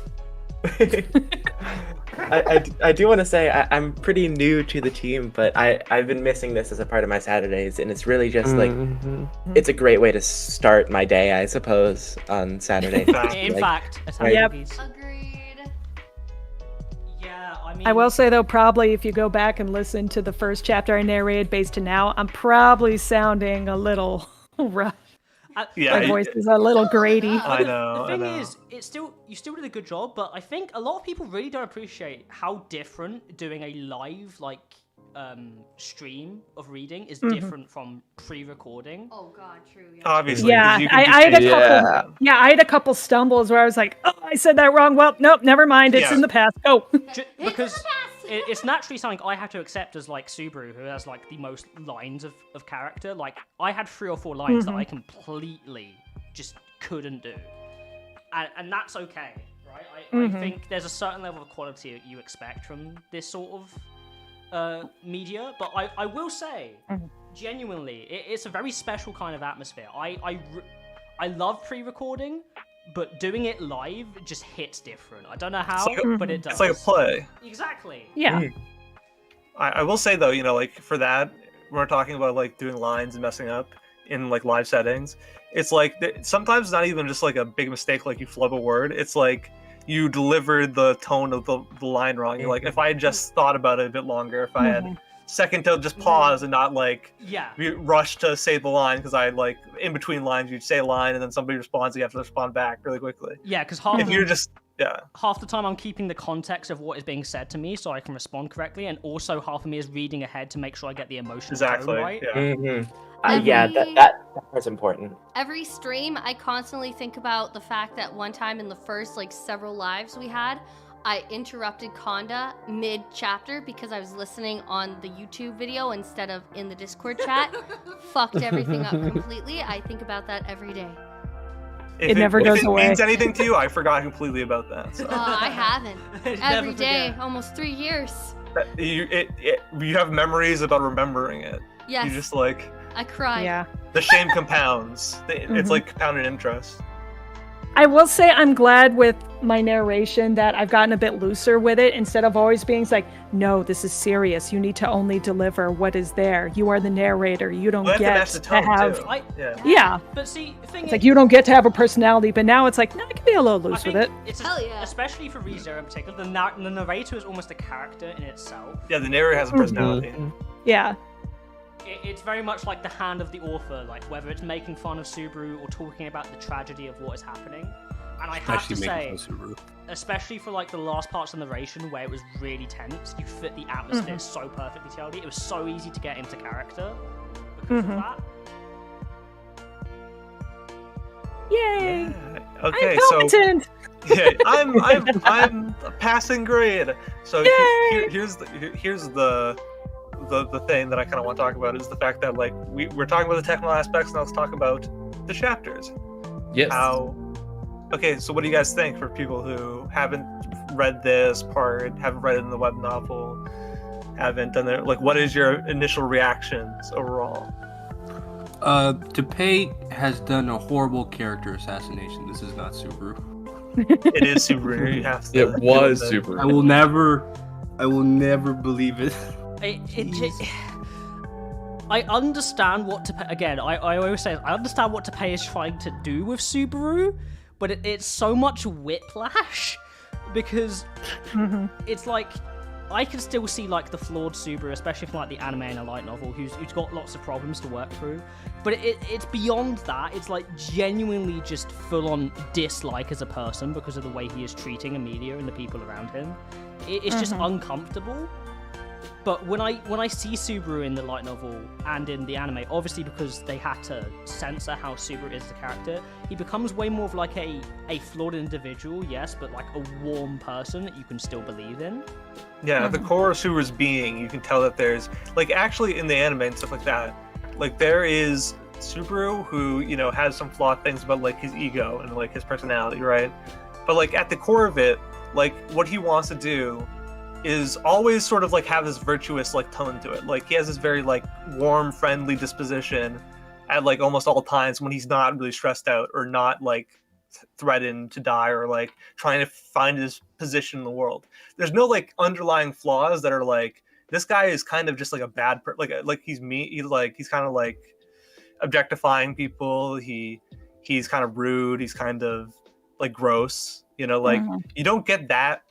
I do want to say I'm pretty new to the team, but I've been missing this as a part of my Saturdays, and it's really just like it's a great way to start my day, I suppose, on Saturday. In Like, fact, a Yep. piece. Agreed. Yeah, I mean. I will say though, probably if you go back and listen to the first chapter I narrated based to now, I'm probably sounding a little rough. Yeah, My voice is a little grating. I know. The thing I know. is, you still did a good job, but I think a lot of people really don't appreciate how different doing a live stream of reading is different from pre-recording. Oh god, true. Yeah. Obviously. Yeah, 'cause you can I just had a change couple. it. Yeah, I had a couple stumbles where I was like, "Oh, I said that wrong." Well, nope, never mind. It's Yeah. in the past. Go. Because it's naturally something I have to accept as like Subaru, who has like the most lines of character. Like I had 3 or 4 lines that I completely just couldn't do, and that's okay, right? I think there's a certain level of quality that you expect from this sort of media, but I will say, genuinely, it's a very special kind of atmosphere. I love pre-recording, but doing it live just hits different. I don't know how, but it does. It's like a play. Exactly. Yeah. I will say though, like for that, when we're talking about like doing lines and messing up in like live settings, it's like sometimes it's not even just like a big mistake, like you flub a word. It's like you delivered the tone of the line wrong. You're like, if I had just thought about it a bit longer, if I had second to just pause and not like rush to say the line, because I like in between lines you'd say a line and then somebody responds, you have to respond back really quickly. Yeah, because If you're just half the time I'm keeping the context of what is being said to me so I can respond correctly, and also half of me is reading ahead to make sure I get the emotional tone right. Yeah, that part's important. Every stream, I constantly think about the fact that one time in the first like several lives we had, I interrupted Conda mid-chapter because I was listening on the YouTube video instead of in the Discord chat. Fucked everything up completely. I think about that every day. It never goes away. If it means anything to you, I forgot completely about that. So. I haven't. Never Every day, forget. almost 3 years. You have memories about remembering it. Yes. You just like I cried. Yeah. the shame compounds. It's like compounded interest. I will say I'm glad with my narration that I've gotten a bit looser with it instead of always being like, no, this is serious. You need to only deliver what is there. You are the narrator. You don't Well, get that's the tone, to have. too. Yeah. But see, the thing It's is, like you don't get to have a personality, but now it's like, no, I can be a little I loose with think it. it's Hell yeah. especially for ReZero in particular, the narrator is almost a character in itself. Yeah, the narrator has a personality. Yeah. It's very much like the hand of the author, like whether it's making fun of Subaru or talking about the tragedy of what is happening. And I have to Actually say, making fun of Subaru. especially for like the last parts of the narration where it was really tense, you fit the atmosphere so perfectly, Telly. It was so easy to get into character because of that. Yay! Yeah. Okay, I'm so competent! yeah, I'm a passing grade. So here's the thing that I kind of want to talk about is the fact that like we're talking about the technical aspects, now let's talk about the chapters. Yes. Okay, so what do you guys think for people who haven't read this part, haven't read it in the web novel, haven't done it? Like, what is your initial reactions overall? DePay has done a horrible character assassination. This is not Subaru. It is Subaru. You have to. It was deal with Subaru. I will never I will never believe it. I understand what again, I always say, I understand what Teppei is trying to do with Subaru, but it's so much whiplash, because it's like, I can still see like the flawed Subaru, especially from like the anime and a light novel, who's got lots of problems to work through, but it's beyond that. It's like genuinely just full-on dislike as a person because of the way he is treating Emilia and the people around him. It's just uncomfortable. But when I see Subaru in the light novel and in the anime, obviously because they had to censor how Subaru is as a character, he becomes way more of like a flawed individual, yes, but like a warm person that you can still believe in. Yeah, at the core of Subaru's being, you can tell that there's, like, actually in the anime and stuff like that, like, there is Subaru who, you know, has some flawed things about, like, his ego and, like, his personality, right? But, like, at the core of it, like, what he wants to do is always sort of like have this virtuous like tone to it. Like he has this very like warm, friendly disposition at like almost all times when he's not really stressed out or not like threatened to die or like trying to find his position in the world. There's no like underlying flaws that are like this guy is kind of just like a bad like he's mean. He's kind of like objectifying people. He's kind of rude. He's kind of like gross. You know, like you don't get that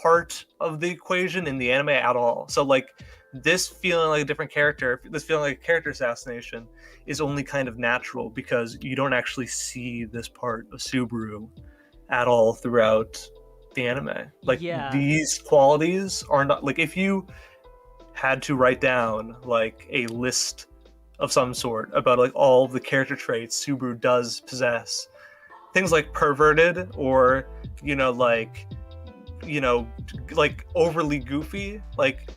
part of the equation in the anime at all. So like this feeling like a different character, this feeling like a character assassination is only kind of natural because you don't actually see this part of Subaru at all throughout the anime. Like these qualities are not like if you had to write down like a list of some sort about like all the character traits Subaru does possess, things like perverted or like overly goofy, like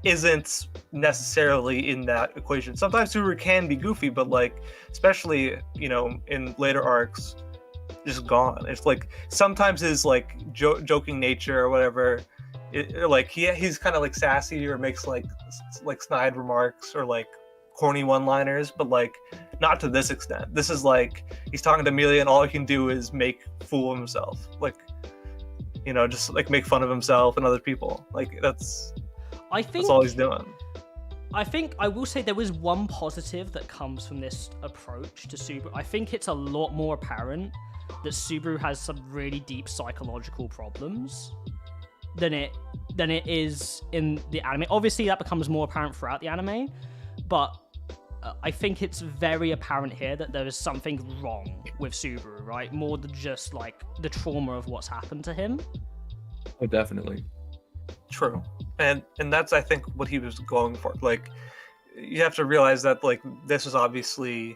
isn't necessarily in that equation. Sometimes Subaru can be goofy, but like especially in later arcs, just gone. It's like sometimes his like joking nature or whatever, like he's kind of like sassy or makes like snide remarks or like corny one-liners, but like not to this extent. This is like he's talking to Amelia and all he can do is make fool of himself, like just like make fun of himself and other people. Like that's all he's doing. I think I will say there is one positive that comes from this approach to Subaru. I think it's a lot more apparent that Subaru has some really deep psychological problems than it is in the anime. Obviously that becomes more apparent throughout the anime, but I think it's very apparent here that there is something wrong with Subaru, right? More than just like the trauma of what's happened to him. Oh, definitely. True. And that's I think what he was going for. Like you have to realize that like this is obviously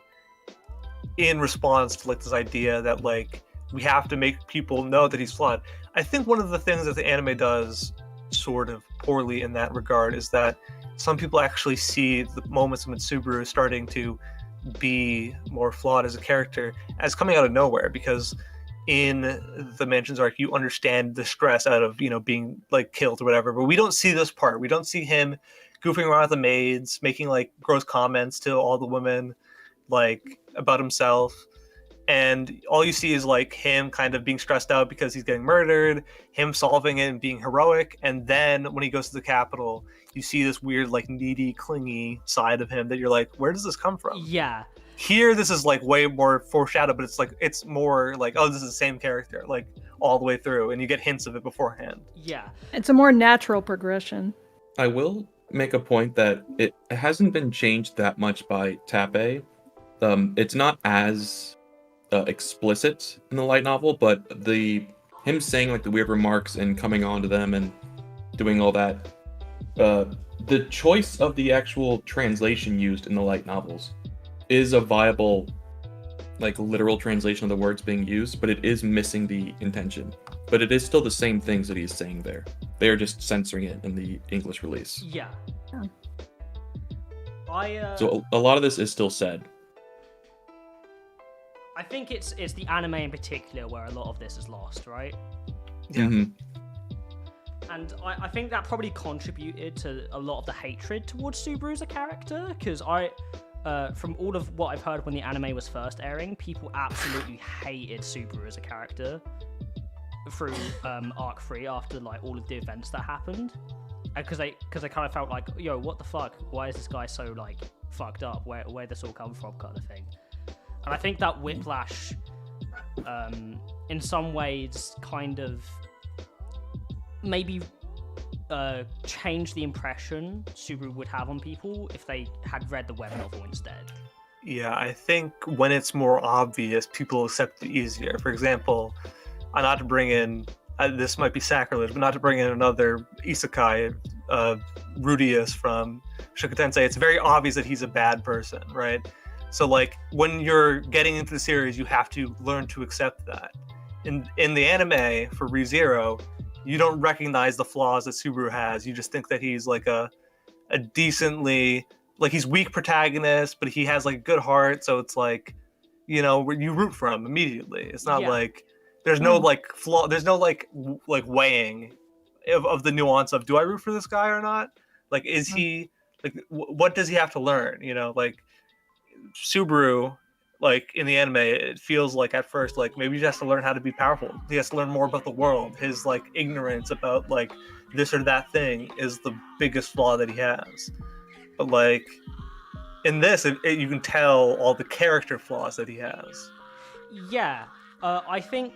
in response to like this idea that like we have to make people know that he's flawed. I think one of the things that the anime does sort of poorly in that regard is that some people actually see the moments when Subaru is starting to be more flawed as a character as coming out of nowhere, because in the Mansions arc you understand the stress out of being like killed or whatever, but we don't see this part. We don't see him goofing around with the maids, making like gross comments to all the women like about himself, and all you see is like him kind of being stressed out because he's getting murdered, him solving it and being heroic, and then when he goes to the Capitol you see this weird like needy clingy side of him that you're like, where does this come from? Here this is like way more foreshadowed, but it's more like, oh, this is the same character like all the way through, and you get hints of it beforehand. It's a more natural progression. I will make a point that it hasn't been changed that much by Teppei. It's not as explicit in the light novel, but him saying like the weird remarks and coming on to them and doing all that, the choice of the actual translation used in the light novels is a viable like literal translation of the words being used, but it is missing the intention. But it is still the same things that he's saying there. They're just censoring it in the English release. So a lot of this is still said. I think it's the anime in particular where a lot of this is lost, right? And I think that probably contributed to a lot of the hatred towards Subaru as a character, because from all of what I've heard when the anime was first airing, people absolutely hated Subaru as a character through Arc 3 after like all of the events that happened. because they kind of felt like, yo, what the fuck? Why is this guy so like fucked up? Where this all come from, kind of thing. And I think that whiplash, in some ways, kind of maybe change the impression Subaru would have on people if they had read the web novel instead. Yeah, I think when it's more obvious, people accept it easier. For example, not to bring in, this might be sacrilege, but not to bring in another isekai, Rudius from Shukatensei, it's very obvious that he's a bad person, right? So like when you're getting into the series, you have to learn to accept that. In the anime for ReZero, you don't recognize the flaws that Subaru has. You just think that he's like a decently, like he's weak protagonist, but he has like a good heart. So it's like, you know, you root for him immediately. It's not like there's no like flaw. There's no like weighing of the nuance of, do I root for this guy or not? Like, is he like, what does he have to learn? You know, like Subaru, like in the anime, it feels like at first like maybe he has to learn how to be powerful. He has to learn more about the world. His like ignorance about like this or that thing is the biggest flaw that he has. But like in this, you can tell all the character flaws that he has. Yeah, I think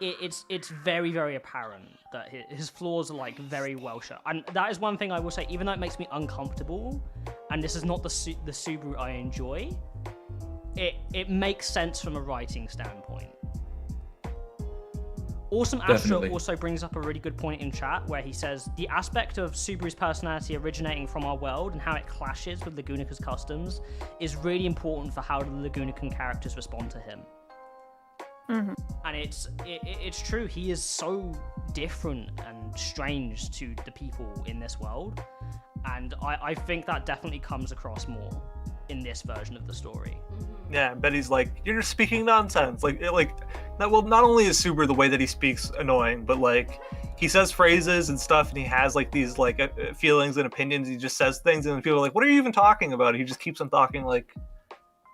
it's very, very apparent that his flaws are like very well shown, and that is one thing I will say. Even though it makes me uncomfortable, and this is not the Subaru I enjoy, it makes sense from a writing standpoint. Awesome Astra also brings up a really good point in chat where he says the aspect of Subaru's personality originating from our world and how it clashes with Lagunika's customs is really important for how the Lagunican characters respond to him. Mm-hmm. And it's true, he is so different and strange to the people in this world, and I think that definitely comes across more in this version of the story. Yeah, but he's like, you're just speaking nonsense. Like that. Well, not only is Subaru the way that he speaks annoying, but like he says phrases and stuff, and he has like these like feelings and opinions. He just says things, and people are like, "What are you even talking about?" He just keeps on talking like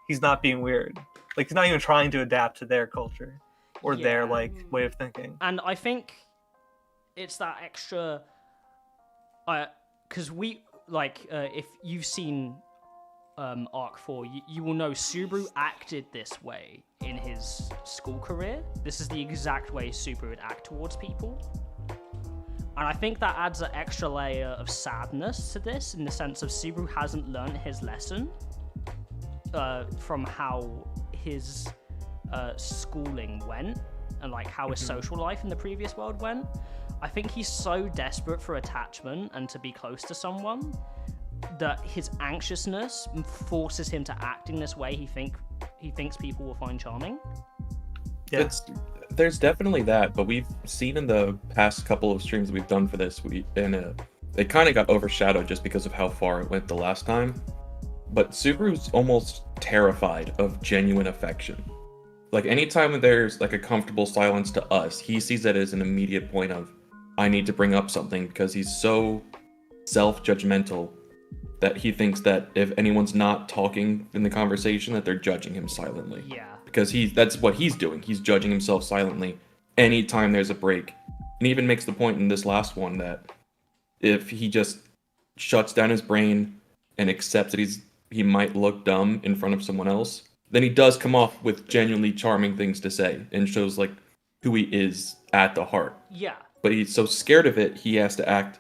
he's not being weird. Like he's not even trying to adapt to their culture or their like way of thinking. And I think it's that extra, because we like if you've seen Arc 4, you will know Subaru acted this way in his school career. This is the exact way Subaru would act towards people. And I think that adds an extra layer of sadness to this, in the sense of Subaru hasn't learned his lesson from how his schooling went, and like how his social life in the previous world went. I think he's so desperate for attachment and to be close to someone that his anxiousness forces him to act in this way he thinks people will find charming. Yeah. There's definitely that, but we've seen in the past couple of streams we've done for this, it kind of got overshadowed just because of how far it went the last time. But Subaru's almost terrified of genuine affection. Like anytime there's like a comfortable silence to us, he sees that as an immediate point of, I need to bring up something, because he's so self-judgmental that he thinks that if anyone's not talking in the conversation, that they're judging him silently. Yeah. Because that's what he's doing. He's judging himself silently anytime there's a break. And he even makes the point in this last one that if he just shuts down his brain and accepts that he might look dumb in front of someone else, then he does come off with genuinely charming things to say and shows like who he is at the heart. Yeah. But he's so scared of it, he has to act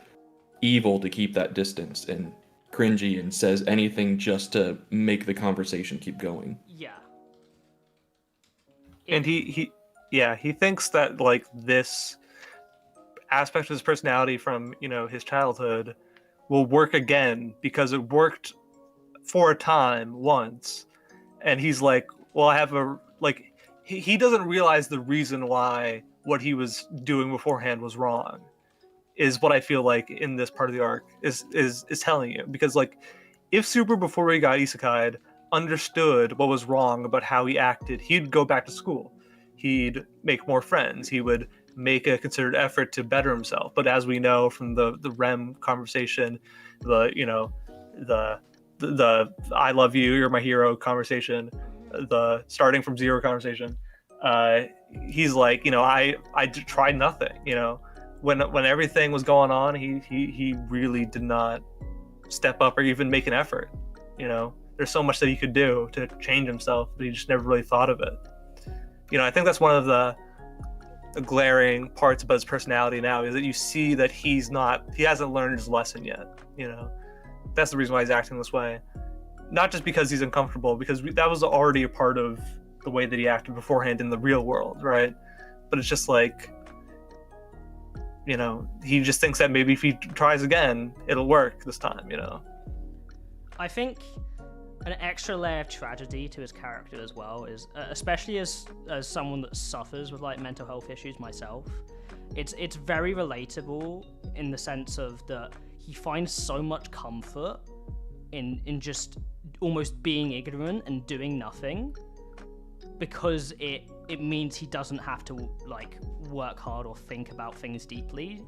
evil to keep that distance and cringy, and says anything just to make the conversation keep going. Yeah. And he thinks that like this aspect of his personality from, you know, his childhood will work again because it worked for a time once. And he's like, well, I have he doesn't realize the reason why what he was doing beforehand was wrong, is what I feel like in this part of the arc is telling you. Because like if Super, before he got isekai'd, understood what was wrong about how he acted, he'd go back to school. He'd make more friends. He would make a considered effort to better himself. But as we know from the REM conversation, the I love you, you're my hero conversation, the starting from zero conversation, he's like, you know, I tried nothing, you know, when everything was going on, he really did not step up or even make an effort. You know, there's so much that he could do to change himself, but he just never really thought of it. You know, I think that's one of the glaring parts about his personality now, is that you see that he hasn't learned his lesson yet. You know, that's the reason why he's acting this way. Not just because he's uncomfortable, because that was already a part of the way that he acted beforehand in the real world, right? But it's just like, you know, he just thinks that maybe if he tries again, it'll work this time, you know? I think an extra layer of tragedy to his character as well is, especially as someone that suffers with like mental health issues myself, it's very relatable in the sense of that he finds so much comfort in just almost being ignorant and doing nothing, because it means he doesn't have to like work hard or think about things deeply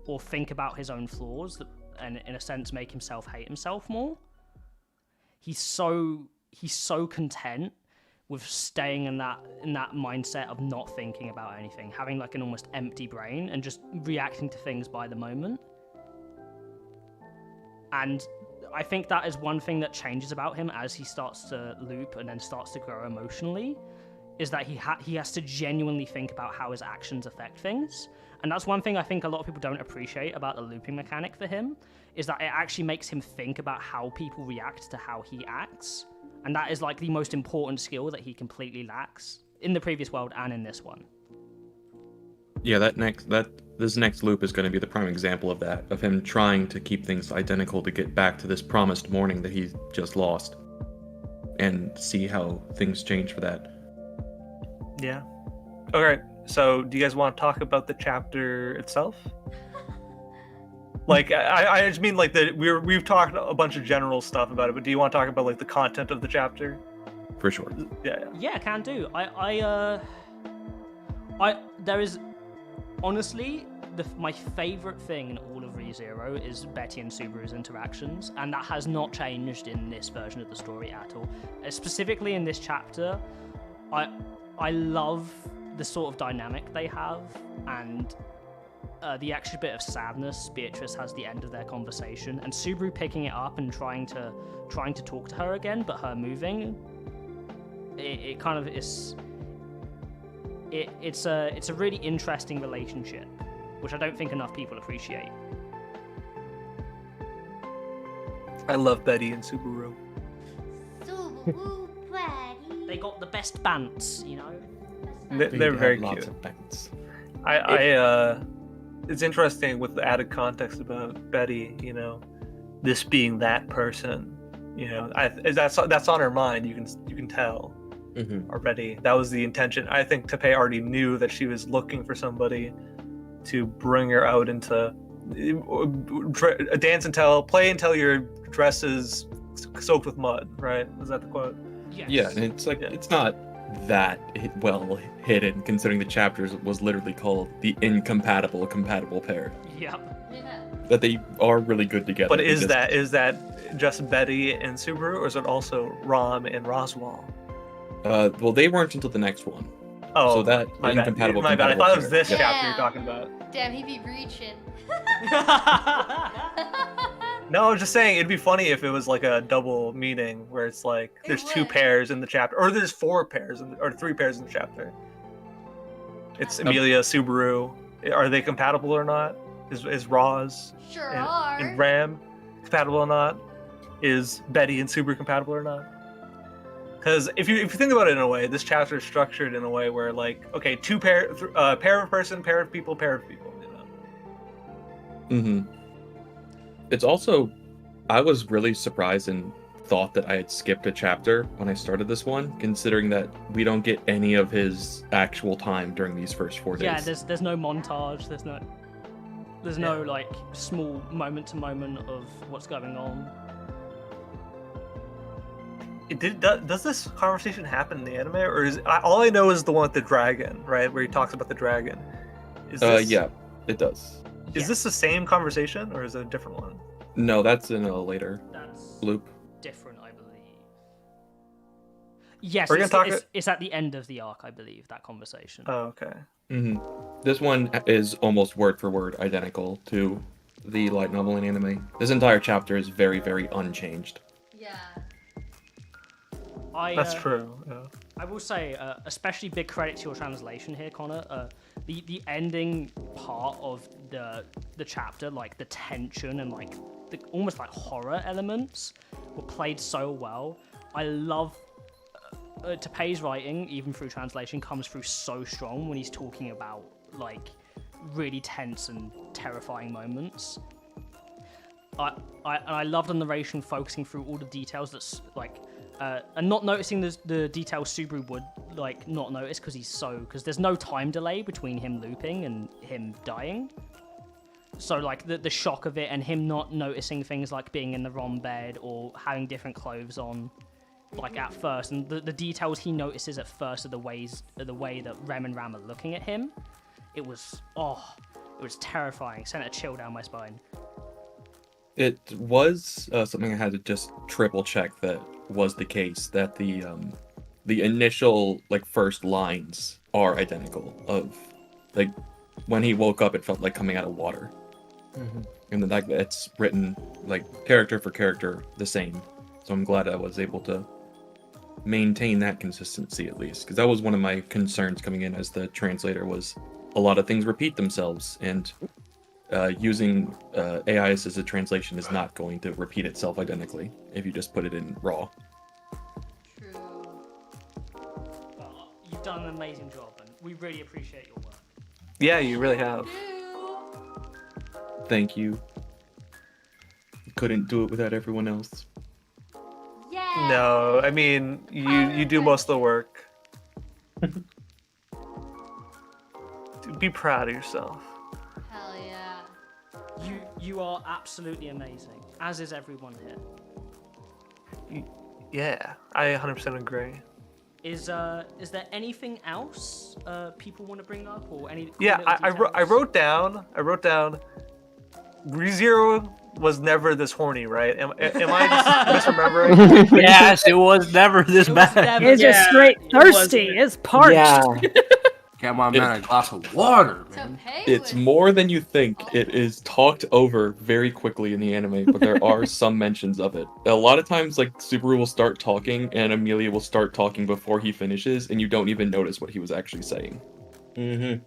or think about his own flaws and in a sense make himself hate himself more. He's so content with staying in that mindset of not thinking about anything, having like an almost empty brain and just reacting to things by the moment. And I think that is one thing that changes about him as he starts to loop and then starts to grow emotionally, is that he has to genuinely think about how his actions affect things. And that's one thing I think a lot of people don't appreciate about the looping mechanic for him, is that it actually makes him think about how people react to how he acts. And that is like the most important skill that he completely lacks in the previous world and in this one. Yeah, this next loop is going to be the prime example of that, of him trying to keep things identical to get back to this promised morning that he just lost, and see how things change for that. Yeah. Okay, so do you guys want to talk about the chapter itself? Like, I just mean like we've talked a bunch of general stuff about it, but do you want to talk about like the content of the chapter? For sure. Yeah, can do. There is honestly my favorite thing in all of ReZero is Betty and Subaru's interactions, and that has not changed in this version of the story at all. Specifically in this chapter, I love the sort of dynamic they have, and the extra bit of sadness Beatrice has the end of their conversation, and Subaru picking it up and trying to talk to her again, but her moving. It kind of is. It's a really interesting relationship, which I don't think enough people appreciate. I love Betty and Subaru. Subaru, Betty. They got the best bants, you know. They're very cute. Lots of bants. It's interesting with the added context about Betty, you know, this being that person, you know, that's on her mind. You can tell already. That was the intention. I think Teppei already knew that she was looking for somebody to bring her out into play until your dress is soaked with mud. Right? Is that the quote? Yes. Yeah, and it's like it's not that well hidden, considering the chapters was literally called the incompatible compatible pair. Yep. Yeah. That they are really good together. But is that just Betty and Subaru, or is it also Rom and Roswell? Well, they weren't until the next one. Oh, so that my incompatible. bad. I thought it was this pair. chapter you're talking about. Damn, he be reaching. No, I was just saying it'd be funny if it was like a double meaning where it's like there's two pairs in the chapter, or there's four pairs or three pairs in the chapter. It's Emilia, Subaru. Are they compatible or not? Is Roz Sure and Ram compatible or not? Is Betty and Subaru compatible or not? Because if you think about it in a way, this chapter is structured in a way where like, okay, pair of person, pair of people, you know. Mm-hmm. It's also, I was really surprised and thought that I had skipped a chapter when I started this one, considering that we don't get any of his actual time during these first 4 days. Yeah, there's no montage. There's no like small moment to moment of what's going on. Does this conversation happen in the anime, or is all I know is the one with the dragon, right, where he talks about the dragon? Yeah, it does. Is this the same conversation, or is it a different one? No, that's in a later That's loop. different, I believe. Yes, We're gonna talk. it's at the end of the arc, I believe, that conversation. Oh, okay. This one is almost word for word identical to the light novel and anime. This entire chapter is very, very unchanged. Yeah. That's true. Yeah. I will say, especially big credit to your translation here, Connor. The ending part of the chapter, like the tension and like the almost like horror elements, were played so well. I love Tapei's writing, even through translation, comes through so strong when he's talking about like really tense and terrifying moments. I love the narration focusing through all the details that's like. And not noticing the details Subaru would like not notice because there's no time delay between him looping and him dying. So like the shock of it and him not noticing things like being in the wrong bed or having different clothes on, like at first, and the details he notices at first are the way that Rem and Ram are looking at him. It was terrifying. Sent a chill down my spine. It was something I had to just triple check that was the case, that the initial like first lines are identical. Of like when he woke up, it felt like coming out of water, and then like it's written like character for character the same. So I'm glad I was able to maintain that consistency at least, because that was one of my concerns coming in as the translator, was a lot of things repeat themselves, and using AI as a translation is not going to repeat itself identically if you just put it in raw. True. Well, you've done an amazing job, and we really appreciate your work. Yeah, you really have. Thank you. Couldn't do it without everyone else. Yeah. No, I mean you do most of the work. Be proud of yourself. Hell yeah. You are absolutely amazing, as is everyone here. Yeah, I 100% agree. Is there anything else people want to bring up, or any? Yeah, I wrote down. ReZero was never this horny, right? Am I just misremembering? Yes, it was never this bad. It's just straight thirsty. It's parched. Yeah. Get my man a glass of water, man. It's more than you think. It is talked over very quickly in the anime, but there are some mentions of it. A lot of times, like, Subaru will start talking, and Amelia will start talking before he finishes, and you don't even notice what he was actually saying. Mm-hmm.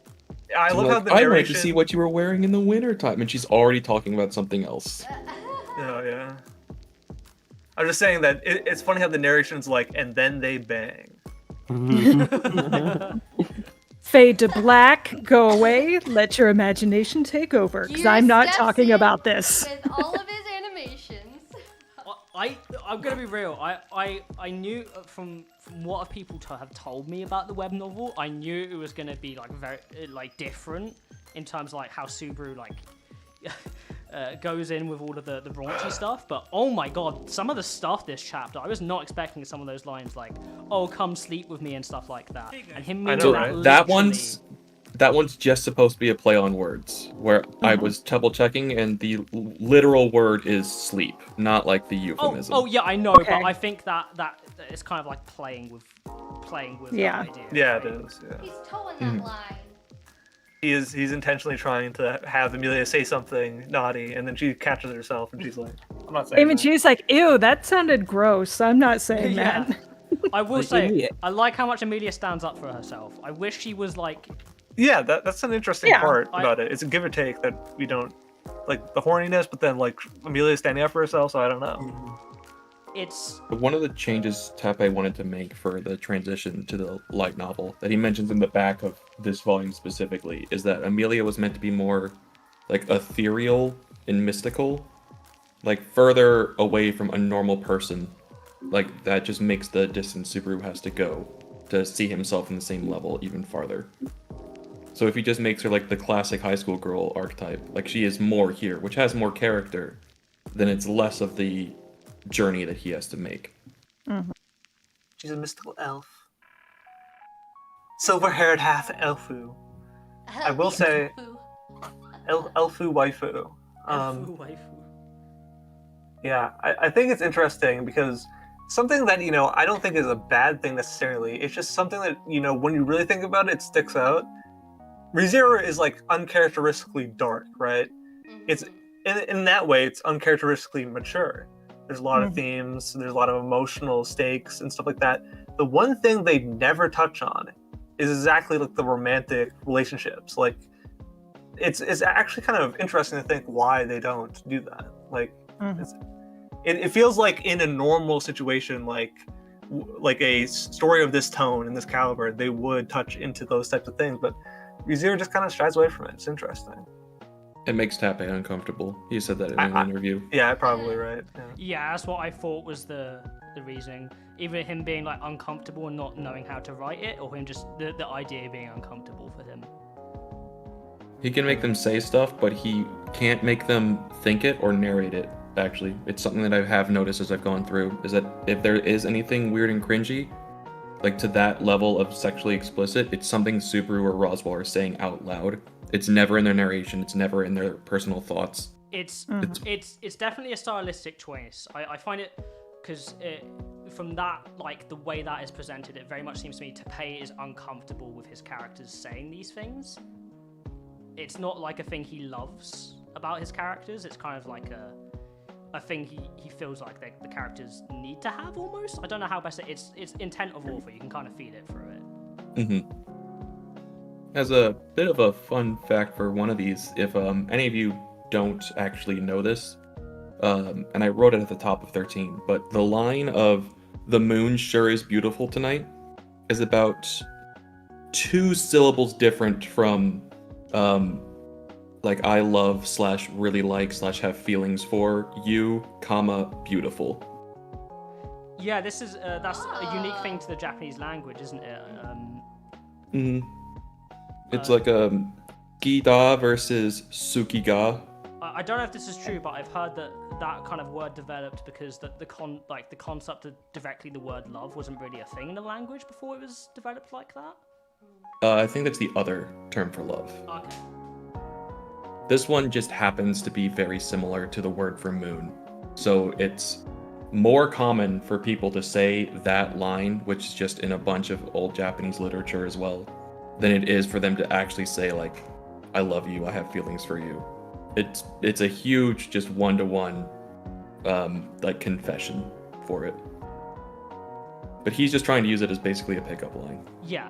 I love how the I narration. went to see what you were wearing in the winter time, and she's already talking about something else. Oh yeah. I'm just saying that it's funny how the narration's like, and then they bang. Fade to black, go away, let your imagination take over, because I'm not talking about this. With all of his animations. I'm gonna be real. I knew from what people have told me about the web novel, I knew it was gonna be like very like different in terms of like how Subaru like goes in with all of the raunchy stuff. But oh my god, some of the stuff this chapter, I was not expecting some of those lines like, "Oh, come sleep with me" and stuff like that. And him meaning So that that literally- that one's just supposed to be a play on words, where I was double checking, and the literal word is sleep, not like the euphemism. Oh yeah, I know, Okay. but I think that it's kind of like playing with Yeah. that idea. Yeah, it is. Yeah. He's towing that line. He's intentionally trying to have Amelia say something naughty, and then she catches herself, and she's like, "I'm not saying." Even that. she's like, ew, that sounded gross. I'm not saying Yeah. that. I will Like, say, Amelia- I like how much Amelia stands up for herself. I wish she was like, Yeah, that's an interesting Yeah. part about it. It's a give or take that we don't like the horniness, but then like Amelia standing up for herself. So I don't know. it's But one of the changes Tape wanted to make for the transition to the light novel that he mentions in the back of this volume specifically is that Amelia was meant to be more like ethereal and mystical, like further away from a normal person. Like that just makes the distance Subaru has to go to see himself in the same level even farther. So if he just makes her like the classic high school girl archetype, like she is more here, which has more character, then it's less of the journey that he has to make. She's a mystical elf, silver-haired half elfu. I will say, elfu waifu. waifu. Yeah, I think it's interesting because something that, I don't think is a bad thing necessarily. It's just something that, when you really think about it, it sticks out. ReZero is like uncharacteristically dark, right? It's in that way, it's uncharacteristically mature. There's a lot of themes, there's a lot of emotional stakes and stuff like that. The one thing they never touch on is exactly like the romantic relationships. Like, it's actually kind of interesting to think why they don't do that. Like, it feels like in a normal situation, like a story of this tone and this caliber, they would touch into those types of things, but ReZero just kind of shies away from it. It's interesting. It makes Tappe uncomfortable. He said that in an interview. Yeah, probably right. Yeah, that's what I thought was the reasoning. Either him being like uncomfortable and not knowing how to write it, or him just the idea being uncomfortable for him. He can make them say stuff, but he can't make them think it or narrate it, actually. It's something that I have noticed as I've gone through, is that if there is anything weird and cringy, like to that level of sexually explicit, it's something Subaru or Roswell are saying out loud. It's never in their narration, it's never in their personal thoughts. It's definitely a stylistic choice. I find it, because from that, like the way that is presented, it very much seems to me Tappe is uncomfortable with his characters saying these things. It's not like a thing he loves about his characters. It's kind of like a thing he feels like the characters need to have almost. I don't know how best it's intent of author. You can kind of feel it through it. As a bit of a fun fact for one of these, if any of you don't actually know this, and I wrote it at the top of 13, but the line of "the moon sure is beautiful tonight" is about 2 syllables different from like "I love / really like / have feelings for you, comma, beautiful." Yeah, this is that's a unique thing to the Japanese language, isn't it? It's like Gida versus Sukiga. I don't know if this is true, but I've heard that kind of word developed because the concept of directly the word love wasn't really a thing in the language before it was developed like that. I think that's the other term for love. Okay. This one just happens to be very similar to the word for moon. So it's more common for people to say that line, which is just in a bunch of old Japanese literature as well, than it is for them to actually say, like, "I love you, I have feelings for you." It's a huge, just one-to-one, like, confession for it. But he's just trying to use it as basically a pickup line. Yeah.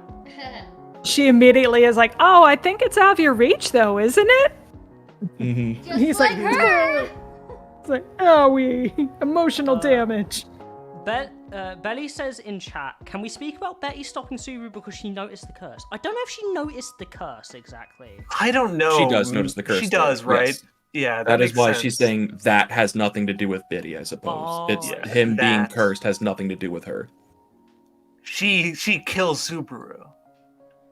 She immediately is like, "Oh, I think it's out of your reach, though, isn't it?" He's like, her. It's like, "Oh, emotional damage." Belly says in chat, "Can we speak about Betty stopping Subaru because she noticed the curse?" I don't know if she noticed the curse exactly. I don't know. She does notice the curse. She does, right? Yes. Yeah, that is makes why sense. she's saying that has nothing to do with Biddy, I suppose. It's him being cursed has nothing to do with her. She kills Subaru.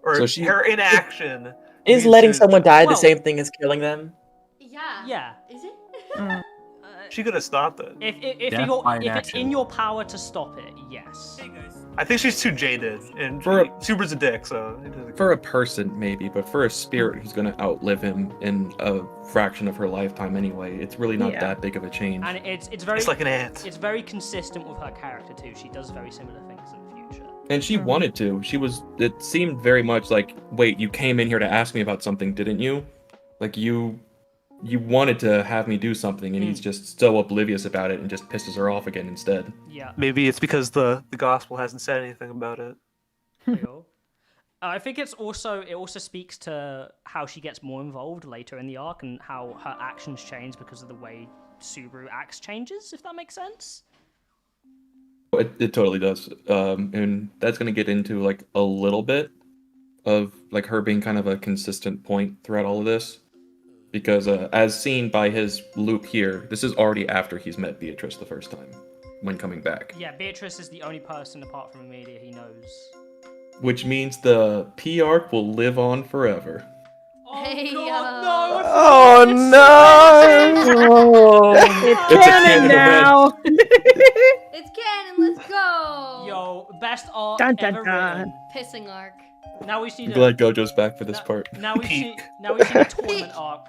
Or So her inaction. Is letting someone die the same thing as killing them? Yeah. Is it? She could have stopped it. If it's in your power to stop it, yes. I think she's too jaded, and Subaru's a dick, so... For a person, maybe, but for a spirit who's going to outlive him in a fraction of her lifetime anyway, it's really not that big of a change. And it's very... It's like an ant. It's very consistent with her character, too. She does very similar things in the future. And she wanted to. It seemed very much like, wait, you came in here to ask me about something, didn't you? Like, you wanted to have me do something, and he's just so oblivious about it and just pisses her off again instead. Yeah. Maybe it's because the gospel hasn't said anything about it. I think it also speaks to how she gets more involved later in the arc and how her actions change because of the way Subaru acts changes, if that makes sense. It totally does. And that's going to get into like a little bit of like her being kind of a consistent point throughout all of this. Because as seen by his loop here, this is already after he's met Beatrice the first time, when coming back. Yeah, Beatrice is the only person apart from Amelia he knows. Which means the P arc will live on forever. Hey, Oh no! It's canon now. It's canon. Let's go. Yo, best arc Dun, dun, ever dun. written. Pissing arc. Now we see I'm glad Gojo's back for this part. Now we see the tournament arc.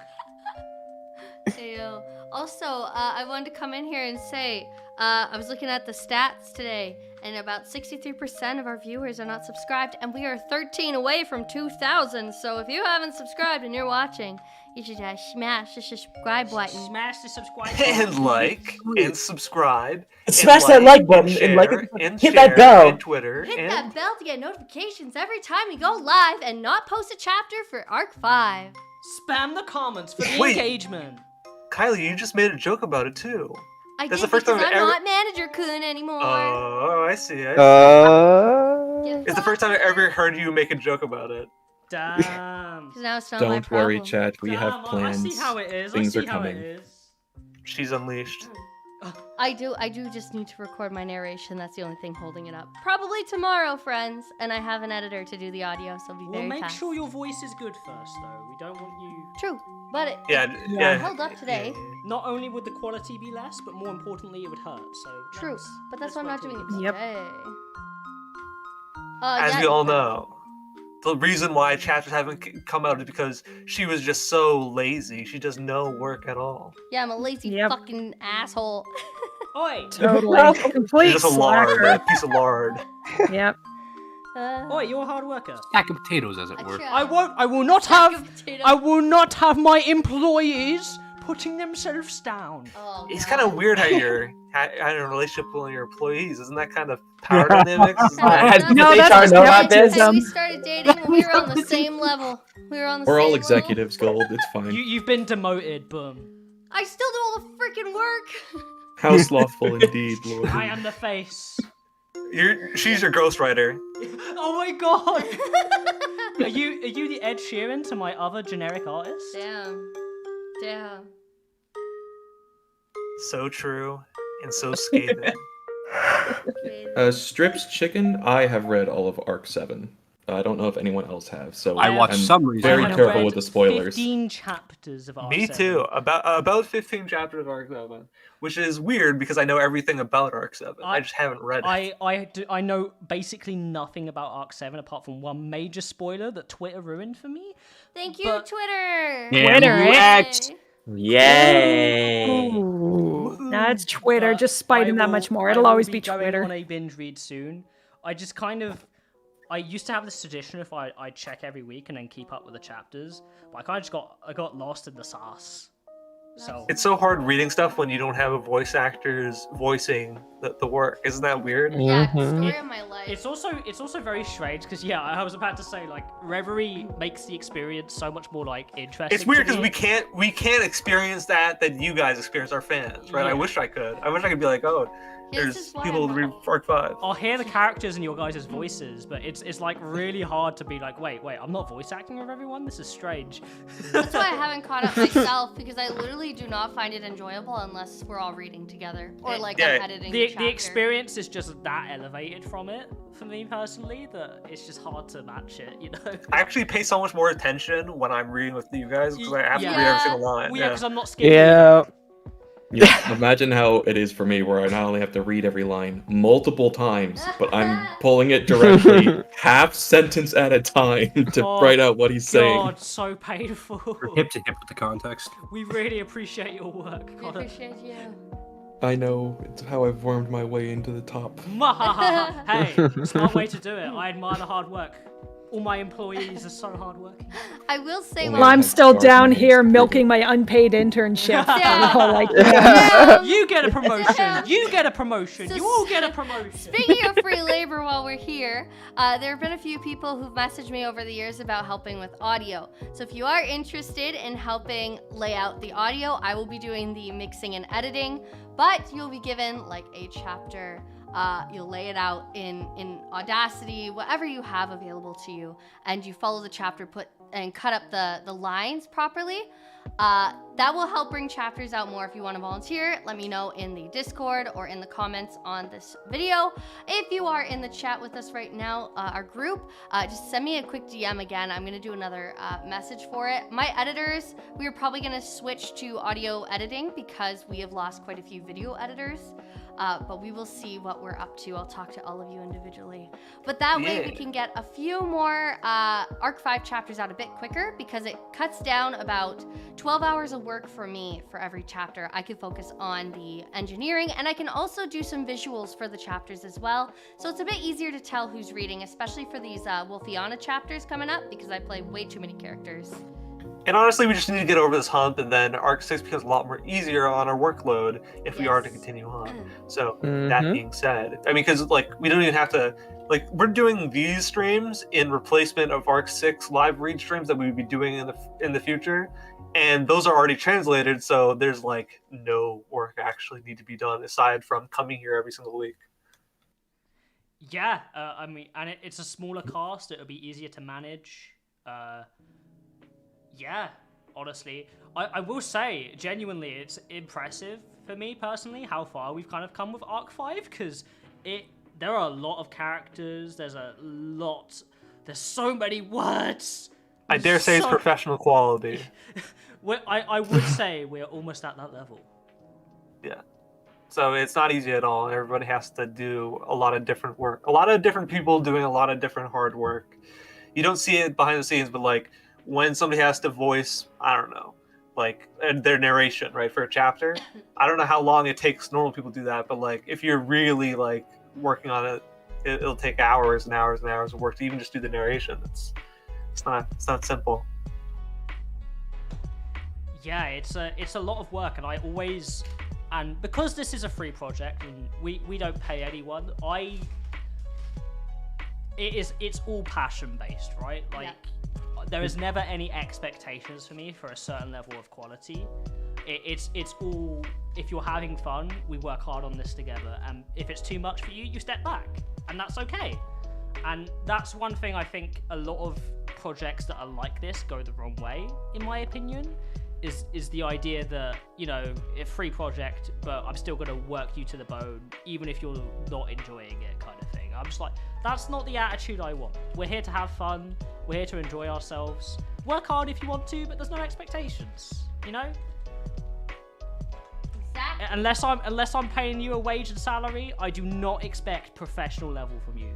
Ew. Also, I wanted to come in here and say, I was looking at the stats today, and about 63% of our viewers are not subscribed, and we are 13 away from 2,000. So if you haven't subscribed and you're watching, you should smash the subscribe button. Smash the subscribe button. And like and subscribe. Smash that like button and like it. Hit that bell. And Twitter. Hit that bell to get notifications every time we go live and not post a chapter for Arc 5. Spam the comments for the Wait. engagement. Kylie, you just made a joke about it too. I That's did the first because time I'm I've not Manager Kun anymore. Oh, I see. Get It's the first time I've ever heard you make a joke about it. Damn. 'Cause now it's not my Don't worry, problem. chat. We have Damn, plans. I see how it is. Things I are see how coming. it is. She's unleashed. I do just need to record my narration. That's the only thing holding it up. Probably tomorrow, friends. And I have an editor to do the audio, so it'll be Well, very make fast. sure your voice is good first, though. We don't want you. True, but it Yeah. held up today. Not only would the quality be less, but more importantly, it would hurt. So True, but that's why I'm not wait doing till it we- Yep. today. As we all know, the reason why chapters haven't come out is because she was just so lazy. She does no work at all. Yeah, I'm a lazy Yep. fucking asshole. Oi! Totally. She's Complete just a lard, slacker. a piece of lard. Yep. Oi, you're a hard worker. Stack of potatoes, as it I were. tried. I will not Stack have. of potatoes. I will not have my employees putting themselves down. Oh, It's God. kind of weird how you're having a relationship with one of your employees. Isn't that kind of power dynamics? Isn't that- No, Does that's HR just know about this? Hey, we started dating when we were on the same level. We were on the We're same all level. executives, Gold. It's fine. You've been demoted. Boom. I still do all the freaking work. How slothful indeed, Lord. I am the face. She's your ghostwriter. Oh my god! Are you the Ed Sheeran to my other generic artist? Damn. So true and so scathing. Strips Chicken, I have read all of Arc 7. I don't know if anyone else have, so I watched I'm some recently. very I have careful read with the spoilers. 15 chapters of Arc Me 7. too. About 15 chapters of Arc 7, which is weird because I know everything about Arc 7. I just haven't read it. I know basically nothing about Arc 7 apart from one major spoiler that Twitter ruined for me. Thank you, But- Twitter. Twitter, eh? Yay! That's Twitter. Just spite him that much more. It'll I will always be going Twitter. on a binge read soon. I used to have this tradition if I check every week and then keep up with the chapters, but I kind of got lost in the sauce. So It's so hard reading stuff when you don't have a voice actors voicing the work. Isn't that weird? Yeah, it's the story of my life. it's also very strange because I was about to say like Reverie makes the experience so much more like interesting. It's weird to because me. we can't experience that you guys experience, our fans, right? Yeah. I wish I could. I wish I could be like, oh, This there's is why people I'm to read Arc 5. I'll hear the characters in your guys' voices, but it's like really hard to be like, wait, I'm not voice acting with everyone. This is strange. That's why I haven't caught up myself, because I literally do not find it enjoyable unless we're all reading together or like Yeah. I'm editing the chapter. experience is just that elevated from it for me personally that it's just hard to match it, you know. I actually pay so much more attention when I'm reading with you guys because I have to Yeah. read every single line. Well, yeah, Yeah. because I'm not skipping. Yeah. Yeah, imagine how it is for me where I not only have to read every line multiple times, but I'm pulling it directly half sentence at a time to Oh, write out what he's saying. God, so painful. We're hip to hip with the context. We really appreciate your work, We Connor. appreciate you. I know, it's how I've wormed my way into the top. Mahahaha. Hey, smart way to do it. I admire the hard work. All my employees are so hardworking. I will say Well, Well, one I'm have still stars down in it. here It's pretty milking good. my unpaid internship. Yeah. Oh, like, You get a promotion. Yeah. You get a promotion. So You all get a promotion. Speaking of free labor while we're here, there have been a few people who've messaged me over the years about helping with audio. So if you are interested in helping lay out the audio, I will be doing the mixing and editing, but you'll be given like a chapter. You'll lay it out in Audacity, whatever you have available to you, and you follow the chapter, and cut up the lines properly. That will help bring chapters out more. If you want to volunteer, let me know in the Discord or in the comments on this video. If you are in the chat with us right now, our group, just send me a quick DM again. I'm going to do another message for it. My editors, we are probably going to switch to audio editing because we have lost quite a few video editors. but we will see what we're up to. I'll talk to all of you individually. But that way we can get a few more Arc 5 chapters out a bit quicker, because it cuts down about 12 hours of work for me for every chapter. I can focus on the engineering, and I can also do some visuals for the chapters as well. So it's a bit easier to tell who's reading, especially for these Wolfiana chapters coming up, because I play way too many characters. And honestly, we just need to get over this hump, and then Arc 6 becomes a lot more easier on our workload if we are to continue on. So that being said, I mean, because like we don't even have to, like, we're doing these streams in replacement of Arc 6 live read streams that we would be doing in the future, and those are already translated, so there's like no work actually need to be done aside from coming here every single week. Yeah, I mean, and it's a smaller cast. It'll be easier to manage. Yeah, honestly, I will say, genuinely, it's impressive for me personally how far we've kind of come with Arc 5, because there are a lot of characters, there's so many words. I dare say it's professional quality. I would say we're almost at that level. Yeah. So it's not easy at all. Everybody has to do a lot of different work. A lot of different people doing a lot of different hard work. You don't see it behind the scenes, but like, when somebody has to voice, I don't know, like their narration, right, for a chapter, I don't know how long it takes normal people to do that, but like if you're really like working on it, it'll take hours and hours and hours of work to even just do the narration. It's not simple. Yeah, it's a lot of work, and because this is a free project and we don't pay anyone, it's all passion based, right? Like. Yeah. There is never any expectations for me for a certain level of quality. It's all, if you're having fun, we work hard on this together, and if it's too much for you, you step back, and that's okay. And that's one thing I think a lot of projects that are like this go the wrong way, in my opinion, is the idea that, you know, a free project, but I'm still going to work you to the bone, even if you're not enjoying it, kind of thing. I'm just like, that's not the attitude I want. We're here to have fun. We're here to enjoy ourselves. Work hard if you want to, but there's no expectations, you know? Exactly. Unless I'm paying you a wage and salary, I do not expect professional level from you.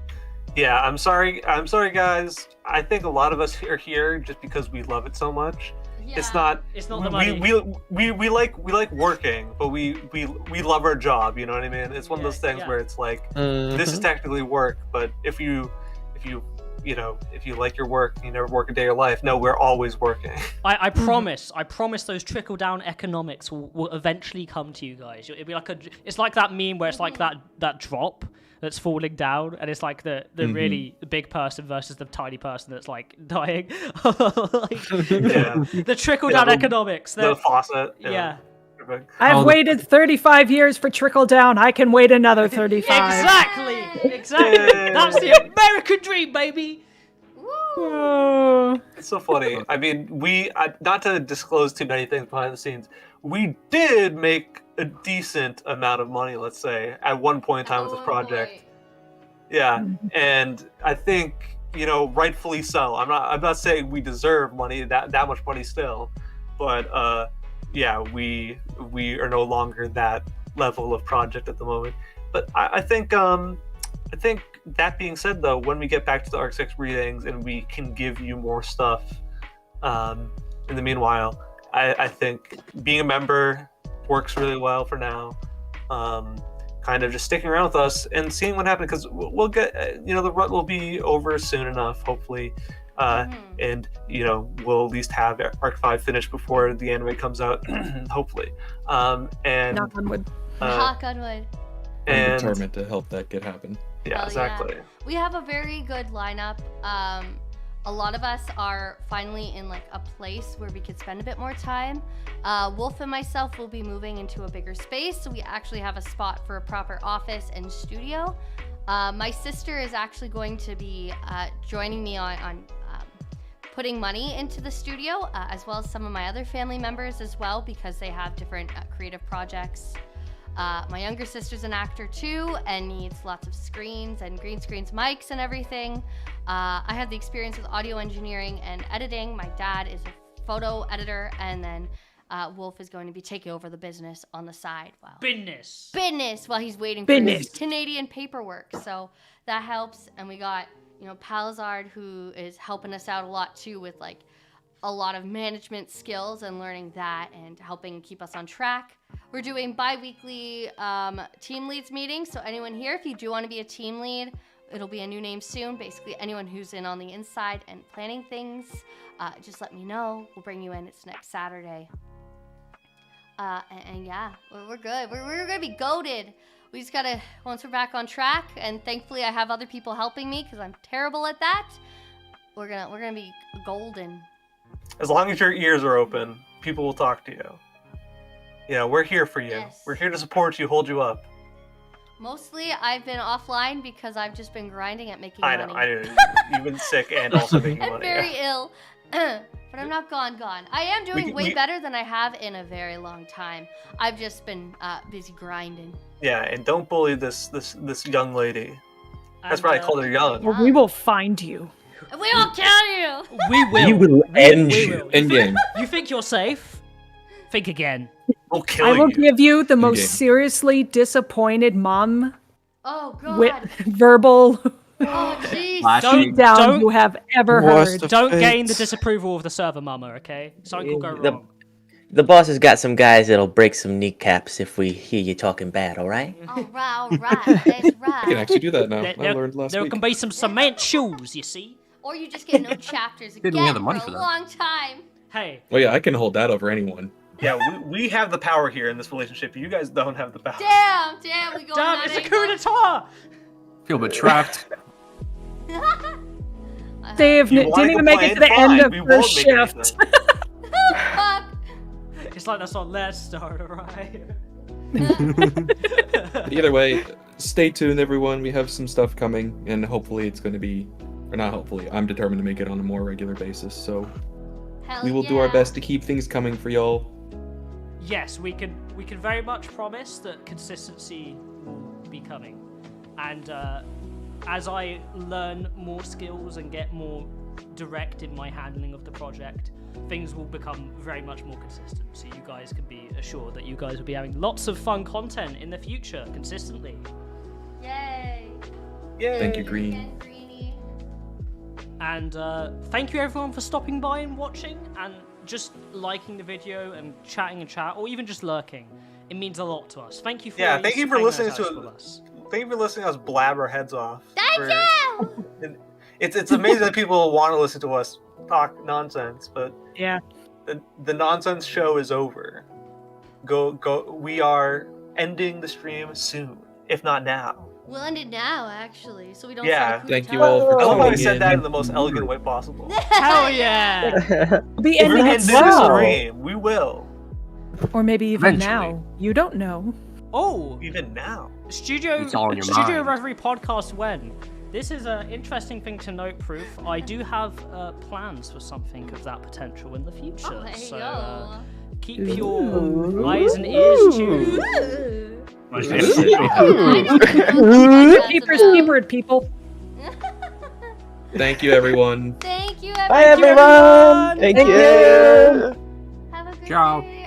Yeah, I'm sorry guys. I think a lot of us are here just because we love it so much. Yeah. It's not the money. We like working, but we love our job, you know what I mean? It's one of those things where it's like, this is technically work, but if you like your work, you never work a day of your life. No, we're always working. I promise those trickle down economics will eventually come to you guys. It'll be like it's like that meme where it's like that drop that's falling down, and it's like the really big person versus the tiny person that's like dying. The trickle down economics. The faucet. Yeah. I've waited 35 years for trickle down. I can wait another 35. Exactly. That's the American dream, baby. It's so funny. I mean, we not to disclose too many things behind the scenes, we did make a decent amount of money, let's say, at one point in time with this project. Boy. Yeah, and I think, you know, rightfully so. I'm not saying we deserve money, that much money still, but yeah, we are no longer that level of project at the moment. But I think that being said, though, when we get back to the Arc 6 readings and we can give you more stuff, in the meanwhile, I think being a member works really well for now. Kind of just sticking around with us and seeing what happens, because we'll get, you know, the rut will be over soon enough, hopefully. And, you know, we'll at least have Arc 5 finished before the anime comes out, hopefully. And knock on wood. Knock on wood. I'm determined to help that happen. Yeah, exactly. Yeah. We have a very good lineup. A lot of us are finally in like a place where we could spend a bit more time. Wolf and myself will be moving into a bigger space, so we actually have a spot for a proper office and studio. My sister is actually going to be joining me on putting money into the studio, as well as some of my other family members as well, because they have different creative projects. My younger sister's an actor too and needs lots of screens and green screens, mics and everything. I have the experience with audio engineering and editing. My dad is a photo editor, and then Wolf is going to be taking over the business on the side. Business While he's waiting for his Canadian paperwork. So that helps. And we got, Palizard, who is helping us out a lot too with like a lot of management skills and learning that and helping keep us on track. We're doing bi-weekly team leads meetings. So anyone here, if you do want to be a team lead, it'll be a new name soon. Basically, anyone who's in on the inside and planning things, just let me know. We'll bring you in. It's next Saturday. And yeah, we're good. We're gonna be goated. We just gotta, once we're back on track, and thankfully I have other people helping me because I'm terrible at that. We're gonna be golden. As long as your ears are open, people will talk to you. Yeah, we're here for you. Yes. We're here to support you, hold you up. Mostly, I've been offline because I've just been grinding at making I money. know. You've been sick and also making I'm money. very ill. But I'm not gone. I am doing way better than I have in a very long time. I've just been busy grinding. Yeah, and don't bully this young lady. That's why I called her young. Well, we will find you. We will kill you! We will. We will end We you. will. In game. You think you're safe? Think again. We'll kill I will you. give you the most Okay. seriously disappointed mom Oh, God. verbal Oh, jeez. beat down you have ever heard. Don't gain the disapproval of the server mama, okay? Something will go wrong. The boss has got some guys that'll break some kneecaps if we hear you talking bad, alright? All right. That's I can right. actually do that now. There, I learned last there week. can be some cement shoes, you see? Or you just get no chapters Didn't again have the for money a for that. long time. Hey, Oh yeah, I can hold that over anyone. Yeah, we have the power here in this relationship. You guys don't have the power. Damn, we go damn, on it's that a coup d'etat! Feel a bit trapped. Dave You didn't wanna even make it to the complain? end Fine, of we first won't make shift. Fuck. It's like that's on Let's Start, alright? But either way, stay tuned, everyone. We have some stuff coming, and hopefully it's going to be, or not hopefully, I'm determined to make it on a more regular basis. So Hell we will do our yeah. best to keep things coming for y'all. Yes, we can very much promise that consistency will be coming. And as I learn more skills and get more direct in my handling of the project, things will become very much more consistent. So you guys can be assured that you guys will be having lots of fun content in the future, consistently. Yay. Yay. Thank you, Green. Again, Greenie. And thank you everyone for stopping by and watching, and just liking the video and chatting in chat, or even just lurking. It means a lot to us. Thank you for Thank you for hanging listening out to with us. Thank you for listening to us blab our heads off. Thank you! It's amazing that people want to listen to us talk nonsense, but Yeah. the nonsense show is over. Go. We are ending the stream soon, if not now. We'll end it now, actually, so we don't. Yeah. say Thank you all for I love how we tuning said in. that in the most elegant way possible. Hell yeah! Be If we ending end it this now. stream, we will. Or maybe even Eventually. now. You don't know. Oh, Even now. Studio It's all in your Studio mind. Reverie podcast when? This is an interesting thing to note, Proof. I do have plans for something of that potential in the future. Oh, there you so go. keep your eyes and ears tuned. Keepers, keyword people. Thank you, everyone. Thank you, Bye, everyone. everyone. Thank you. Have a good Ciao. day.